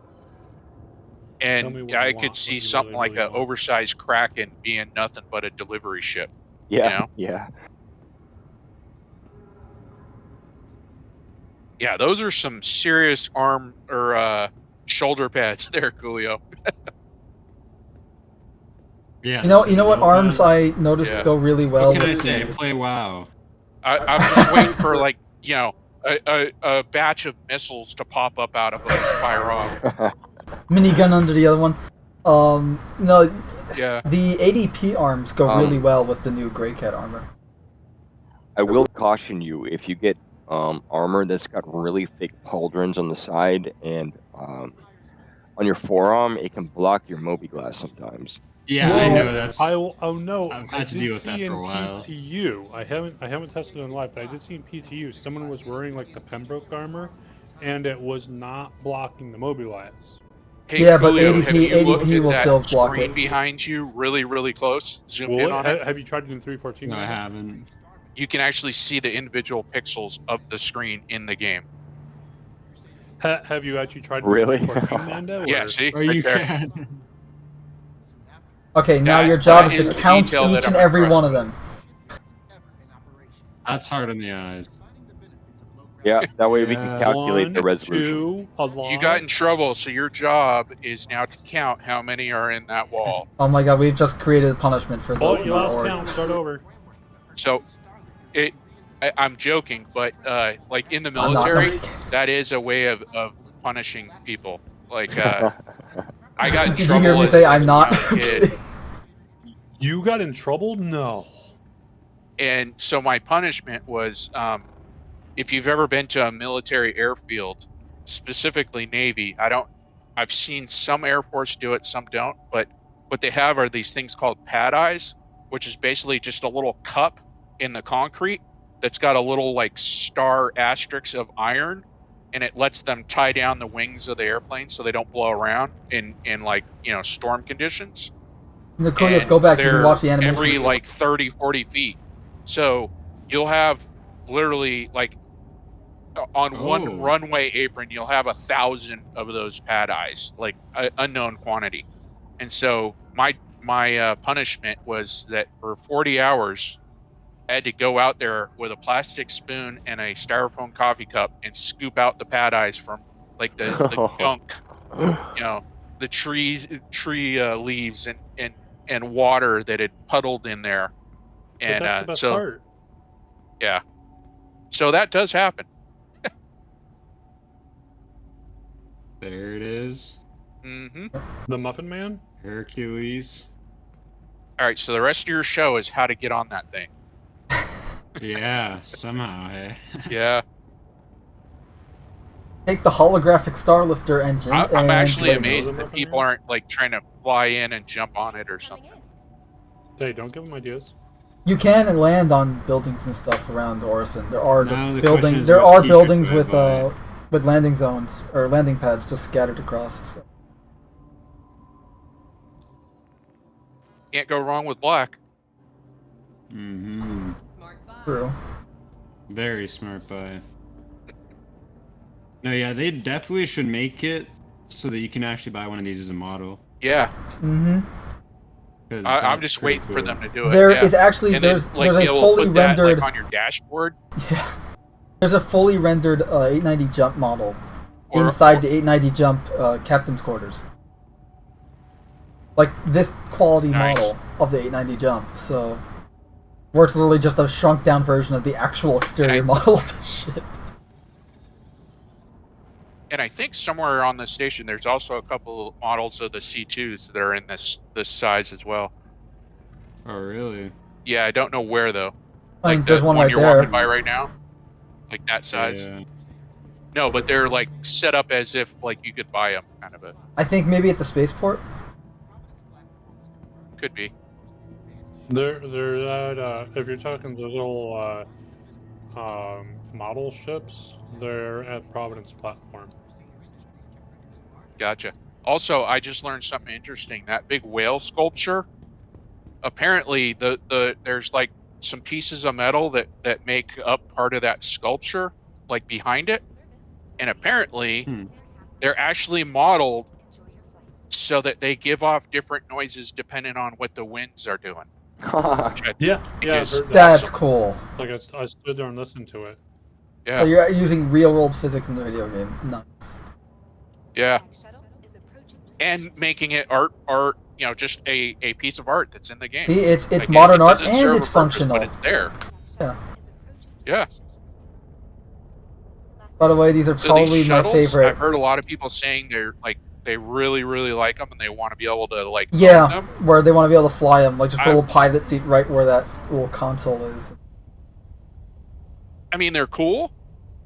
And I could see something like an oversized Kraken being nothing but a delivery ship. Yeah. Yeah, those are some serious arm or shoulder pads there, Coolio. Yeah. You know what arms I noticed go really well. What can I say? Play WoW. I'm just waiting for a batch of missiles to pop up out of them and fire off. Minigun under the other one. No. Yeah. The ADP arms go really well with the new Grey Cat armor. I will caution you, if you get armor that's got really thick pauldrons on the side and on your forearm, it can block your mobiGlass sometimes. Yeah, I know that's. No, I've I had to did deal with that see for a in while. PTU. I haven't tested it in live, but I did see in PTU someone was wearing like the Pembroke armor, and it was not blocking the mobiGlass. Hey, Yeah, but Coolio, have you looked ADP at will that still block screen it. behind you really, really close? Zoomed Will in on it. Have you tried it in 314? No, I haven't. You can actually see the individual pixels of the screen in the game. Have you actually tried it Really? in 314, Nando? Yeah, or- see? Oh, Right you there. can. Okay, now That- your job that is is to the count detail that each and I'm every one impressed of them. That's hard on the eyes. Yeah, that way we Yeah. can calculate the 1, resolution. 2, alive. You got in trouble, so your job is now to count how many are in that wall. Oh my god, we've just created a punishment for Oh, those in you our lost org. count. Start over. So, I'm joking, but like in the I'm not- military, that is a way of punishing people. Like, I got in Did you trouble hear me as say a I'm not? young kid. You got in trouble? No. And so my punishment was, if you've ever been to a military airfield, specifically Navy, I've seen some Air Force do it, some don't, but what they have are these things called pad eyes, which is basically just a little cup in the concrete that's got a little like star asterisk of iron, and it lets them tie down the wings of the airplane so they don't blow around in like, storm conditions. Nicolas, And go back. You can they're watch the animation. every like 30, 40 feet. So you'll have literally like on one Oh. runway apron, you'll have 1,000 of those pad eyes, like unknown quantity. And so my punishment was that for 40 hours, I had to go out there with a plastic spoon and a styrofoam coffee cup and scoop out the pad eyes from like the gunk, the tree leaves and water that had puddled in there. But And that's the best so part. yeah, so that does happen. There it is. Mm-hmm. The Muffin Man? Hercules. All right, so the rest of your show is how to get on that thing. Yeah, somehow, hey. Yeah, Take the holographic Starlifter engine. I'm and actually wait, amazed Another that Muffin people Man? aren't like trying to fly in and jump on it or something. Hey, don't give him ideas. You can land on buildings and stuff around Orison. There are just Now the question buildings. is There what are t-shirt buildings do I with landing zones or landing pads just scattered across. So. Can't go wrong with black. Mm-hmm. True. Very smart buy. No, yeah, they definitely should make it so that you can actually buy one of these as a model. Yeah, Mm-hmm. 'cause I'm that's just pretty waiting for cool. them to do it. There yeah. is actually And then, there's like, a they'll fully put that, rendered like, on your dashboard. yeah. There's a fully rendered 890 jump model Or- inside the 890 jump captain's quarters. Like this quality Nice. model of the 890 jump. So where it's literally just a shrunk down version of the actual exterior And model of the ship. And I think somewhere on the station, there's also a couple models of the C2s that are in this size as well. Oh, really? Yeah, I don't know where though. I mean, Like there's the one right you're there. walking by right now, like that size. Yeah. No, but they're like set up as if like you could buy them, kind of a I think maybe at the spaceport. could be. They're at, if you're talking the little model ships, they're at Providence platform. Gotcha. Also, I just learned something interesting. That big whale sculpture. Apparently, there's like some pieces of metal that make up part of that sculpture, like behind it, and apparently, they're actually modeled so that they give off different noises depending on what the winds are doing. Which I Yeah, think yeah, I've is heard that. That's awesome. cool. Like I stood there and listened to it. Yeah, So you're using real world physics in the video game. Nice. yeah, and making it art, just a piece of art that's in the game. See, it's Like, modern it art doesn't and serve it's a purpose, functional. but it's there. Yeah. Yeah. By the way, these are So probably these my shuttles, favorite. I've heard a lot of people saying they really, really like them and they want to be able to like own Yeah, them. where they want to be able to fly them, like just a I- little pilot seat right where that little console is. I mean, they're cool,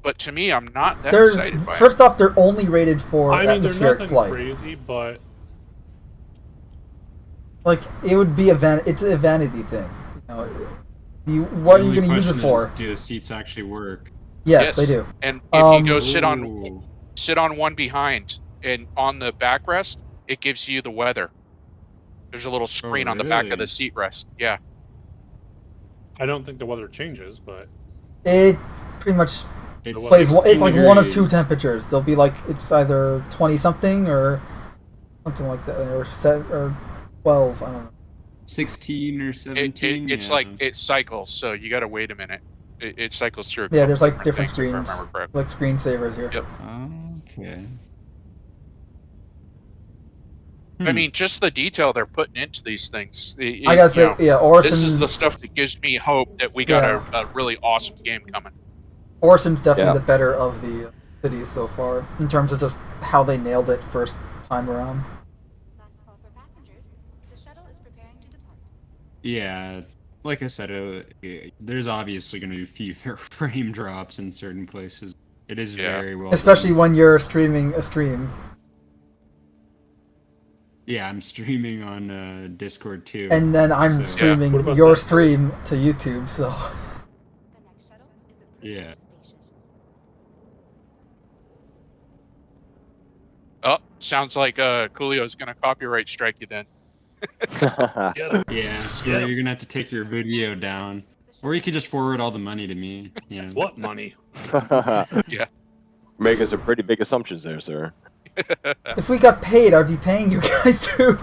but to me, I'm not that There's excited by first off, they're only rated for I mean, they're atmospheric nothing flight. crazy, but Like it would be it's a vanity thing. What are you going to use it for? Do the seats actually work? Yes, they do. And if you go Ooh. sit on one behind, and on the backrest, it gives you the weather. There's a little screen on the back of really? the seat rest. Yeah. I don't think the weather changes, but It pretty much It's plays. It's 16 like one of two degrees. temperatures. They'll be like it's either 20 something or something like that, or 12. I don't know. 16 or 17. It's yeah. like it cycles, so you got to wait a minute. It cycles through. Yeah, there's like different things, if I screens, remember correctly. like screensavers here. Yep. Okay. I mean, just the detail they're putting into these things. I gotta say, yeah, Orson. This is the stuff that gives me hope that we got a really awesome game coming. Orson's definitely Yeah. the better of the cities so far in terms of just how they nailed it first time around. Last call for passengers. The shuttle is preparing to depart. Yeah, like I said, there's obviously going to be a few frame drops in certain places. It is very well Especially done. when you're streaming a stream. Yeah, I'm streaming on Discord too. And then I'm So- streaming What about your that? stream to YouTube, so... The next shuttle is approaching Yeah. the station. Oh, sounds like Coolio's gonna copyright strike you then. Yeah, so you're gonna have to take your video down, or you could just forward all the money to me. You know. what money? Yeah. Making some pretty big assumptions there, sir. If we got paid, I'd be paying you guys too.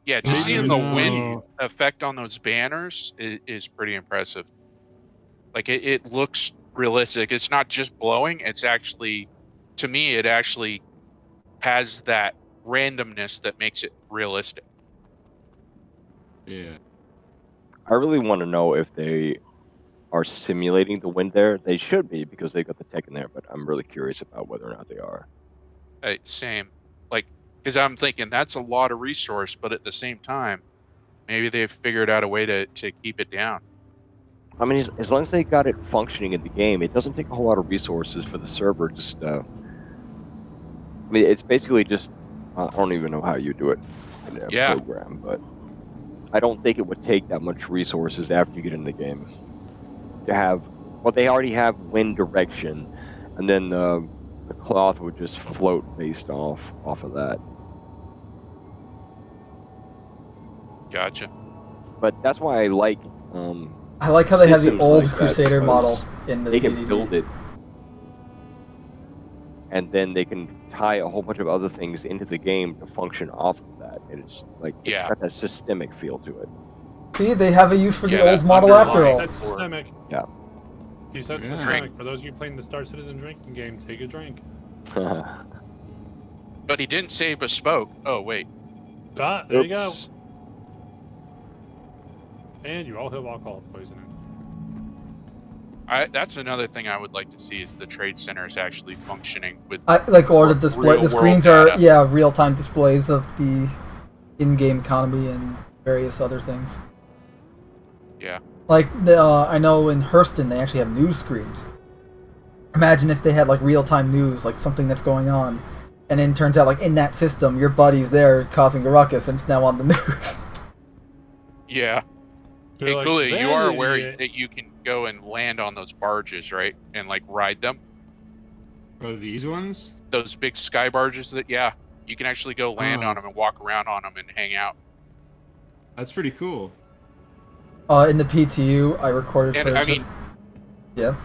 Yeah, just I seeing the know. wind effect on those banners is pretty impressive. Like it looks realistic. It's not just blowing. It's actually, to me, it actually has that randomness that makes it realistic. Yeah. I really want to know if they are simulating the wind there. They should be because they got the tech in there, but I'm really curious about whether or not they are. Same. Like, because I'm thinking that's a lot of resource, but at the same time, maybe they've figured out a way to keep it down. I mean, as long as they got it functioning in the game, it doesn't take a whole lot of resources for the server. Just, I mean, it's basically just, I don't even know how you do it in a program, but I don't think it would take that much resources after you get in the game to have. Well, they already have wind direction, and then the cloth would just float based off of that. Gotcha. But that's why I like. I like how they have the systems old like that, Crusader because model in the they can TDD. build it, and then they can tie a whole bunch of other things into the game to function off of that. And it's like it's got that systemic feel to it. See, they have a use for the Yeah, old that model after all. That's systemic. Yeah. He said Yeah. systemic. For those of you playing the Star Citizen drinking game, take a drink. But he didn't say bespoke. Oh, wait. Ah, there you go. Oops. And you all have alcohol poisoning. That's another thing I would like to see is the trade centers actually functioning with. Or the display. real The screens world are data. real-time displays of the in-game economy and various other things. Yeah. Like I know in Hurston they actually have news screens. Imagine if they had like real-time news, like something that's going on, and then it turns out like in that system your buddy's there causing a ruckus and it's now on the news. Yeah. They're Hey, like, Cooley, you "That are aware idiot." that you can go and land on those barges, right? And like ride them. Oh, these ones? Those big sky barges that, you can actually go land on them and walk around on them and hang out. That's pretty cool. In the PTU, I recorded And footage. I mean, yeah.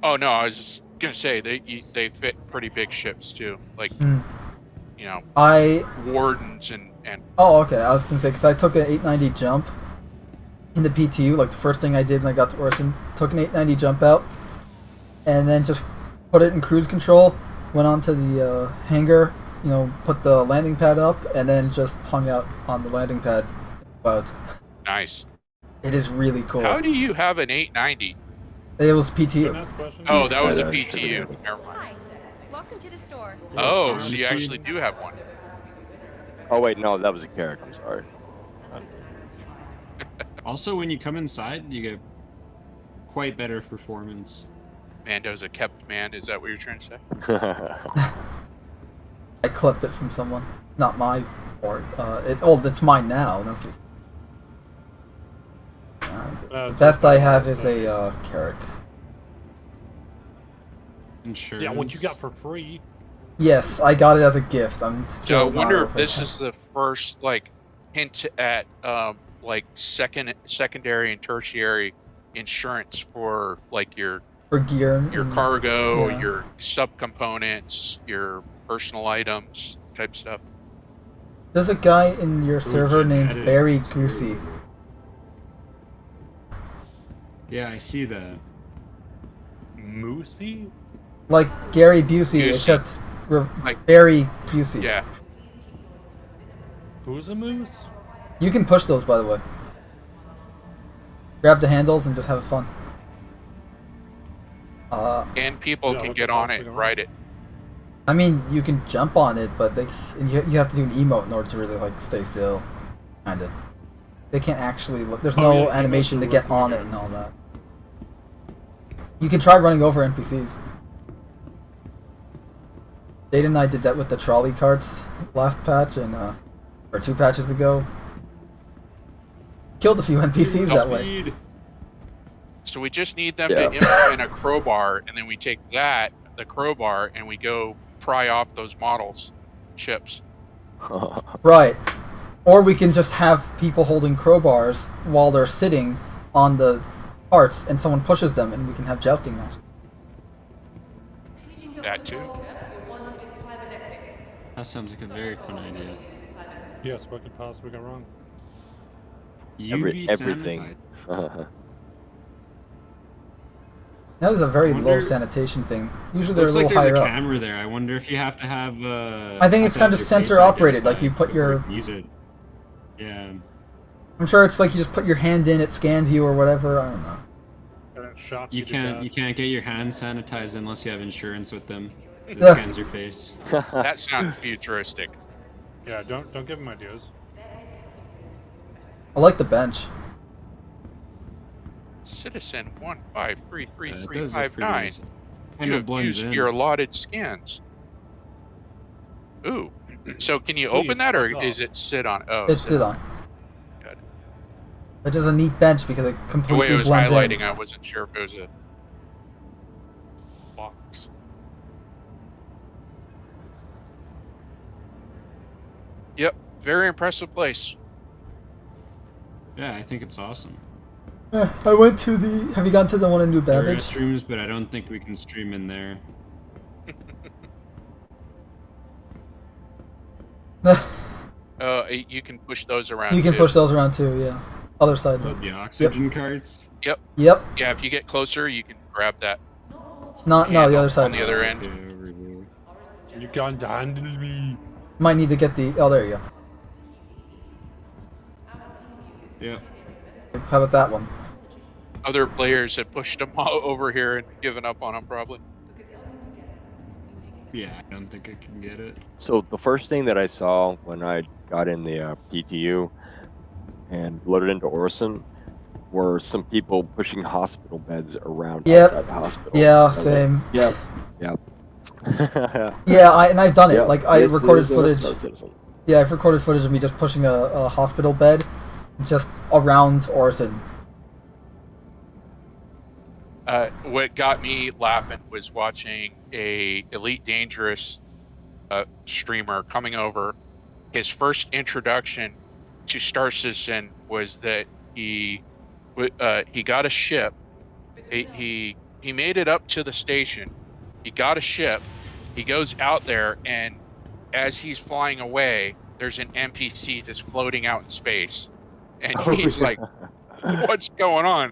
oh no, I was just gonna say they fit pretty big ships too, like you know, wardens and Oh, okay. I was gonna say because I took an 890 jump in the PTU. Like the first thing I did when I got to Orson, took an 890 jump out, and then just put it in cruise control. Went onto the hangar, put the landing pad up, and then just hung out on the landing pad. But nice. it is really cool. How do you have an 890? It was PTU. Oh, that was a Yeah, PTU. Never mind. Hi. Welcome to the store. Oh, so you actually do have one. Oh wait, no, that was a carrot. I'm sorry. Also, when you come inside, you get quite better performance. Mando's a kept man. Is that what you're trying to say? I clipped it from someone. Not my port. It's mine now. No, the best I have is a Carrick. Insurance. Yeah, what you got for free. Yes, I got it as a gift. I'm So still I not wonder if over this it. is the first like hint at like secondary and tertiary insurance for like your For gear. cargo, yeah. your subcomponents, your personal items type stuff. There's a guy in your server named genetics, Barry too. Goosey. Yeah, I see that. Moosey? Like Gary Busey, Busey. except Like- Barry Busey. Yeah. Who's a moose? You can push those, by the way. Grab the handles and just have fun. And people Yeah, can what get the on hell's it and going on? ride it. I mean, you can jump on it, but you have to do an emote in order to really like stay still, kinda. They can't actually. There's Oh, no yeah, animation to emotes are get on it working, and all that. You can try running over NPCs. Jade and I did that with the trolley carts last patch and or 2 patches ago. Killed a few NPCs that way. Speed. So we just need them Yeah. to implement a crowbar, and then we take the crowbar, and we go pry off those models chips. Right. Or we can just have people holding crowbars while they're sitting on the carts and someone pushes them and we can have jousting matches. That too. That sounds like a very fun idea. Yes, what could possibly go wrong? UV Everything. sanitizer. That was a very wonder- low sanitation thing. Usually they're a Looks little like there's higher a up. camera there. I wonder if you have to have. I think it's kind of your face sensor operated, like identified you put before your- you can use it. Yeah. I'm sure it's like you just put your hand in, it scans you or whatever. I don't know. And it shocks You to can't death. get your hands sanitized unless you have insurance with them. It Yeah. scans your face. That sounds futuristic. Yeah, don't give him ideas. I like the bench. Citizen It does look pretty 1533359. nice. Kind You of have blends used in. your allotted scans. Ooh. So can you Please, open that, or fuck is off. it sit on? Oh, It's sit on. Good. It's just a neat bench because it The way it completely was blends highlighting, in. I wasn't sure if it was a box. Yep, very impressive place. Yeah, I think it's awesome. I went to the. Have you gone to the one in New There are Babbage? restrooms, but I don't think we can stream in there. You can push those around. You can too. push those around too. Yeah. Other side. Oh, the oxygen carts. Yep. Yeah, if you get closer, you can grab that. No, the handle other side. On the other end. Okay, over here. You can't handle me. Might need to get the. Oh, there you Yeah. go. How about that one? Other players have pushed them over here and given up on them, probably. Yeah, I don't think I can get it. So the first thing that I saw when I got in the PTU and loaded into Orson were some people pushing hospital beds around Yep. outside the hospital. Yeah, I was like, same. Yep. Yeah, I've done it. Yep, Like I this recorded is a footage. Star Citizen. Yeah, I've recorded footage of me just pushing a hospital bed, just around Orson. What got me laughing was watching a Elite Dangerous streamer coming over. His first introduction to Star Citizen was that he got a ship. He made it up to the station. He got a ship. He goes out there, and as he's flying away, there's an NPC just floating out in space, and he's like, "What's going on?"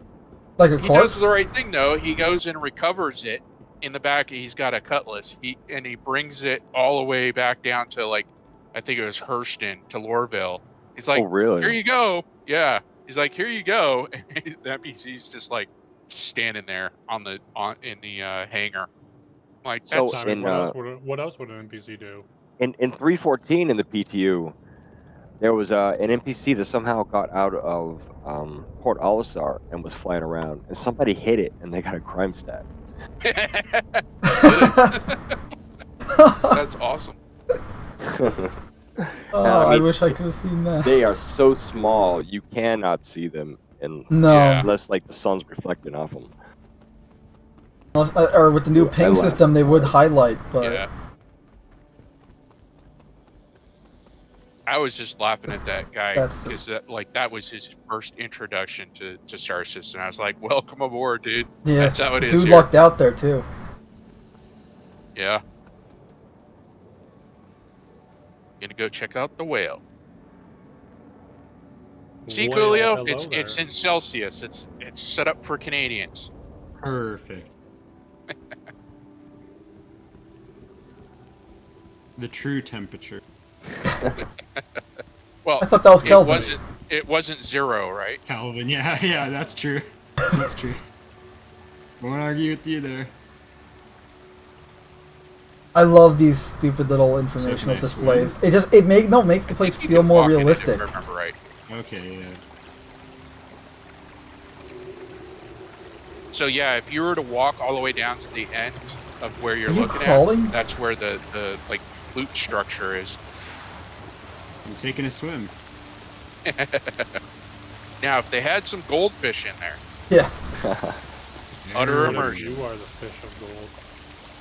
Like a He corpse? does the right thing though. He goes and recovers it in the back. He's got a cutlass. He brings it all the way back down to like, I think it was Hurston to Lorville. He's like, Oh, really? "Here you go." Yeah. He's like, "Here you go." And the NPC's just like standing there in the hangar. I'm like, So that's Simon, in, what else would an NPC do? In 314 in the PTU, There was an NPC that somehow got out of Port Olisar and was flying around, and somebody hit it, and they got a crime stat. That's awesome. Oh, I wish I could have seen that. They are so small, you cannot see them, No. Yeah. unless like the sun's reflecting off them. Unless, or with the new I ping like- system, they would highlight, but Yeah. I was just laughing at that guy That's because that was his first introduction to Star System. I was like, "Welcome aboard, dude." yeah, That's how it is dude here. lucked out there too. Yeah. Gonna go check out the whale. See, Well, Coolio, hello it's there. in Celsius. It's set up for Canadians. Perfect. The true temperature. Well, I thought that was Kelvin. It wasn't 0, right? Calvin, yeah, that's true. That's true. Won't argue with you there. I love these stupid little informational nice, displays. It makes the place I think you feel can more walk in it, realistic. If I remember right. Okay, yeah. So yeah, if you were to walk all the way down to the end of where you're Are you looking crawling? at, that's where the like flute structure is. I'm taking a swim. Now, if they had some goldfish in there, Yeah, Utter There it immersion. You are the fish of gold.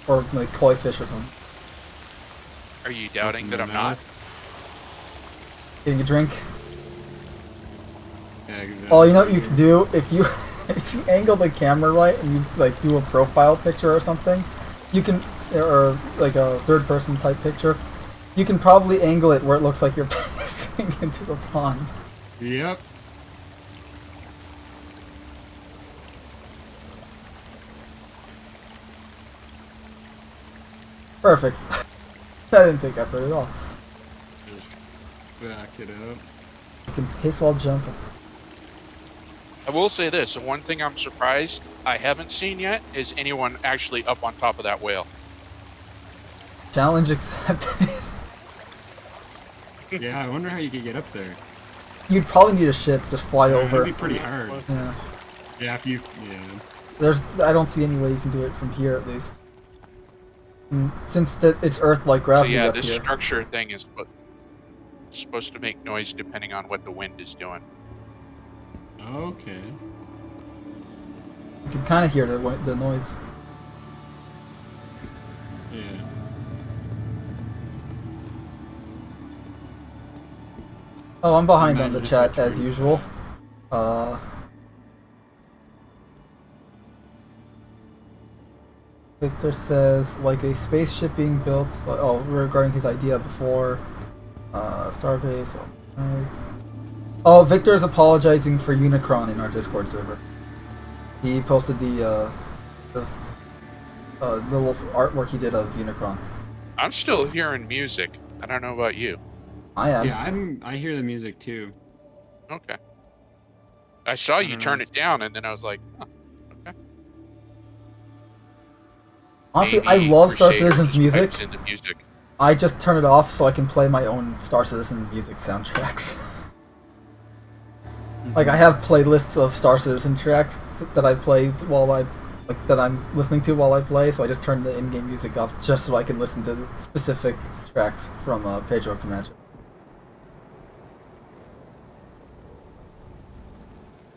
or like koi fish or something. are you doubting that I'm No. not? Getting a drink. is. Yeah, exactly. Oh, you know what you can do if you if you angle the camera right and you like do a profile picture or something, you can or like a third person type picture, you can probably angle it where it looks like you're pissing into the pond. Yep. Perfect. That didn't take effort at all. Just back it up. You can piss while jumping. I will say this: the one thing I'm surprised I haven't seen yet is anyone actually up on top of that whale. Challenge accepted. Yeah, I wonder how you could get up there. You'd probably need a ship, just fly over. It'd be pretty hard. Yeah. Yeah, if you. Yeah. I don't see any way you can do it from here at least. Since it's Earth-like So gravity yeah, up this here. structure thing is supposed to make noise depending on what the wind is doing. Okay. You can kind of hear the noise. Yeah. Oh, I'm behind on Imagine the if chat they as tried usual. Victor says, like a spaceship being built. Oh, regarding his idea before. Starbase. Oh, Victor is apologizing for Unicron in our Discord server. He posted the little artwork he did of Unicron. I'm still hearing music. I don't know about you. I am. Yeah, I hear the music too. Okay. I saw you don't turn know. it down, and then I was like, huh, okay. Honestly, Maybe I love Star Crusader Citizen's just music. pipes in the music. I just turn it off so I can play my own Star Citizen music soundtracks. Like I have playlists of Star Citizen tracks that I play that I'm listening to while I play, so I just turn the in-game music off just so I can listen to specific tracks from Pedro Camacho.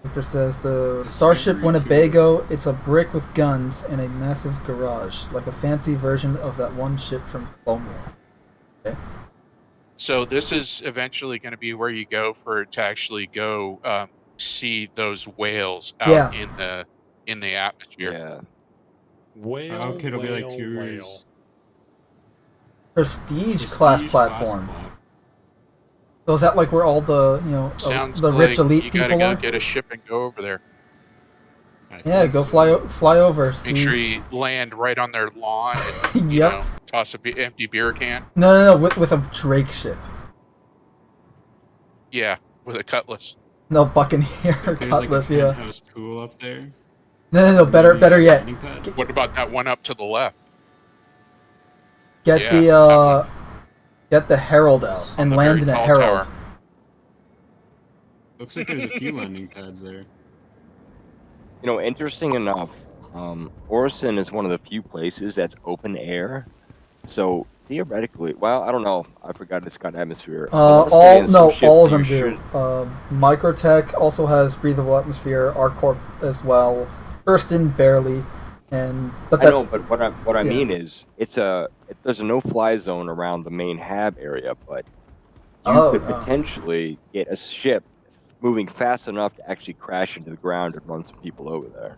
Victor says the Starship Winnebago, it's a brick with guns and a massive garage, like a fancy version of that one ship from Clone Wars. Okay. So this is eventually going to be where you go to actually go see those whales out in the atmosphere. Yeah. Whale, Okay, it'll be like whale, tours. whale. Prestige class platform. So is that like where all the Sounds the like rich elite you gotta people go are? get a ship and go over there. Yeah, go fly over. Make See. sure you land right on their lawn and Yep. toss a empty beer can. No, with a Drake ship. Yeah, with a cutlass. No Buccaneer or There's Cutlass. like a Yeah. penthouse pool up there. No. Better yet. Landing pad. What about that one up to the left? Get Yeah, that get the Herald out and the land very in a tall Herald. tower. Looks like there's a few landing pads there. You know, interesting enough, Orison is one of the few places that's open air. So theoretically, well, I don't know. I forgot it's got atmosphere. I wanna say in some ships all of them you do. should- Microtech also has breathable atmosphere. Arcorp as well. Hurston barely, but I that's know, but what I yeah. mean is, there's a no-fly zone around the main hab area, but you Oh, could no. potentially get a ship moving fast enough to actually crash into the ground and run some people over there.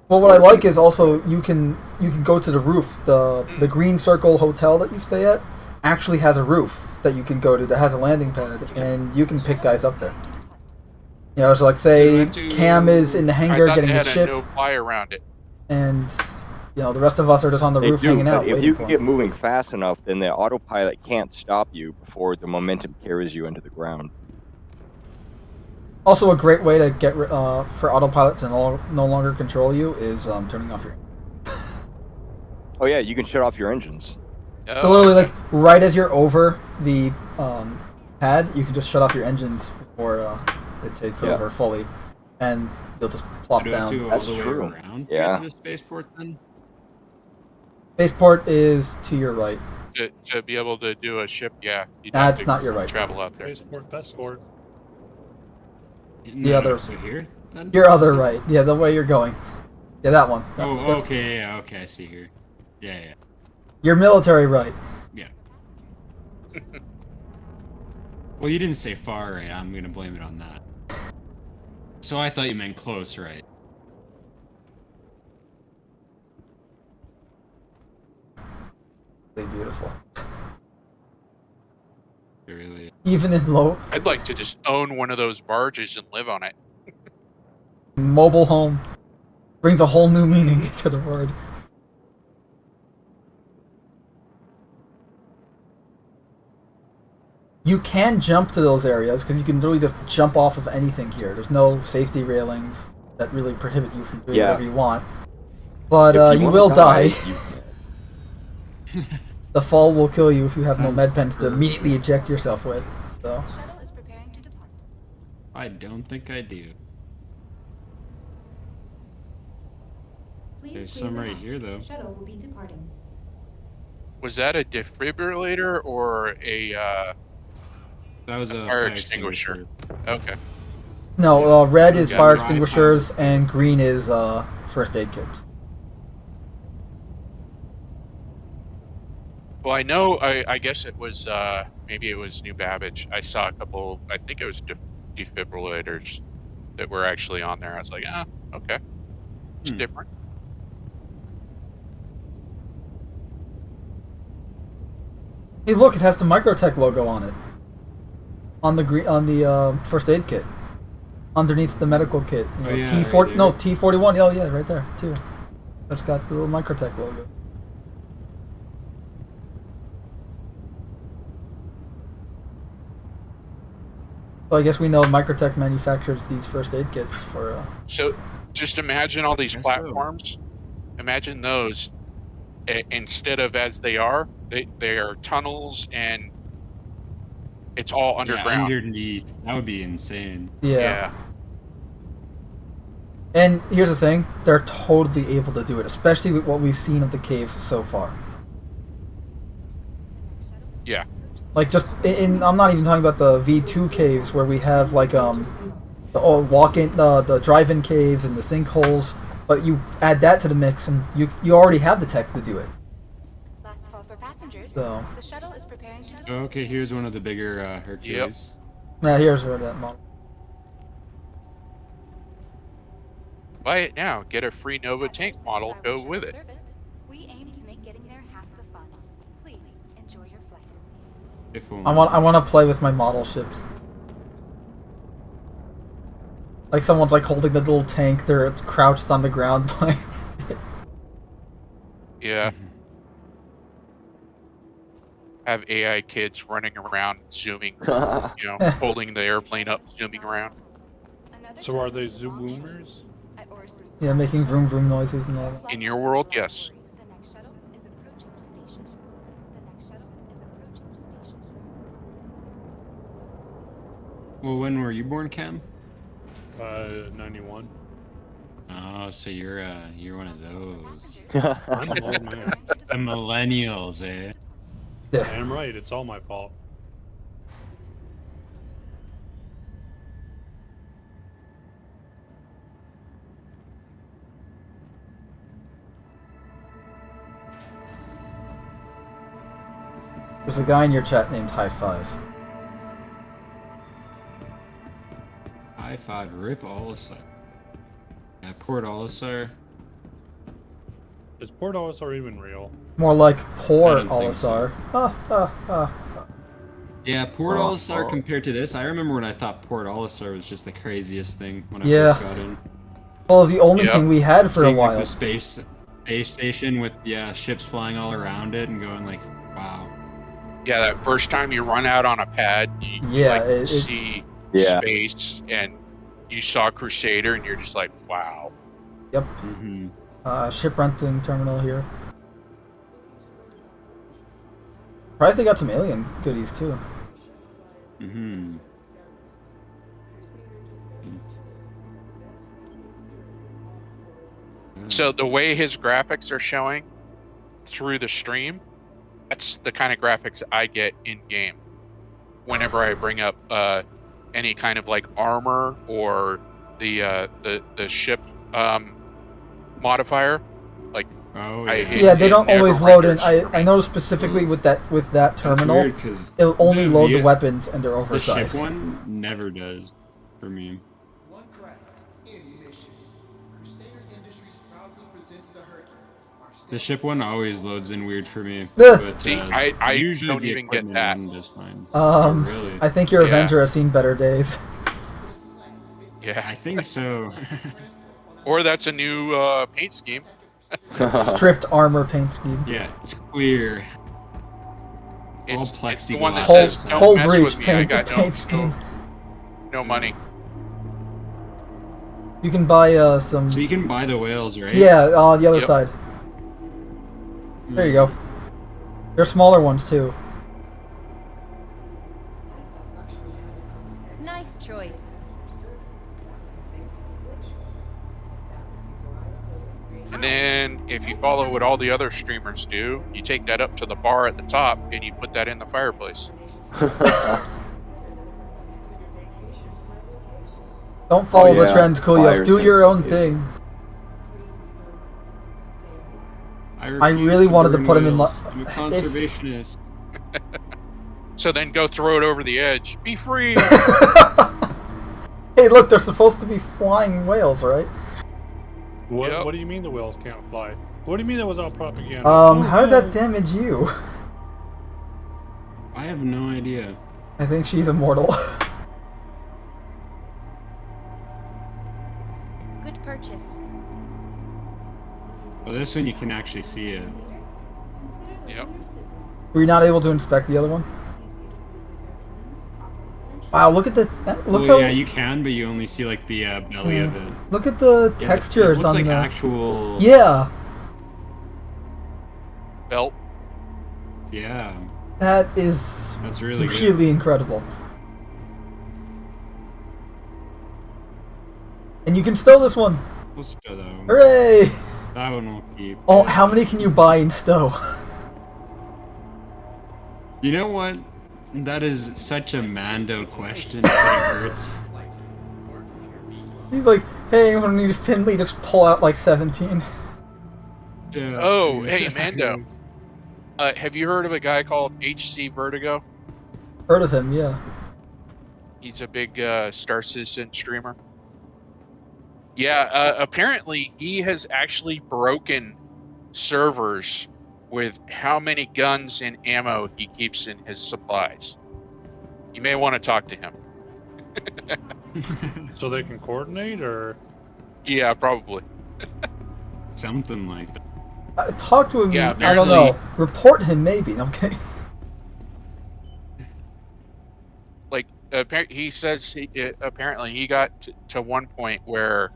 Well, what I like is also you can go to the roof. The Green Circle Hotel that you stay at actually has a roof that you can go to that has a landing pad, and you can pick guys up there. You know, so like say Cam is in the I hangar thought getting they the had a ship, no-fly around it. and you know the rest of us are just on the They roof do, hanging but out if waiting you for can him. get moving fast enough, then the autopilot can't stop you before the momentum carries you into the ground. Also, a great way to get for autopilot to no longer control you is turning off your. Oh yeah, you can shut off your engines. Oh, So literally, okay. like right as you're over the pad, you can just shut off your engines before it takes Yeah. over fully, and you'll just plop Do I have to down. go all That's the way true. around to Yeah. get to the spaceport then? Spaceport is to your right. To be able to do a ship, yeah. You'd have That's to not your right. travel out there. Spaceport, Bestport. No, other- So here? Then? Your other right. Yeah, the way you're going. Yeah, that one. Oh, That- okay, yeah, okay, I see here. Yeah. Your military right. Well, you didn't say far right. I'm gonna blame it on that. So I thought you meant close right. Really beautiful. Really. Even in low I'd like to just own one of those barges and live on it. mobile home brings a whole new meaning to the word. You can jump to those areas because you can literally just jump off of anything here. There's no safety railings that really prohibit you from doing Yeah. whatever you want. But If you wanna will die. you can. The fall will kill you if you have no Sounds med pens to perfect. immediately eject yourself with. So Shuttle is preparing to depart. I don't think I do. Please There's clear some the right hatch. here, though. Shuttle will be departing. Was that a defibrillator or a That was a fire extinguisher? Okay. no, red is Yeah, fire right. extinguishers and green is first aid kits. Well, I know. I guess it was maybe it was New Babbage. I saw a couple. I think it was defibrillators that were actually on there. I was like, okay, it's different. Hey, look! It has the Microtech logo on it. On the first aid kit, underneath the medical kit. You know, Oh, yeah, T4 right no there. T41. Oh yeah, right there too. That's got the little Microtech logo. So I guess we know Microtech manufactures these first aid kits for. So just imagine all these Guess so. platforms. Imagine those instead of as they are tunnels and it's all Yeah, underground. underneath. That would be insane. Yeah. And here's the thing: they're totally able to do it, especially with what we've seen of the caves so far. Yeah. Like just I'm not even talking about the V2 caves where we have like the walk-in, the drive-in caves and the sinkholes, but you add that to the mix and you already have the tech to do it. Last call for passengers. So The shuttle is preparing to depart. Okay, here's one of the bigger Hercules. now here's where that model. Buy it now. Get a free Nova tank Passengers model. Go establish with shuttle it. service. We aim to make getting there half the fun. Please enjoy your flight. If only. I want to play with my model ships. Like someone's like holding the little tank, they're crouched on the ground playing. Yeah. Have AI kids running around, zooming, holding the airplane up, zooming around. Another So are shuttle they is Zoom launched. boomers? At Orison's Yeah, making vroom vroom noises and all that. In your world, yes. The next shuttle is approaching the station. The next shuttle is approaching the station. Well, when were you born, Cam? 91. Oh, so you're one of those. I'm an old man. The millennials, eh? Damn right, it's all my fault. There's a guy in your chat named High Five. High five, rip Olisar. Yeah, Port Olisar. Is Port Olisar even real? More like poor I don't think so. Olisar. Yeah, Port Olisar compared to this, I remember when I thought Port Olisar was just the craziest thing when I Yeah. first got in. Well, it's the only thing we had for a Seeing, like, while. the space station with ships flying all around it and going like, wow. Yeah, that first time you run out on a pad, you Yeah, like, see space, and you saw Crusader, and you're just like, wow. Yep. Mm-hmm. Ship renting terminal here. Surprised they got some alien goodies too. Mm-hmm. So the way his graphics are showing through the stream, that's the kind of graphics I get in game whenever I bring up any kind of like armor or the ship modifier. Like, oh yeah, they don't always load in. I noticed specifically with that terminal, weird, 'cause it'll only the load the weapons and they're oversized. The ship one never does for me. One craft, any mission. Crusader Industries proudly presents the Hercules. The ship one always loads in weird for me. But, see, I usually don't the even get equipment that. one does fine. Really? I think your Avenger has seen better days. Yeah, I think so. Or that's a new paint scheme. Stripped armor paint scheme. Yeah, it's clear. It's all the one that plexiglass. says, "Don't whole mess breach with me, I paint, got paint scheme. no money." You can buy some. So you can buy the whales, right? Yeah, on the other side. There you go. There are smaller ones too. Nice choice. And then if you follow what all the other streamers do, you take that up to the bar at the top and you put that in the fireplace. Don't follow the trends, Kulios. Do your own thing. I really wanted to put him in. I'm a conservationist. So then go throw it over the edge. Be free. Hey, look, they're supposed to be flying whales, right? What do you mean the whales can't fly? What do you mean that was all propaganda? How did that damage you? I have no idea. I think she's immortal. Good purchase. Well, this one you can actually see it. Yep. Were you not able to inspect the other one? Wow, look at the look how. Yeah, you can, but you only see like the belly of it. Look at the Yeah, textures it looks on like the actual. Yeah, Belt. Yeah, that is that's really good. really incredible. And you can stow this one. We'll stow that one. Hooray! That one will keep. Oh, how many can you buy and stow? You know what? That is such a Mando question. It hurts. He's like, hey, when we need Finley, just pull out like 17. Yeah. Oh, hey, Mando. Have you heard of a guy called HC Vertigo? Heard of him, yeah. He's a big Star Citizen streamer. Yeah, apparently he has actually broken servers with how many guns and ammo he keeps in his supplies. You may want to talk to him. So they can coordinate, or? Yeah, probably. Something like that. Talk to him, Yeah, I don't know. Report him, maybe, okay? Like, he says apparently he got to one point where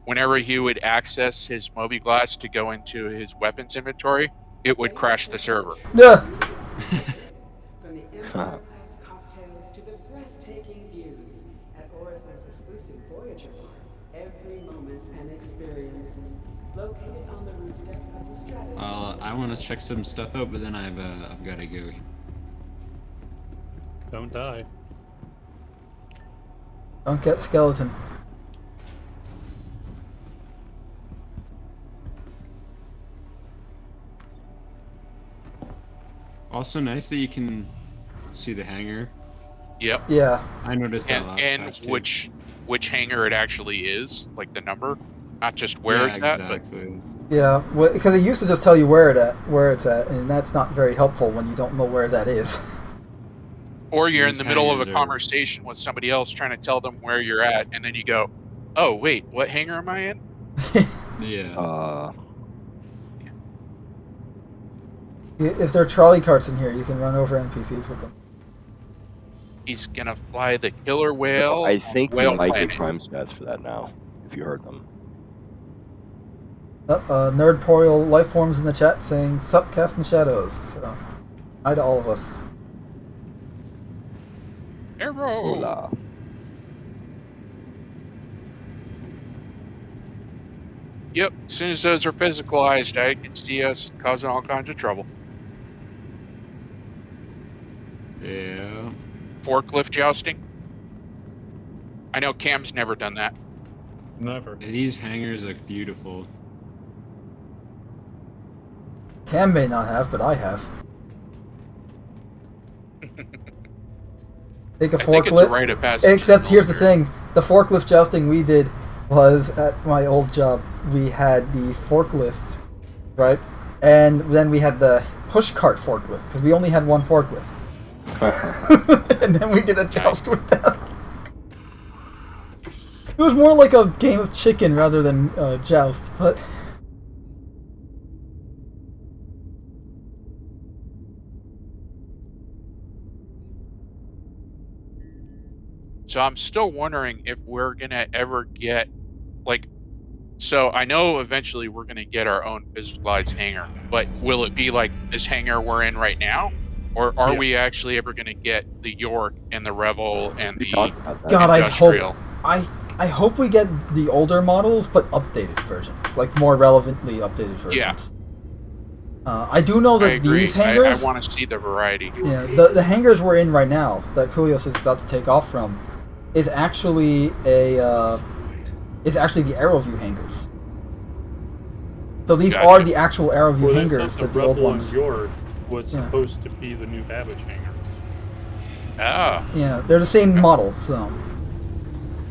whenever he would access his Mobi-Glass to go into his weapons inventory, it would crash the server. Yeah. From the Empire-class cocktails to the breathtaking views, exclusive Voyager Park. Every moment's an experience. Located on the roof deck of the Stratosphere. I want to check some stuff out, but then I've got to go. Don't die. Don't get skeleton. Also nice that you can see the hangar. Yep. Yeah. I noticed that last And patch too. which hangar it actually is, like the number, not just where it's at, but exactly. Yeah, because it used to just tell you where it's at, and that's not very helpful when you don't know where that is. or you're in These the middle of a hangars are- conversation with somebody else trying to tell them where you're at, and then you go, "Oh wait, what hangar am I in?" Yeah. If there are trolley carts in here, you can run over NPCs with them. He's gonna fly the killer whale. I think we whale might planet. get crime stats for that now, if you heard them. Nerdporial life forms in the chat saying "Sup, casting shadows." So, hi to all of us. Arrow. Hola. Yep. As soon as those are physicalized, I can see us causing all kinds of trouble. Yeah. Forklift jousting. I know Cam's never done that. Never. These hangars look beautiful. Cam may not have, but I have. Take a I think it's a forklift. rite of passage. Except in here's the military. thing: the forklift jousting we did was at my old job. We had the forklift, right, and then we had the push cart forklift because we only had one forklift, and then we did a joust with them. It was more like a game of chicken rather than joust, but. So I'm still wondering if we're gonna ever get, like, so I know eventually we're gonna get our own physicalized hangar, but will it be like this hangar we're in right now, or are Yeah. we actually ever gonna get the York and the Revel and We the talked about that. God, Industrial? I hope we get the older models, but updated versions, like more relevantly updated versions. Yeah. I do know I that agree. these hangars, I want to see the variety. yeah, the hangars we're in right now that Kulios is about to take off from, is actually the AeroView hangars. So these Gotcha. are the actual AeroView Well, hangars the that the old Rebel ones. and York was Yeah. supposed to be the new Babbage hangars. Ah, Yeah, they're the same models. So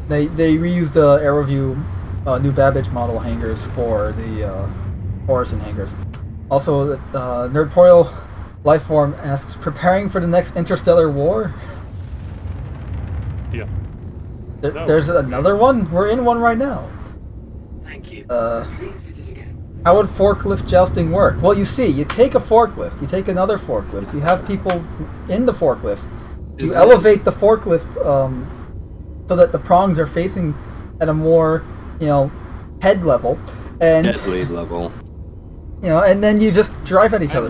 they reused the AeroView New Babbage model hangars for the Horizon hangars. Also, Nerdporial Lifeform asks, preparing for the next interstellar war? Yeah. No. There's another one? We're in one right now. Thank you. Uh, Please visit again. How would forklift jousting work? Well, you see, you take a forklift, you take another forklift, you have people in the forklifts, you elevate the forklift so that the prongs are facing at a more, head level, and Deadly level. and then you just drive at each other.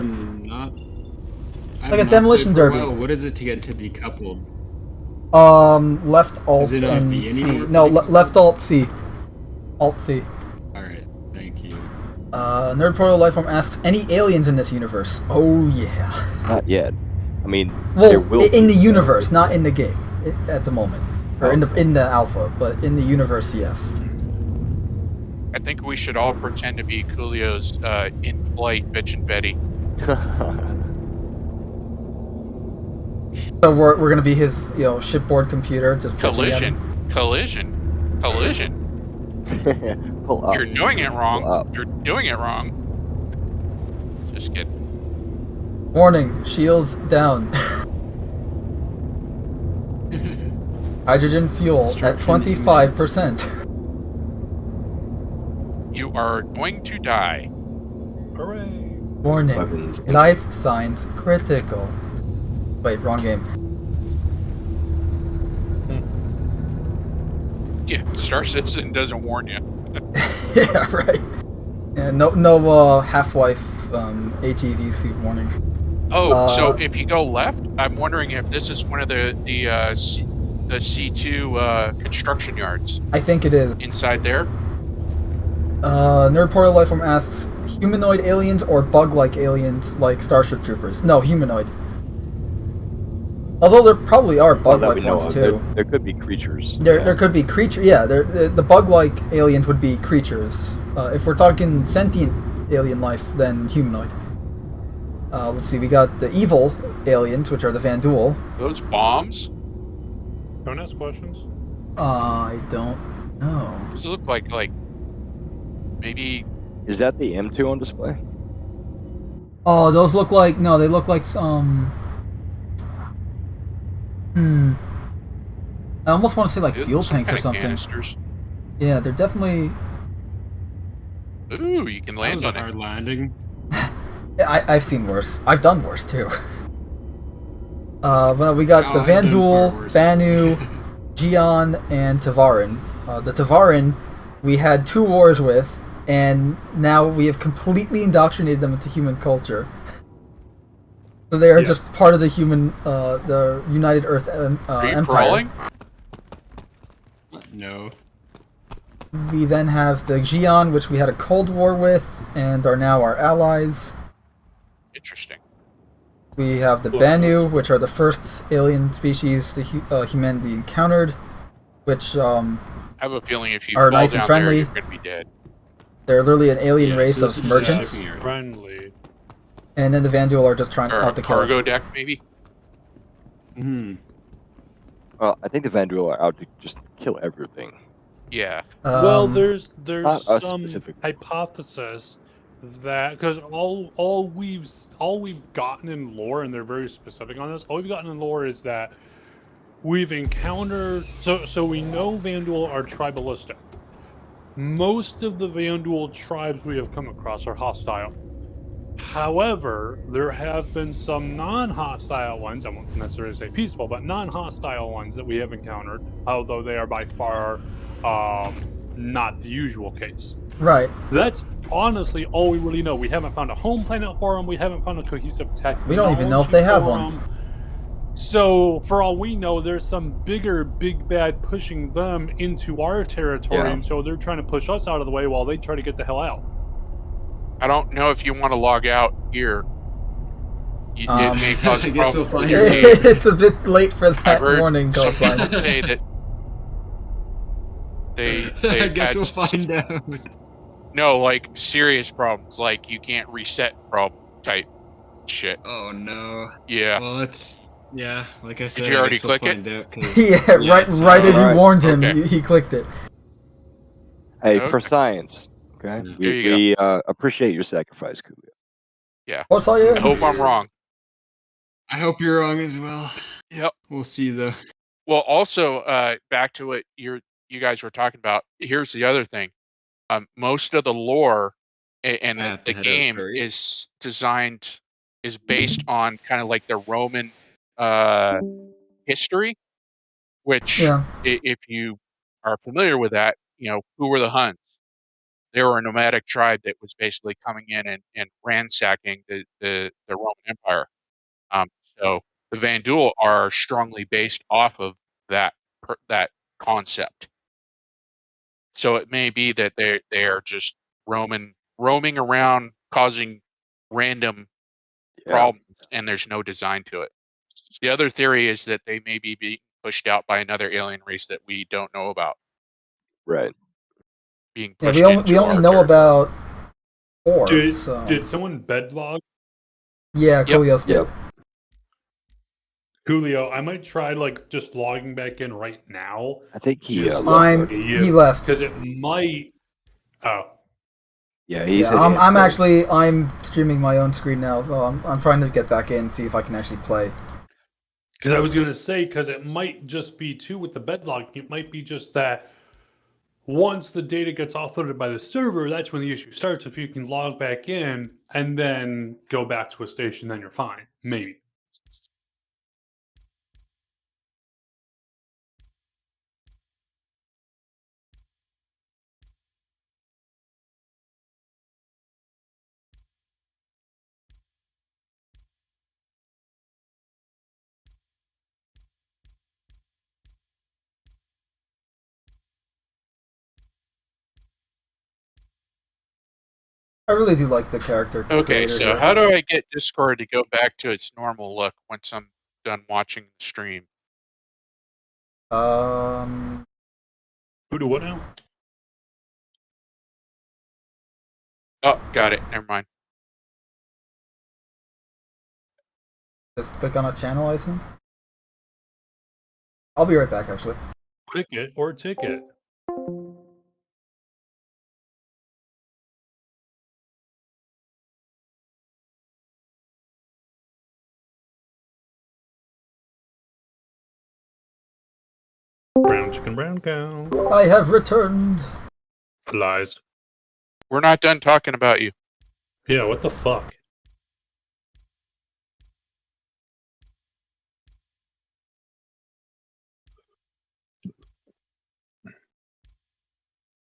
Like a demolition derby. Well, what is it to get to decoupled? Left Alt Is it not and V C. anymore? No, left Alt C. Alt C. Alright, thank you. Nerdporial Lifeform asks, any aliens in this universe? Oh yeah. Not yet. I mean, there Well, will in be. the universe, not in the game at the moment, or in the alpha, but in the universe, yes. I think we should all pretend to be Coolio's in-flight bitch and Betty. So we're gonna be his shipboard computer just bitching at him. Collision. Pull up. You're doing it Pull wrong. up. You're doing it wrong. Just kidding. Warning, shields down. Hydrogen fuel at 25%. You are going to die. Hooray! Warning, Weapons. life signs critical. Wait, wrong game. Yeah, Star Citizen doesn't warn you. Yeah, right. Yeah, no Half-Life HEV suit warnings. Oh, so if you go left, I'm wondering if this is one of the the C2 construction yards. I think it is. Inside there? Nerd Portal Lifeform asks, humanoid aliens or bug-like aliens like Starship Troopers? No, humanoid. Although there probably are bug-like ones too. There could be creatures. There could be creature. Yeah, the bug-like aliens would be creatures. If we're talking sentient alien life, then humanoid. Let's see, we got the evil aliens, which are the Vandul. Those bombs? Don't ask questions. I don't know. Those look like maybe. Is that the M2 on display? Oh, those look like they look like I almost want to say like fuel tanks or something. Canisters. Yeah, they're definitely. Ooh, you can That land was a on hard it. landing. I've seen worse. I've done worse too. Well, we got the I've done Vandul, far worse. Banu, Gion, and Tavarin. The Tavarin, we had 2 wars with, and now we have completely indoctrinated them into human culture. So they are just part of the human, the United Earth Are you Empire. crawling? No. We then have the Gion, which we had a Cold War with, and are now our allies. Interesting. We have the Banu, which are the first alien species humanity encountered, which I have a feeling if you are fall nice and down friendly. there, you're gonna be dead. They're literally an alien Yeah, race so this of is merchants, shipping area. Friendly. and then the Vandul are just trying Or out a to kill us. cargo deck, maybe? Well, I think the Vandal are out to just kill everything. Yeah. Well, there's Not us some specifically. hypothesis that because all we've gotten in lore, and they're very specific on this. All we've gotten in lore is that we've encountered so we know Vandal are tribalistic. Most of the Vandal tribes we have come across are hostile. However, there have been some non-hostile ones, I won't necessarily say peaceful, but non-hostile ones that we have encountered, although they are by far not the usual case. Right. That's honestly all we really know. We haven't found a home planet for them. We haven't found a cohesive technology. We don't even know if they have for one. 'em. So, for all we know, there's some big bad pushing them into our territory, Yeah. and so they're trying to push us out of the way while they try to get the hell out. I don't know if you want to log out here. It may cause I guess we'll problems find with your out. game. It's a bit late for I that heard warning call some sign. people say that they I guess had we'll find out. no, like serious problems, like you can't reset problem type shit. Oh no. Yeah. Well, like I said, you I already guess we'll click it? find out. 'Cause- Yeah, right it's, as you Alright. warned him, Okay. he clicked it. Hey, Okay. for science, okay? Yeah. There you We appreciate your sacrifice, Coolio. What's all you? I hope I'm wrong. I hope you're wrong as well. Yep. We'll see though. Well, also, back to what you guys were talking about. Here's the other thing. Most of the lore and I have the to head out, game sorry. is based on kind of like the Roman history, which Yeah. if you are familiar with that, who were the Huns? They were a nomadic tribe that was basically coming in and ransacking the Roman Empire. So the Vandul are strongly based off of that concept. So it may be that they are just roaming around, causing random problems, and there's no design to it. The other theory is that they may be being pushed out by another alien race that we don't know about. Right. Being Yeah, pushed we only into our know territory. about 4. So. Did someone bedlog Yeah, Yep. Coolios did. Yep. Coolio? I might try just logging back in right now I think he Just- left I'm. already. He left. because it might. Oh, Yeah, he Yeah, said I'm streaming my own screen now, so I'm trying to get back in, see if I can actually play. because I was gonna say because it might just be too with the bedlog. It might be just that once the data gets offloaded by the server, that's when the issue starts. If you can log back in and then go back to a station, then you're fine. Maybe. I really do like the character. Okay, creator so here. how do I get Discord to go back to its normal look once I'm done watching the stream? Who do what now? Oh, got it. Never mind. Just click on a channel, I assume. I'll be right back, actually. Click it or ticket. Brown chicken, brown cow. I have returned. Lies. We're not done talking about you. Yeah, what the fuck?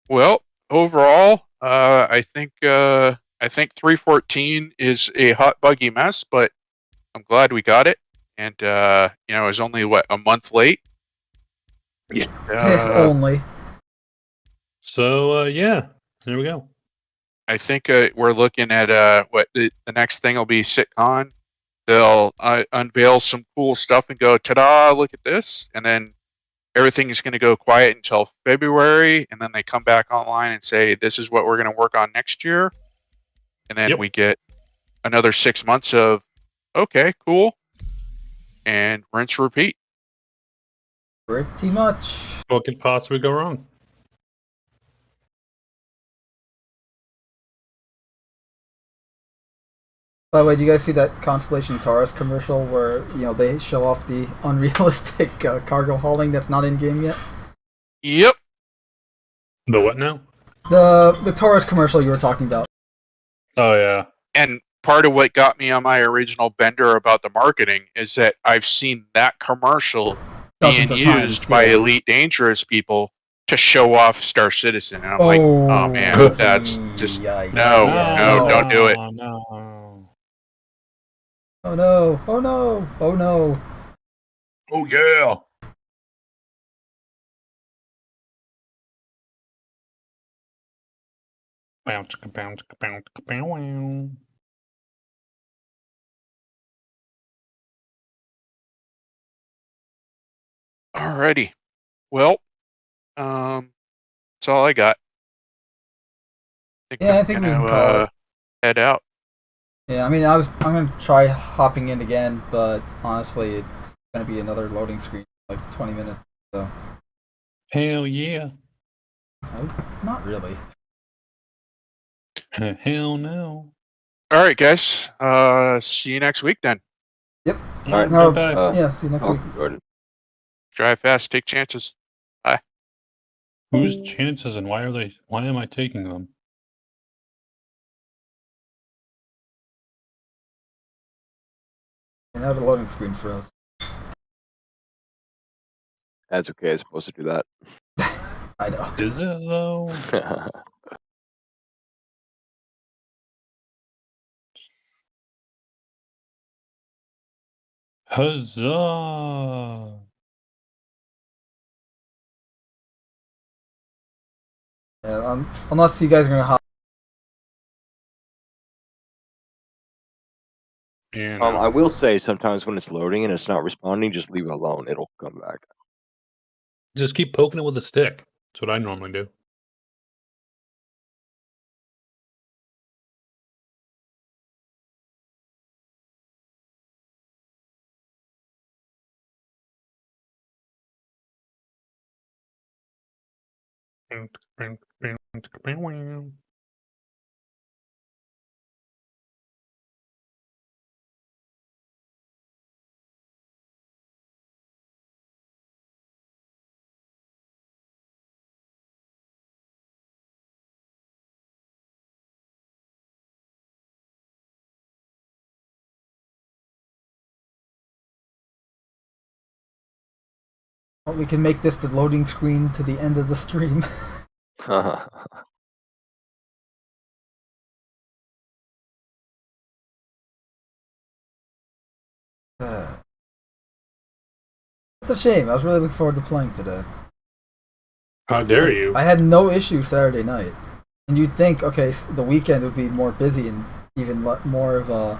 Well, overall, I think 314 is a hot buggy mess, but I'm glad we got it. And it was only a month late. Yeah. Only. So yeah, there we go. I think we're looking at what the next thing will be SitCon. They'll unveil some cool stuff and go, ta-da! Look at this, and then everything is going to go quiet until February, and then they come back online and say, this is what we're going to work on next year. And then we get another 6 months of, okay, cool, and rinse, repeat. Pretty much. What could possibly go wrong? By the way, do you guys see that Constellation Taurus commercial where they show off the unrealistic cargo hauling that's not in game yet? Yep. The what now? The Taurus commercial you were talking about. Oh yeah. And part of what got me on my original bender about the marketing is that I've seen that commercial being used by Elite Dangerous people to show off Star Citizen. And I'm like, oh man, that's just no, don't do it. No. Oh no! Oh no! Oh no! Oh yeah! Alrighty. Well, that's all I got. I think we can call it. Head out. Yeah, I mean, I'm gonna try hopping in again, but honestly, it's gonna be another loading screen, like 20 minutes. So. Hell yeah! Not really. Hell no! All right, guys. See you next week then. Yep. All right. No, yeah. See you next week. Jordan. Drive fast. Take chances. Bye. Whose chances and why am I taking them? And now the loading screen froze. That's okay. It's supposed to do that. I know. Is it though? Huzzah! Yeah, unless you guys are gonna hop. I will say sometimes when it's loading and it's not responding, just leave it alone. It'll come back. Just keep poking it with a stick. That's what I normally do. Well, we can make this the loading screen to the end of the stream. It's a shame. I was really looking forward to playing today. How dare you? I had no issue Saturday night. And you'd think, okay, the weekend would be more busy and even more of a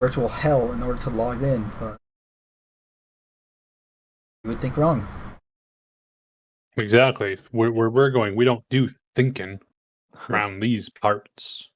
virtual hell in order to log in, but you would think wrong. Exactly. Where we're going, we don't do thinking around these parts.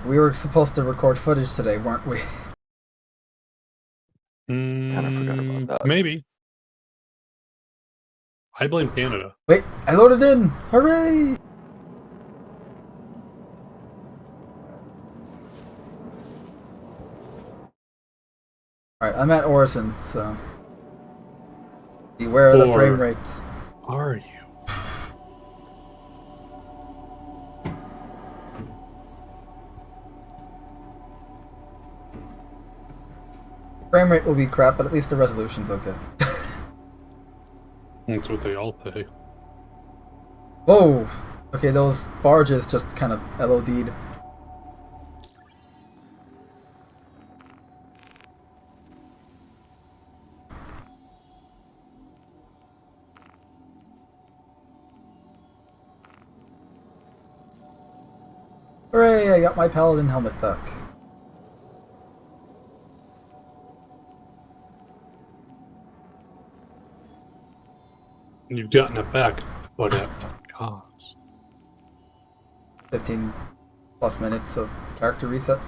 We were supposed to record footage today, weren't we? Kind of forgot about that. Maybe. I blame Canada. Wait, I loaded in! Hooray! Alright, I'm at Orison, so beware of the frame rates. Are you? Frame rate will be crap, but at least the resolution's okay. That's what they all say. Whoa! Okay, those barges just kind of LOD'd. Hooray, I got my Paladin helmet back. You've gotten it back, but at cost. 15 plus minutes of character reset.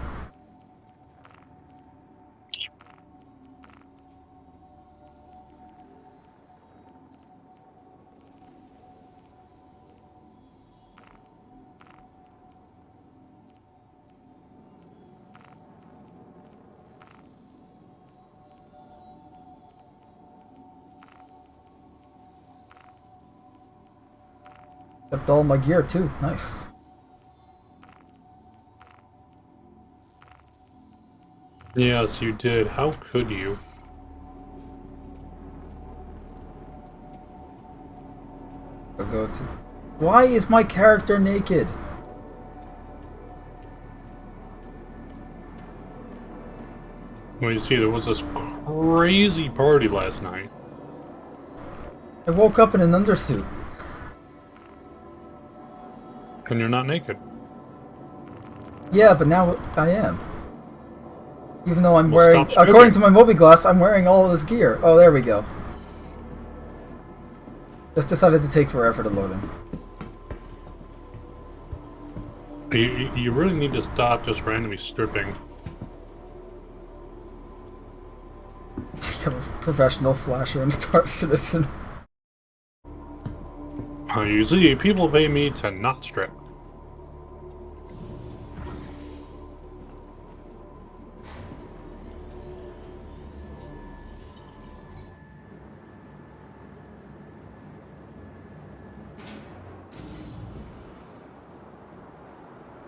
Kept all my gear too, nice. Yes, you did. How could you? I'll go to... Why is my character naked? Well, you see, there was this crazy party last night. I woke up in an undersuit. And you're not naked. Yeah, but now I am. Even though I'm Well, wearing... stop According to my Mobi-Glass, I'm wearing all of this gear. Oh, there we go. Just decided to take forever to load in. You really need to stop just randomly stripping. Become a professional flasher and Star Citizen. Usually people pay me to not strip.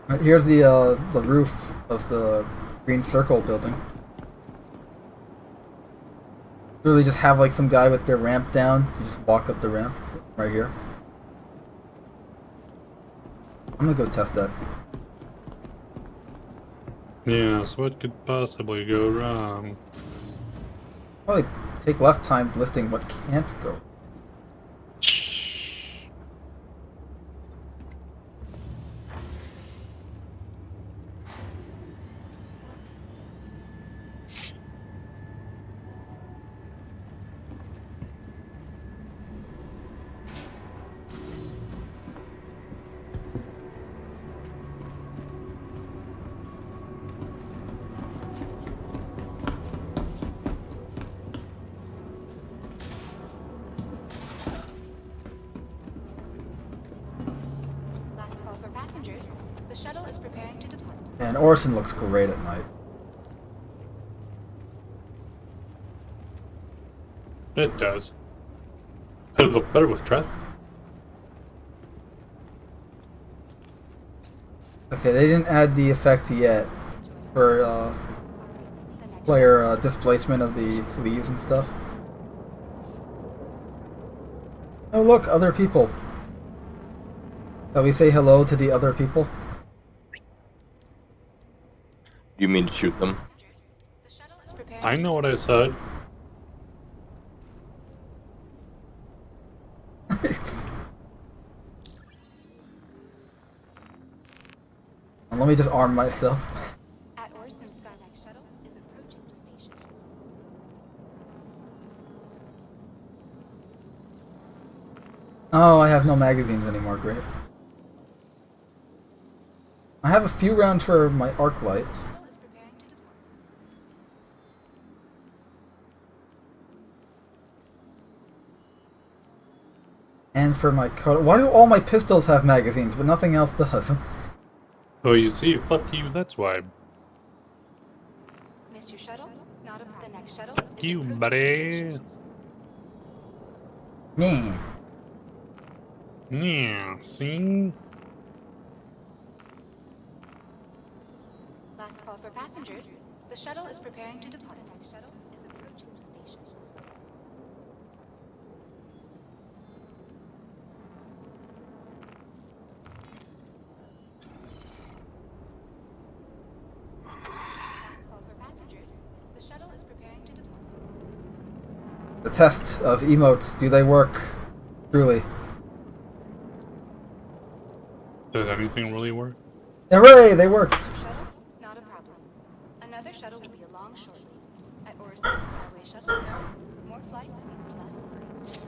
Right, here's the roof of the Green Circle building. Really just have like some guy with their ramp down. You just walk up the ramp right here. I'm gonna go test that. Yeah, so what could possibly go wrong? Probably take less time listing what can't go. And Orson looks great at night. It does. It'd look better with traffic. Okay, they didn't add the effect yet for player displacement of the leaves and stuff. Oh look, other people. Shall we say hello to the other people? You mean to shoot them? I know what I said. Let me just arm myself. At Orson, Skynex shuttle is approaching the station. Oh, I have no magazines anymore, great. I have a few rounds for my arc light. Shuttle is preparing to depart. And for my why do all my pistols have magazines, but nothing else does? Oh, you see, fuck you, that's why. Miss your shuttle? Not a the next shuttle. Fuck is you, approaching the buddy. station. Yeah. Yeah, see? Last call for passengers. The shuttle is preparing to depart. The next shuttle is approaching the station. Last call for passengers. The shuttle is preparing to depart. The test of emotes, do they work? Truly. Does anything really work? Hooray, they work! Shuttle? Not a problem. Another shuttle will be along shortly. At Orson Skyway Shuttle Service, more flights means less worries.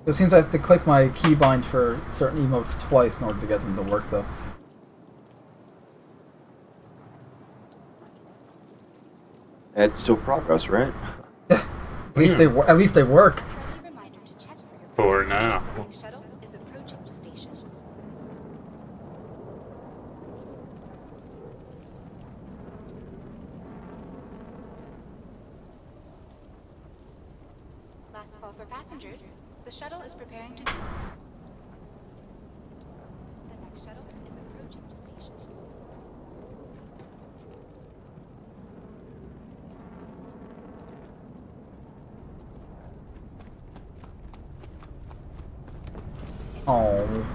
It seems I have to click my keybind for certain emotes twice in order to get them to work, though. It's still progress, right? At least they work. Friendly reminder to check for your For now. The next shuttle is approaching the station. Last call for passengers. The shuttle is preparing to depart. The next shuttle is approaching the station. Oh.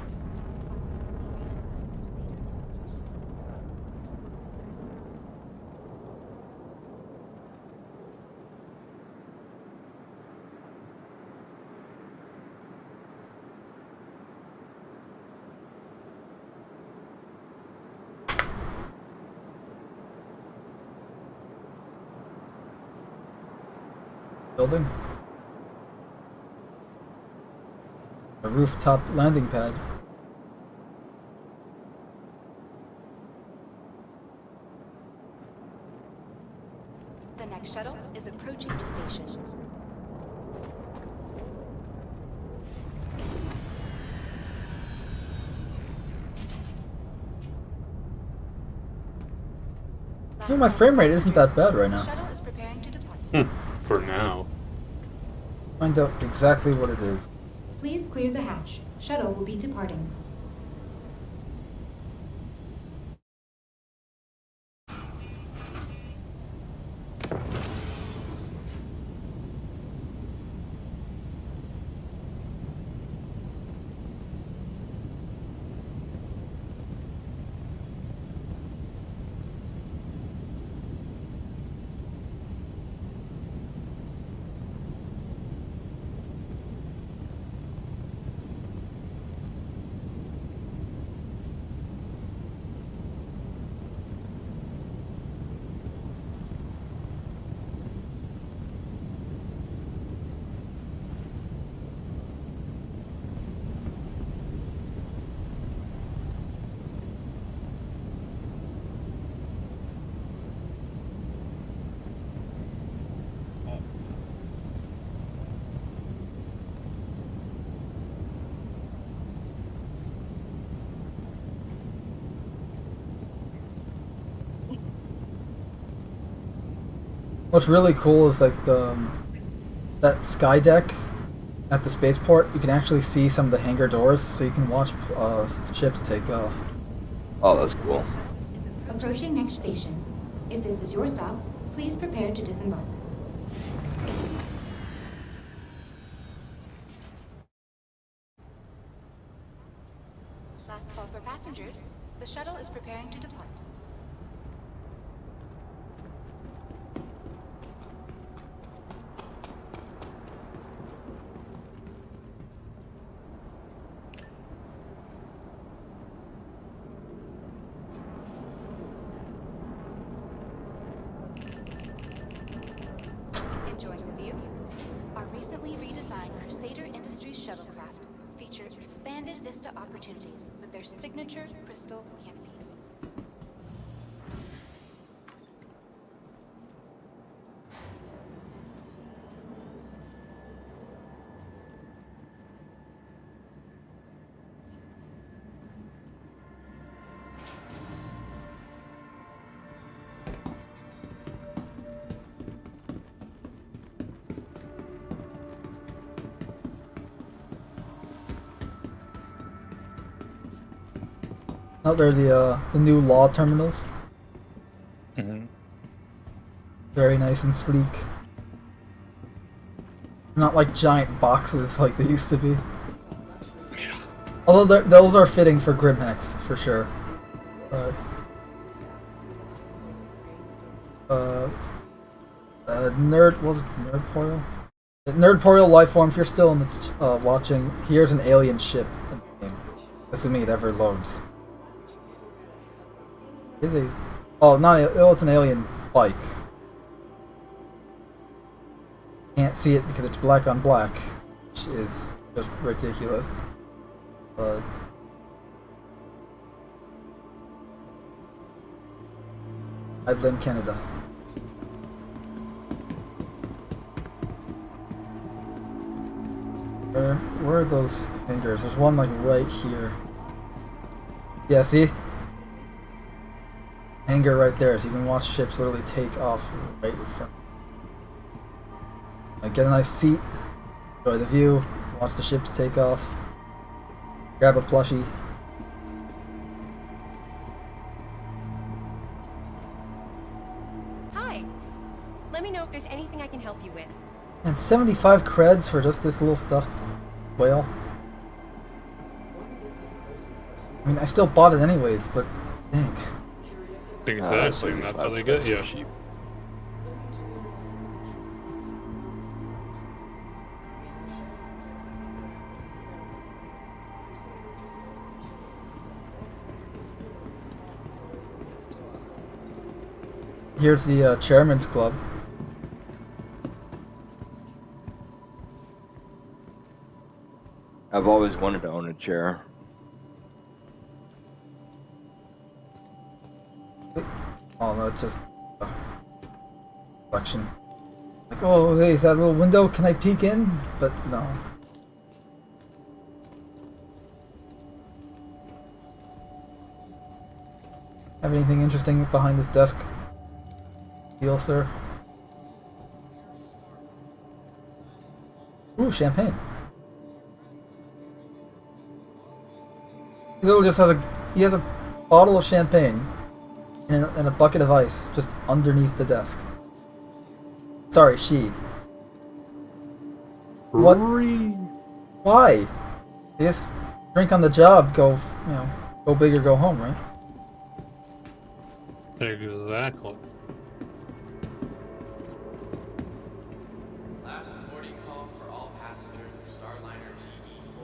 Building. A rooftop landing pad. The next shuttle is approaching the station. Oh, my frame rate isn't that bad right now. Shuttle is preparing to depart. For now. Find out exactly what it is. Please clear the hatch. Shuttle will be departing. What's really cool is like that sky deck at the spaceport. You can actually see some of the hangar doors, so you can watch ships take off. Oh, that's cool. Approaching next station. If this is your stop, please prepare to disembark. Last call for passengers. The shuttle is preparing to depart. Enjoying the view? Our recently redesigned Crusader Industries shuttlecraft feature expanded vista opportunities with their signature crystal canopies. Out there, the new law terminals. Very nice and sleek. Not like giant boxes like they used to be. Although those are fitting for Grimhex for sure. Nerd was it Nerdporial? Nerdporial Lifeform. If you're still in the watching, here's an alien ship in the game, assuming it ever loads. Is a it's an alien bike. Can't see it because it's black on black, which is just ridiculous. But I blame Canada. Where are those fingers? There's one like right here. Yeah, see? Hangar right there, so you can watch ships literally take off right in front. Get a nice seat, enjoy the view, watch the ships take off, grab a plushie. Hi. Let me know if there's anything I can help you with. And 75 creds for just this little stuffed whale. I mean, I still bought it anyways, but dang. Exactly, and that's how they get Yoshi. Here's the Chairman's Club. I've always wanted to own a chair. Oh, no, it's just a collection. Like, oh, hey, is that a little window? Can I peek in? But no. Have anything interesting behind this desk? Deal, sir? Ooh, champagne. He literally just has a bottle of champagne and a bucket of ice just underneath the desk. Sorry, she. What? Why? You just drink on the job, go big or go home, right? Exactly. Last boarding call for all passengers of Starliner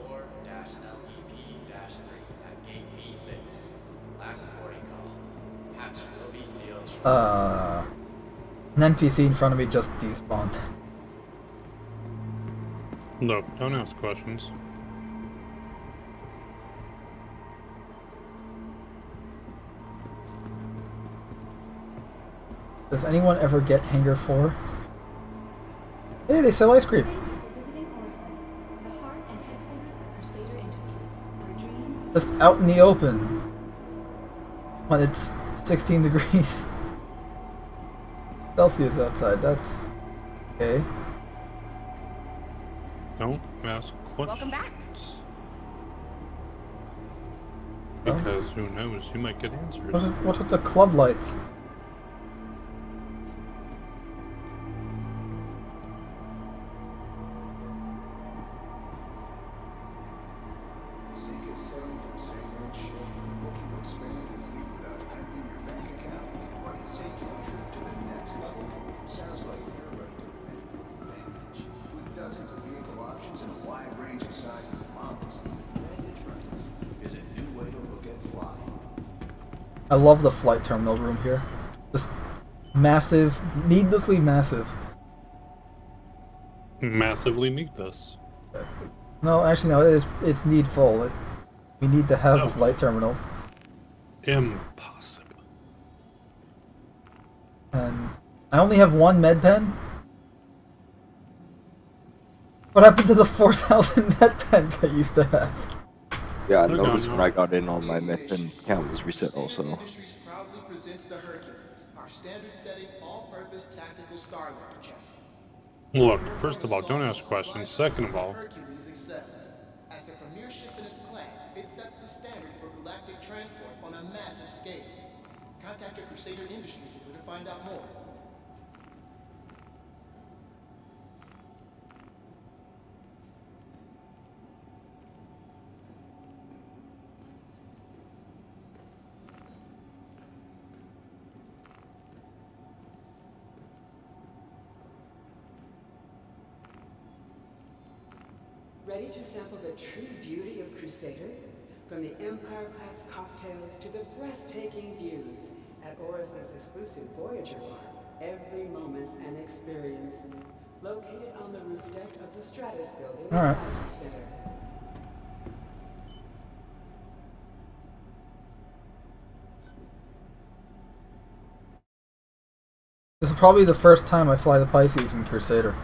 GE4-LEP-3 at gate B6. Last boarding call. Hatch will be sealed. An NPC in front of me just despawned. Look, don't ask questions. Does anyone ever get Hangar 4? Hey, they sell ice cream. Just out in the open. When it's 16 degrees. Celsius outside. That's okay. Don't ask questions. Welcome back. Because who knows, you might get answers. What's with the club lights? I love the flight terminal room here. Just massive, needlessly massive. Massively needless. No, actually no, it's needful. We need to have the flight terminals. Impossible. And I only have one med pen. What happened to the 4,000 med pens I used to have? Yeah, I noticed when I got in, all my method count was reset also. Industries proudly presents the Hercules, our standard-setting, all-purpose tactical Starliner chassis. Look, first of all, don't ask questions. Second of all, Hercules excels. As the premier ship in its class, it sets the standard for galactic transport on a massive scale. Contact your Crusader Industries dealer to find out more. Ready to sample the true beauty of Crusader? From the Empire-class cocktails to the breathtaking views at Oris's exclusive Voyager bar. Every moment's an experience. Located on the roof deck of the Stratus building at Crusader. This is probably the first time I fly the Pisces in Crusader.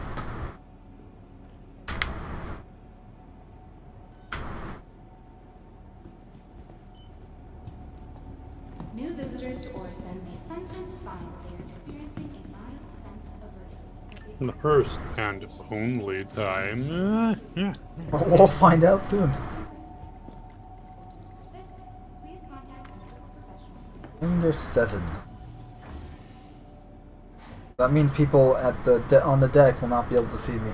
New visitors to Orison may sometimes find they are experiencing a mild sense of relief. the first and only time. We'll find out soon. Please contact a medical professional. Number 7. That means people at the on the deck will not be able to see me.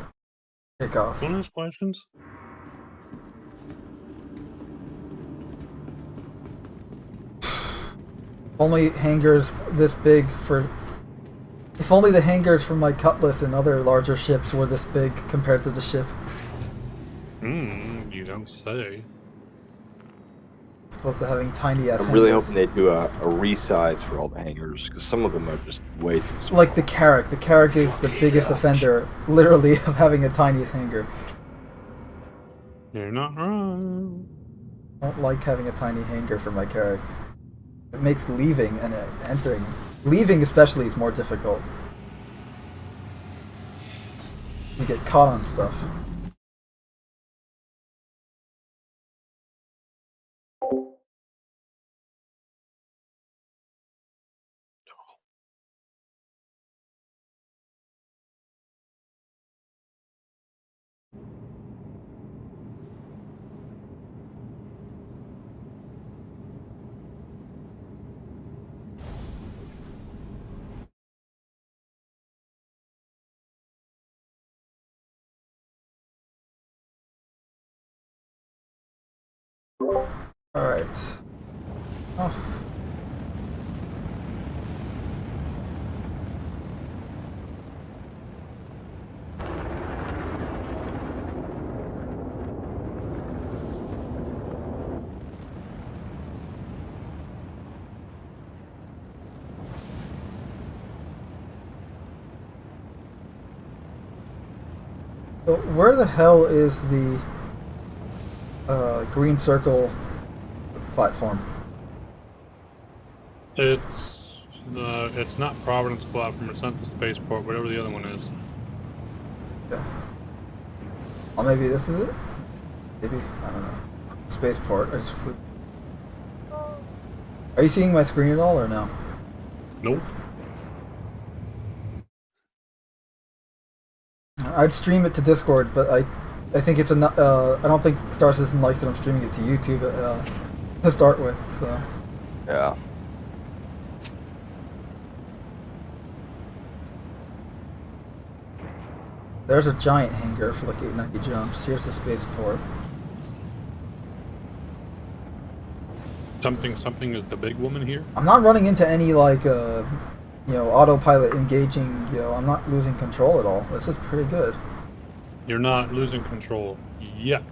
Kick off. Don't ask questions. Only hangars this big for... If only the hangars for my Cutlass and other larger ships were this big compared to the ship. You don't say. As opposed to having tiny ass I'm really hangars. hoping they do a resize for all the hangars, because some of them are just way too small. Like the Carrack. The Carrack is the biggest offender, literally, of having a tiniest hangar. You're not wrong. I don't like having a tiny hangar for my Carrack. It makes leaving and entering... Leaving especially is more difficult. You get caught on stuff. Alright. Off. So where the hell is the green circle platform? It's not Providence platform. It's not the spaceport. Whatever the other one is. Yeah. Oh, maybe this is it. Maybe, I don't know. Spaceport. I just flew. Are you seeing my screen at all or no? Nope. I'd stream it to Discord, but I think it's I don't think Star Citizen likes that I'm streaming it to YouTube to start with. So Yeah. there's a giant hangar for like 890 jumps. Here's the spaceport. Something is the big woman here. I'm not running into any like autopilot engaging. I'm not losing control at all. This is pretty good. You're not losing control yet.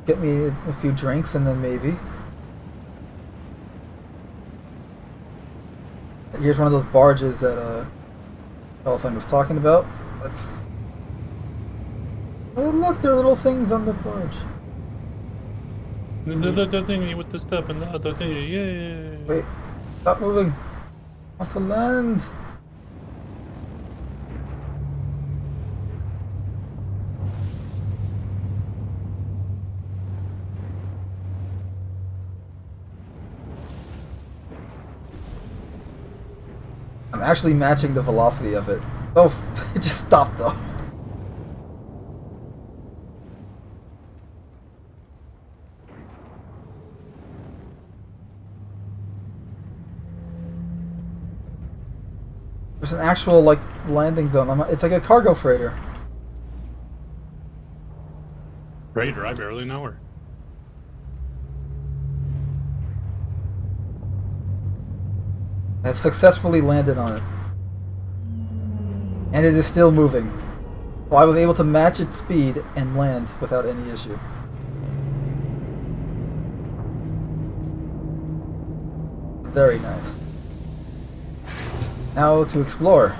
Get me a few drinks and then maybe. Here's one of those barges that Palestine was talking about. Let's. Oh look, there are little things on the barge. The thingy with the stuff and the other thingy, yeah. Wait, stop moving. I want to land. I'm actually matching the velocity of it. Oh, it just stopped though. There's an actual like landing zone. It's like a cargo freighter. Freighter, I barely know her. I've successfully landed on it. And it is still moving. So I was able to match its speed and land without any issue. Very nice. Now to explore.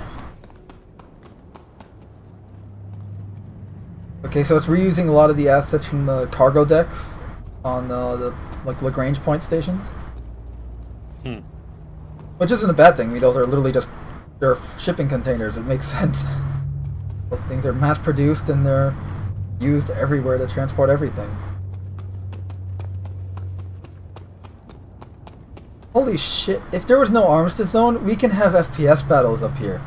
Okay, so it's reusing a lot of the assets from the cargo decks on the like Lagrange point stations. Which isn't a bad thing. I mean, those are literally just they're shipping containers. It makes sense. Those things are mass produced and they're used everywhere to transport everything. Holy shit, if there was no armistice zone, we can have FPS battles up here.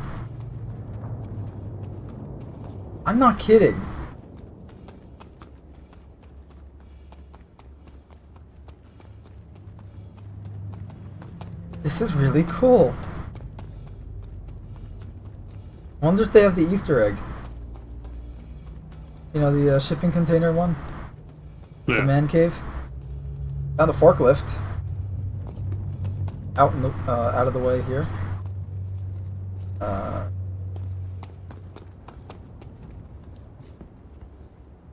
I'm not kidding. This is really cool. I wonder if they have the Easter egg. You know, the shipping container one? Yeah. The man cave? Found the forklift. Out of the way here.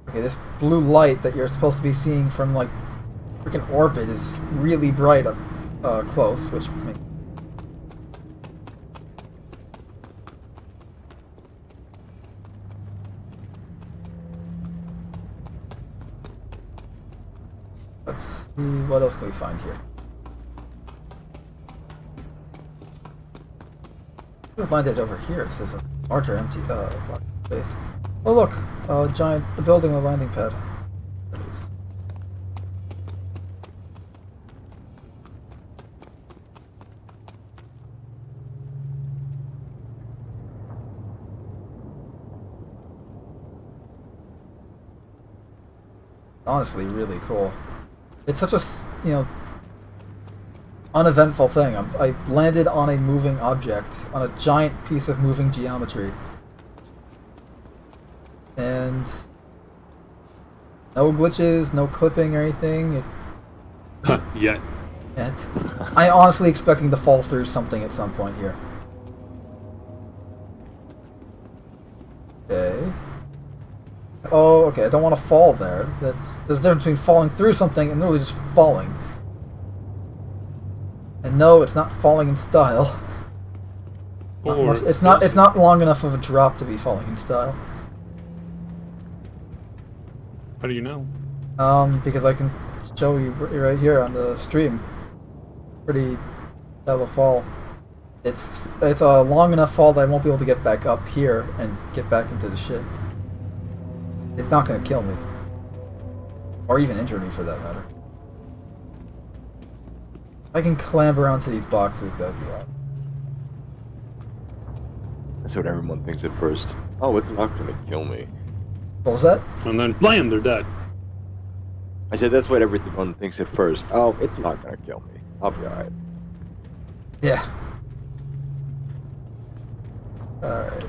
Okay, this blue light that you're supposed to be seeing from like freaking orbit is really bright up close, which makes. Let's see, what else can we find here? Let's find it over here. It says a larger empty space. Oh look, a giant building with a landing pad. There it is. Honestly, really cool. It's such a uneventful thing. I landed on a moving object, on a giant piece of moving geometry. And no glitches, no clipping or anything. Yet. I'm honestly expecting to fall through something at some point here. Okay. Oh, okay, I don't want to fall there. There's a difference between falling through something and literally just falling. And no, it's not falling in style. It's not long enough of a drop to be falling in style. How do you know? Because I can show you right here on the stream. Pretty shallow fall. It's a long enough fall that I won't be able to get back up here and get back into the ship. It's not going to kill me. Or even injure me for that matter. If I can clamber onto these boxes, that'd be awesome. That's what everyone thinks at first. Oh, it's not gonna kill me. What was that? And then blam, they're dead. I said that's what everyone thinks at first. Oh, it's not gonna kill me. I'll be alright. Yeah. Alright.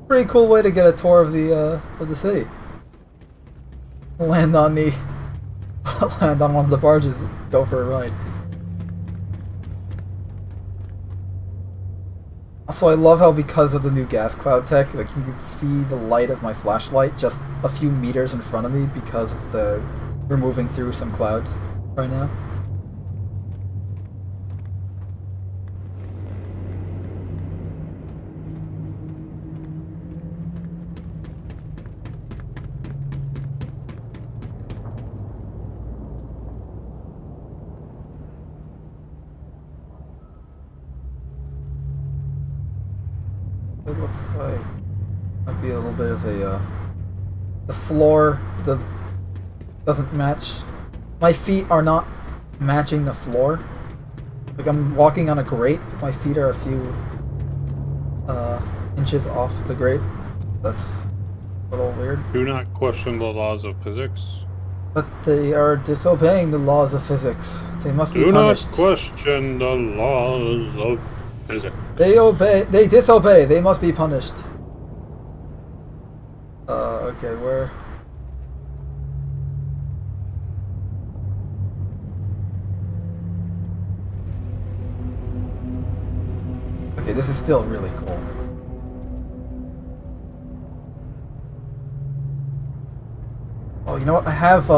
Pretty cool way to get a tour of the city. Land on one of the barges, go for a ride. Also, I love how because of the new gas cloud tech, like you can see the light of my flashlight just a few meters in front of me because of we're moving through some clouds right now. It looks like might be a little bit of the floor doesn't match. My feet are not matching the floor. Like I'm walking on a grate, but my feet are a few inches off the grate. That's a little weird. Do not question the laws of physics. But they are disobeying the laws of physics. They must be Do punished. not question the laws of physics. They disobey. They must be punished. Okay, where? Okay, this is still really cool. Oh, you know what? I have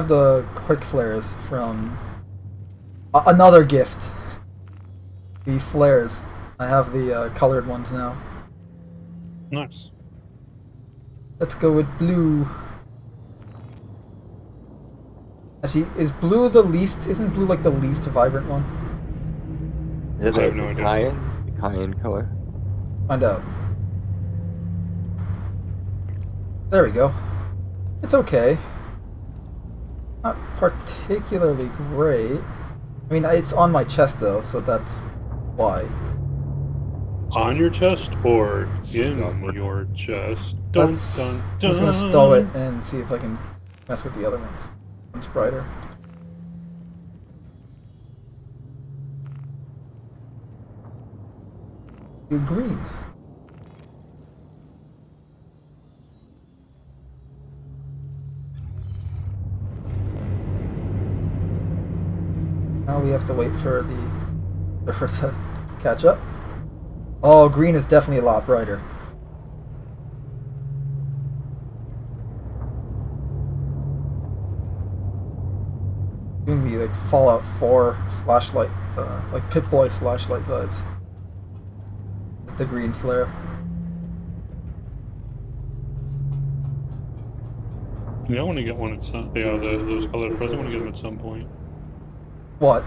the quick flares from another gift. The flares. I have the colored ones now. Nice. Let's go with blue. Actually, is blue the least? Isn't blue like the least vibrant one? Is I it have no idea. the cayenne color? Find out. There we go. It's okay. Not particularly great. I mean, it's on my chest though, so that's why. On your chest or in your chest? Dun, dun, I'm dun. just gonna stow it and see if I can mess with the other ones. One's brighter. You're green. Now we have to wait for the river to catch up. Oh, green is definitely a lot brighter. Giving me like Fallout 4 flashlight, like Pip-Boy flashlight vibes. With the green flare. Yeah, I want to get one at some. Yeah, those colored flares. I want to get them at some point. What?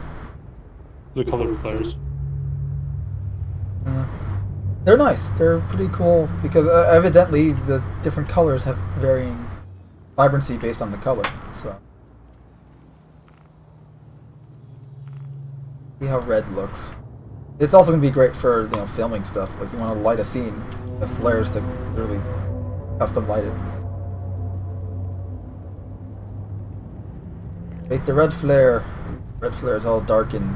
The colored flares. They're nice. They're pretty cool because evidently the different colors have varying vibrancy based on the color. So, see how red looks. It's also gonna be great for filming stuff. Like you want to light a scene, the flares to really custom light it. Wait, the red flare. Red flare is all dark and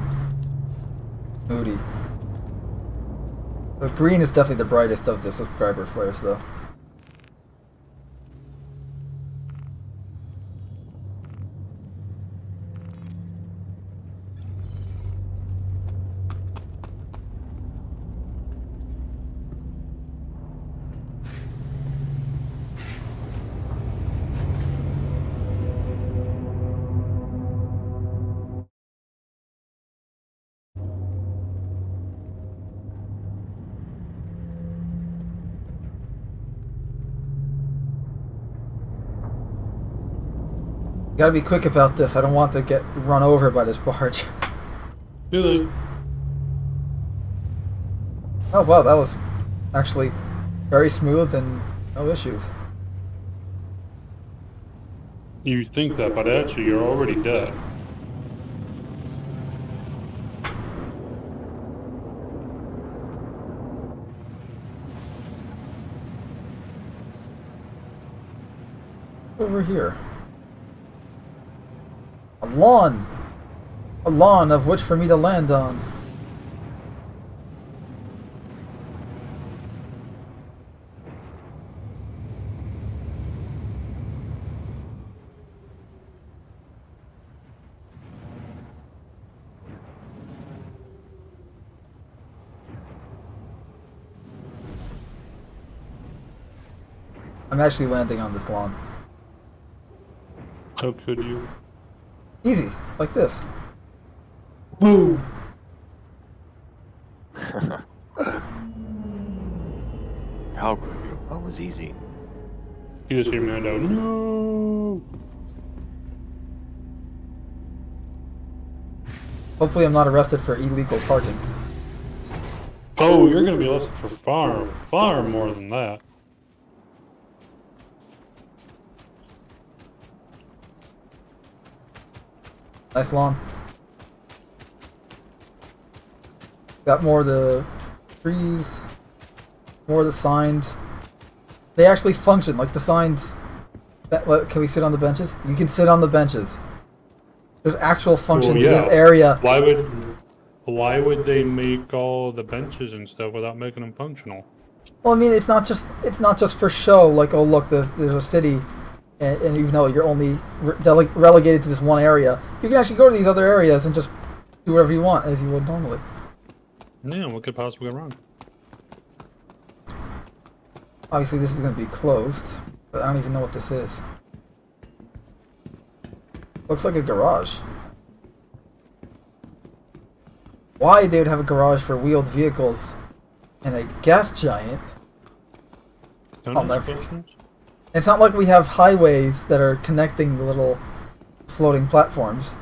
moody. The green is definitely the brightest of the subscriber flares, though. Gotta be quick about this. I don't want to get run over by this barge. Really? Oh wow, that was actually very smooth and no issues. You think that, but actually you're already dead. Over here. A lawn! A lawn of which for me to land on. I'm actually landing on this lawn. How could you? Easy, like this. Boom! How could you? That was easy. You just hear me out. No! Hopefully I'm not arrested for illegal parking. Oh, you're gonna be arrested for far, far more than that. Nice lawn. Got more of the trees, more of the signs. They actually function, like the signs. Can we sit on the benches? You can sit on the benches. There's actual function Well, to yeah. this area. Why would they make all the benches and stuff without making them functional? Well, I mean, it's not just for show. Like, oh look, there's a city, and even though you're only relegated to this one area, you can actually go to these other areas and just do whatever you want as you would normally. Yeah, what could possibly go wrong? Obviously, this is going to be closed, but I don't even know what this is. Looks like a garage. Why they would have a garage for wheeled vehicles and a gas giant? Don't I'll ask never- questions? It's not like we have highways that are connecting the little floating platforms.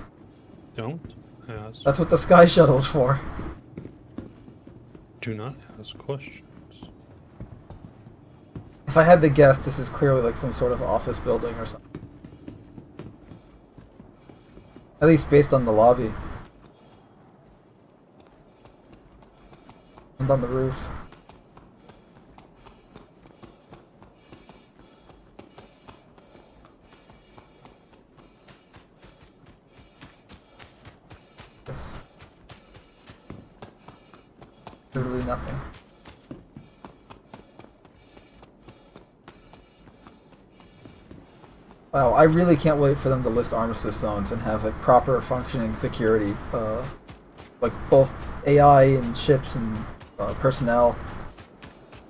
Don't ask. That's what the sky shuttle's for. Do not ask questions. If I had to guess, this is clearly like some sort of office building or something. At least based on the lobby. And on the roof. Yes. Literally nothing. Wow, I really can't wait for them to lift armistice zones and have a proper functioning security, like both AI and ships and personnel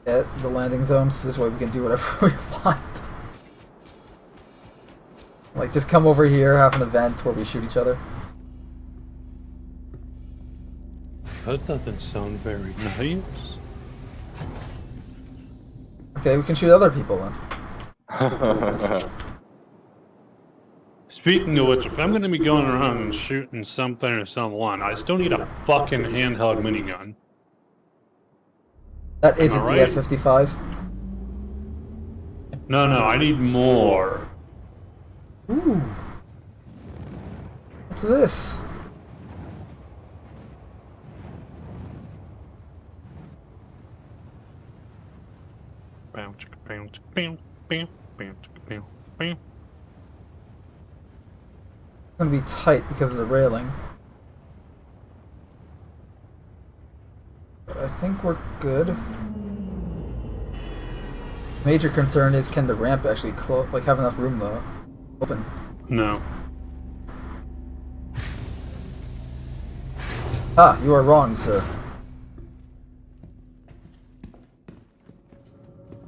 at the landing zones. This way we can do whatever we want. Like, just come over here, have an event where we shoot each other. That doesn't sound very nice. Okay, we can shoot other people then. Speaking of which, if I'm gonna be going around and shooting something or someone, I still need a fucking handheld minigun. That isn't Am the I right? F-55. No, I need more. Ooh. What's this? Bounce, bounce, bounce, bounce, bounce, bounce, bounce. It's gonna be tight because of the railing. But I think we're good. Major concern is, can the ramp actually have enough room though? Open. No. Ah, you are wrong, sir.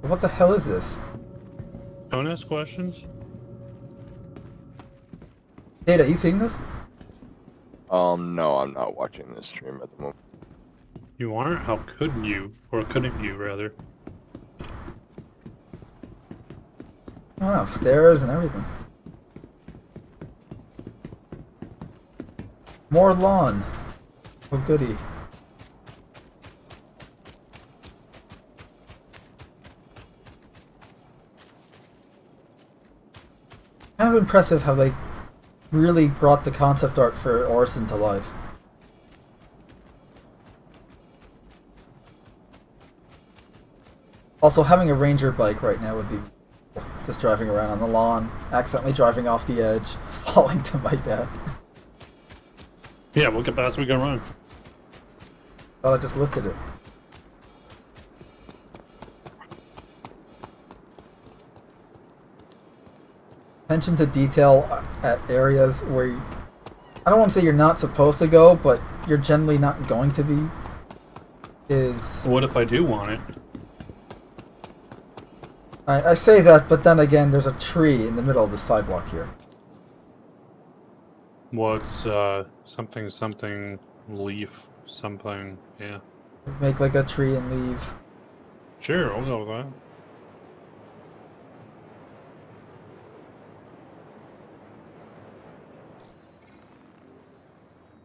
What the hell is this? Don't ask questions. Data, you seeing this? No, I'm not watching this stream at the moment. You aren't? How could you? Or couldn't you, rather? Wow, stairs and everything. More lawn. Oh goody. Kind of impressive how they really brought the concept art for Orison to life. Also, having a Ranger bike right now would be Just driving around on the lawn, accidentally driving off the edge, falling to my death. Yeah, we'll get past. We can run. Thought I just listed it. Attention to detail at areas where I don't want to say you're not supposed to go, but you're generally not going to be. What if I do want it? I say that, but then again, there's a tree in the middle of the sidewalk here. What's something leaf something? Yeah. Make like a tree and leave. Sure, I'll go with that.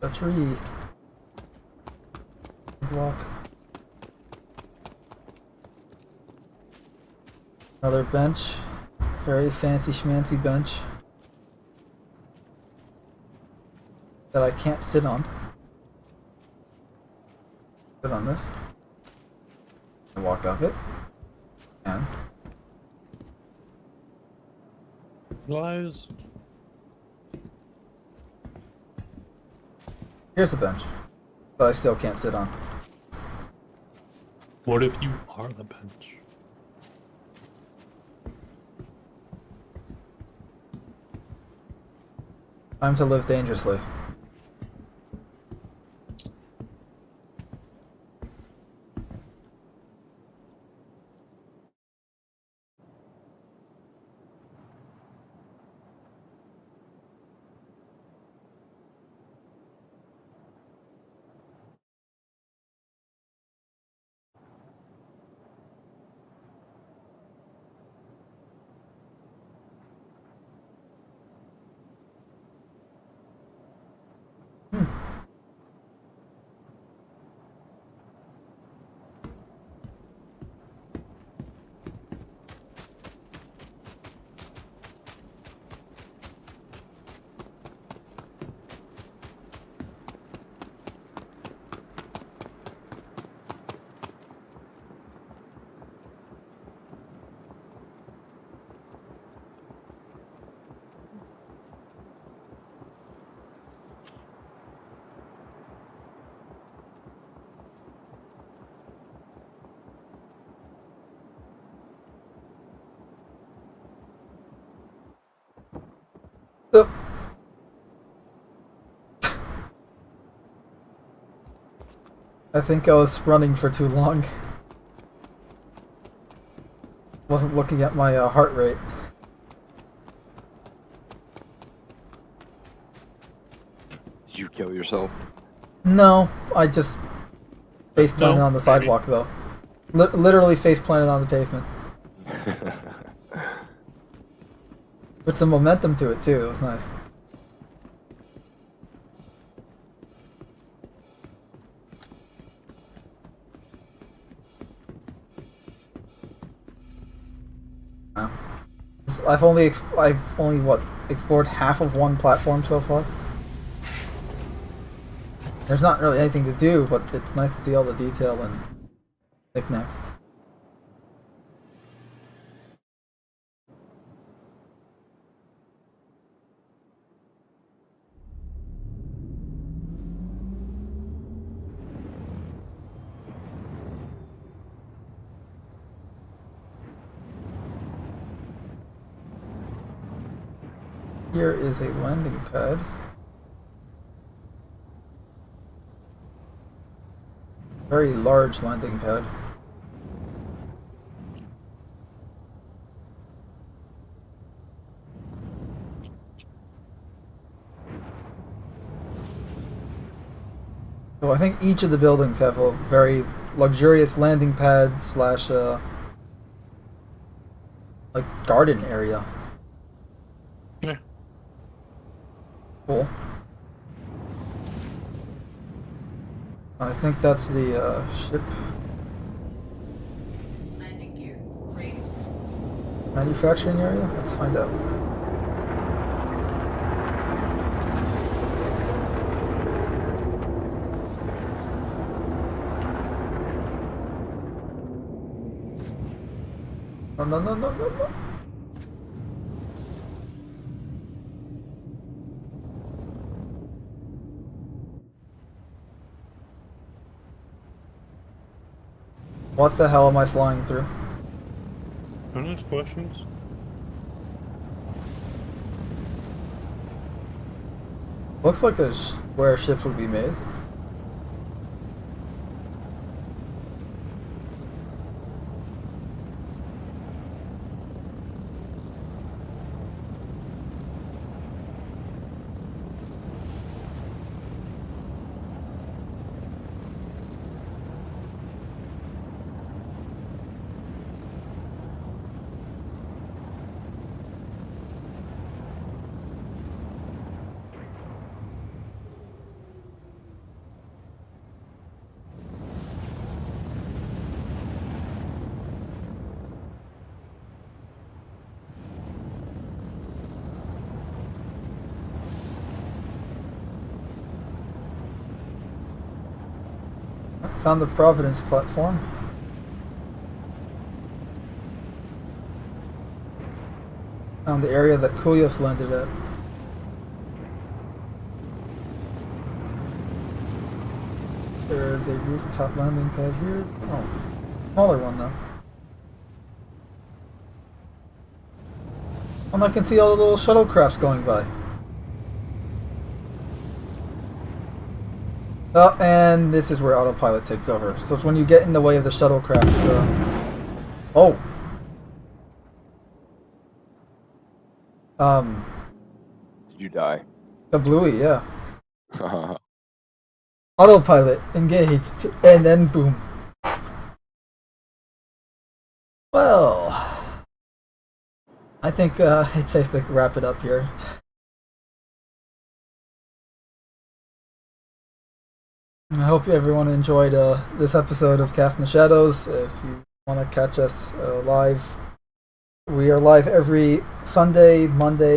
A tree. Walk. Another bench. Very fancy schmancy bench. That I can't sit on. Sit on this. And walk up it. And Lies. here's a bench. But I still can't sit on. What if you are the bench? Time to live dangerously. Oh. I think I was running for too long. Wasn't looking at my heart rate. Did you kill yourself? No, I just face planted on the sidewalk though. Literally face planted on the pavement. With some momentum to it too, it was nice. Wow. I've only what explored half of one platform so far. There's not really anything to do, but it's nice to see all the detail and knickknacks. Here is a landing pad. Very large landing pad. So I think each of the buildings have a very luxurious landing pad slash like garden area. Yeah. Cool. I think that's the ship. Landing gear raised. Manufacturing area? Let's find out. No. What the hell am I flying through? Are those questions? Looks like where ships would be made. Found the Providence platform. Found the area that Kulios landed at. There's a rooftop landing pad here. Oh, smaller one though. And I can see all the little shuttlecrafts going by. Oh, and this is where autopilot takes over. So it's when you get in the way of the shuttlecraft. Oh. Did you die? The bluey, yeah. Autopilot engaged, and then boom. Well, I think it's safe to wrap it up here. I hope everyone enjoyed this episode of Cast in the Shadows. If you want to catch us live, we are live every Sunday, Monday.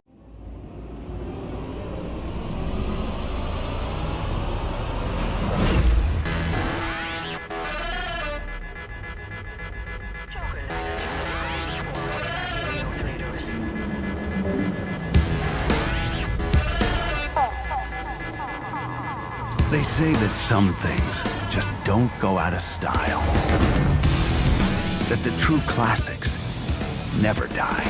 They say that some things just don't go out of style. That the true classics never die.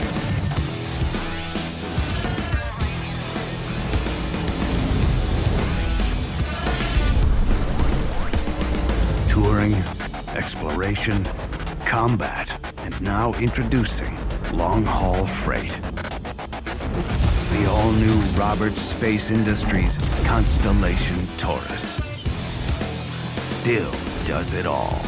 Touring, exploration, combat, and now introducing long-haul freight. The all-new Roberts Space Industries Constellation Taurus still does it all.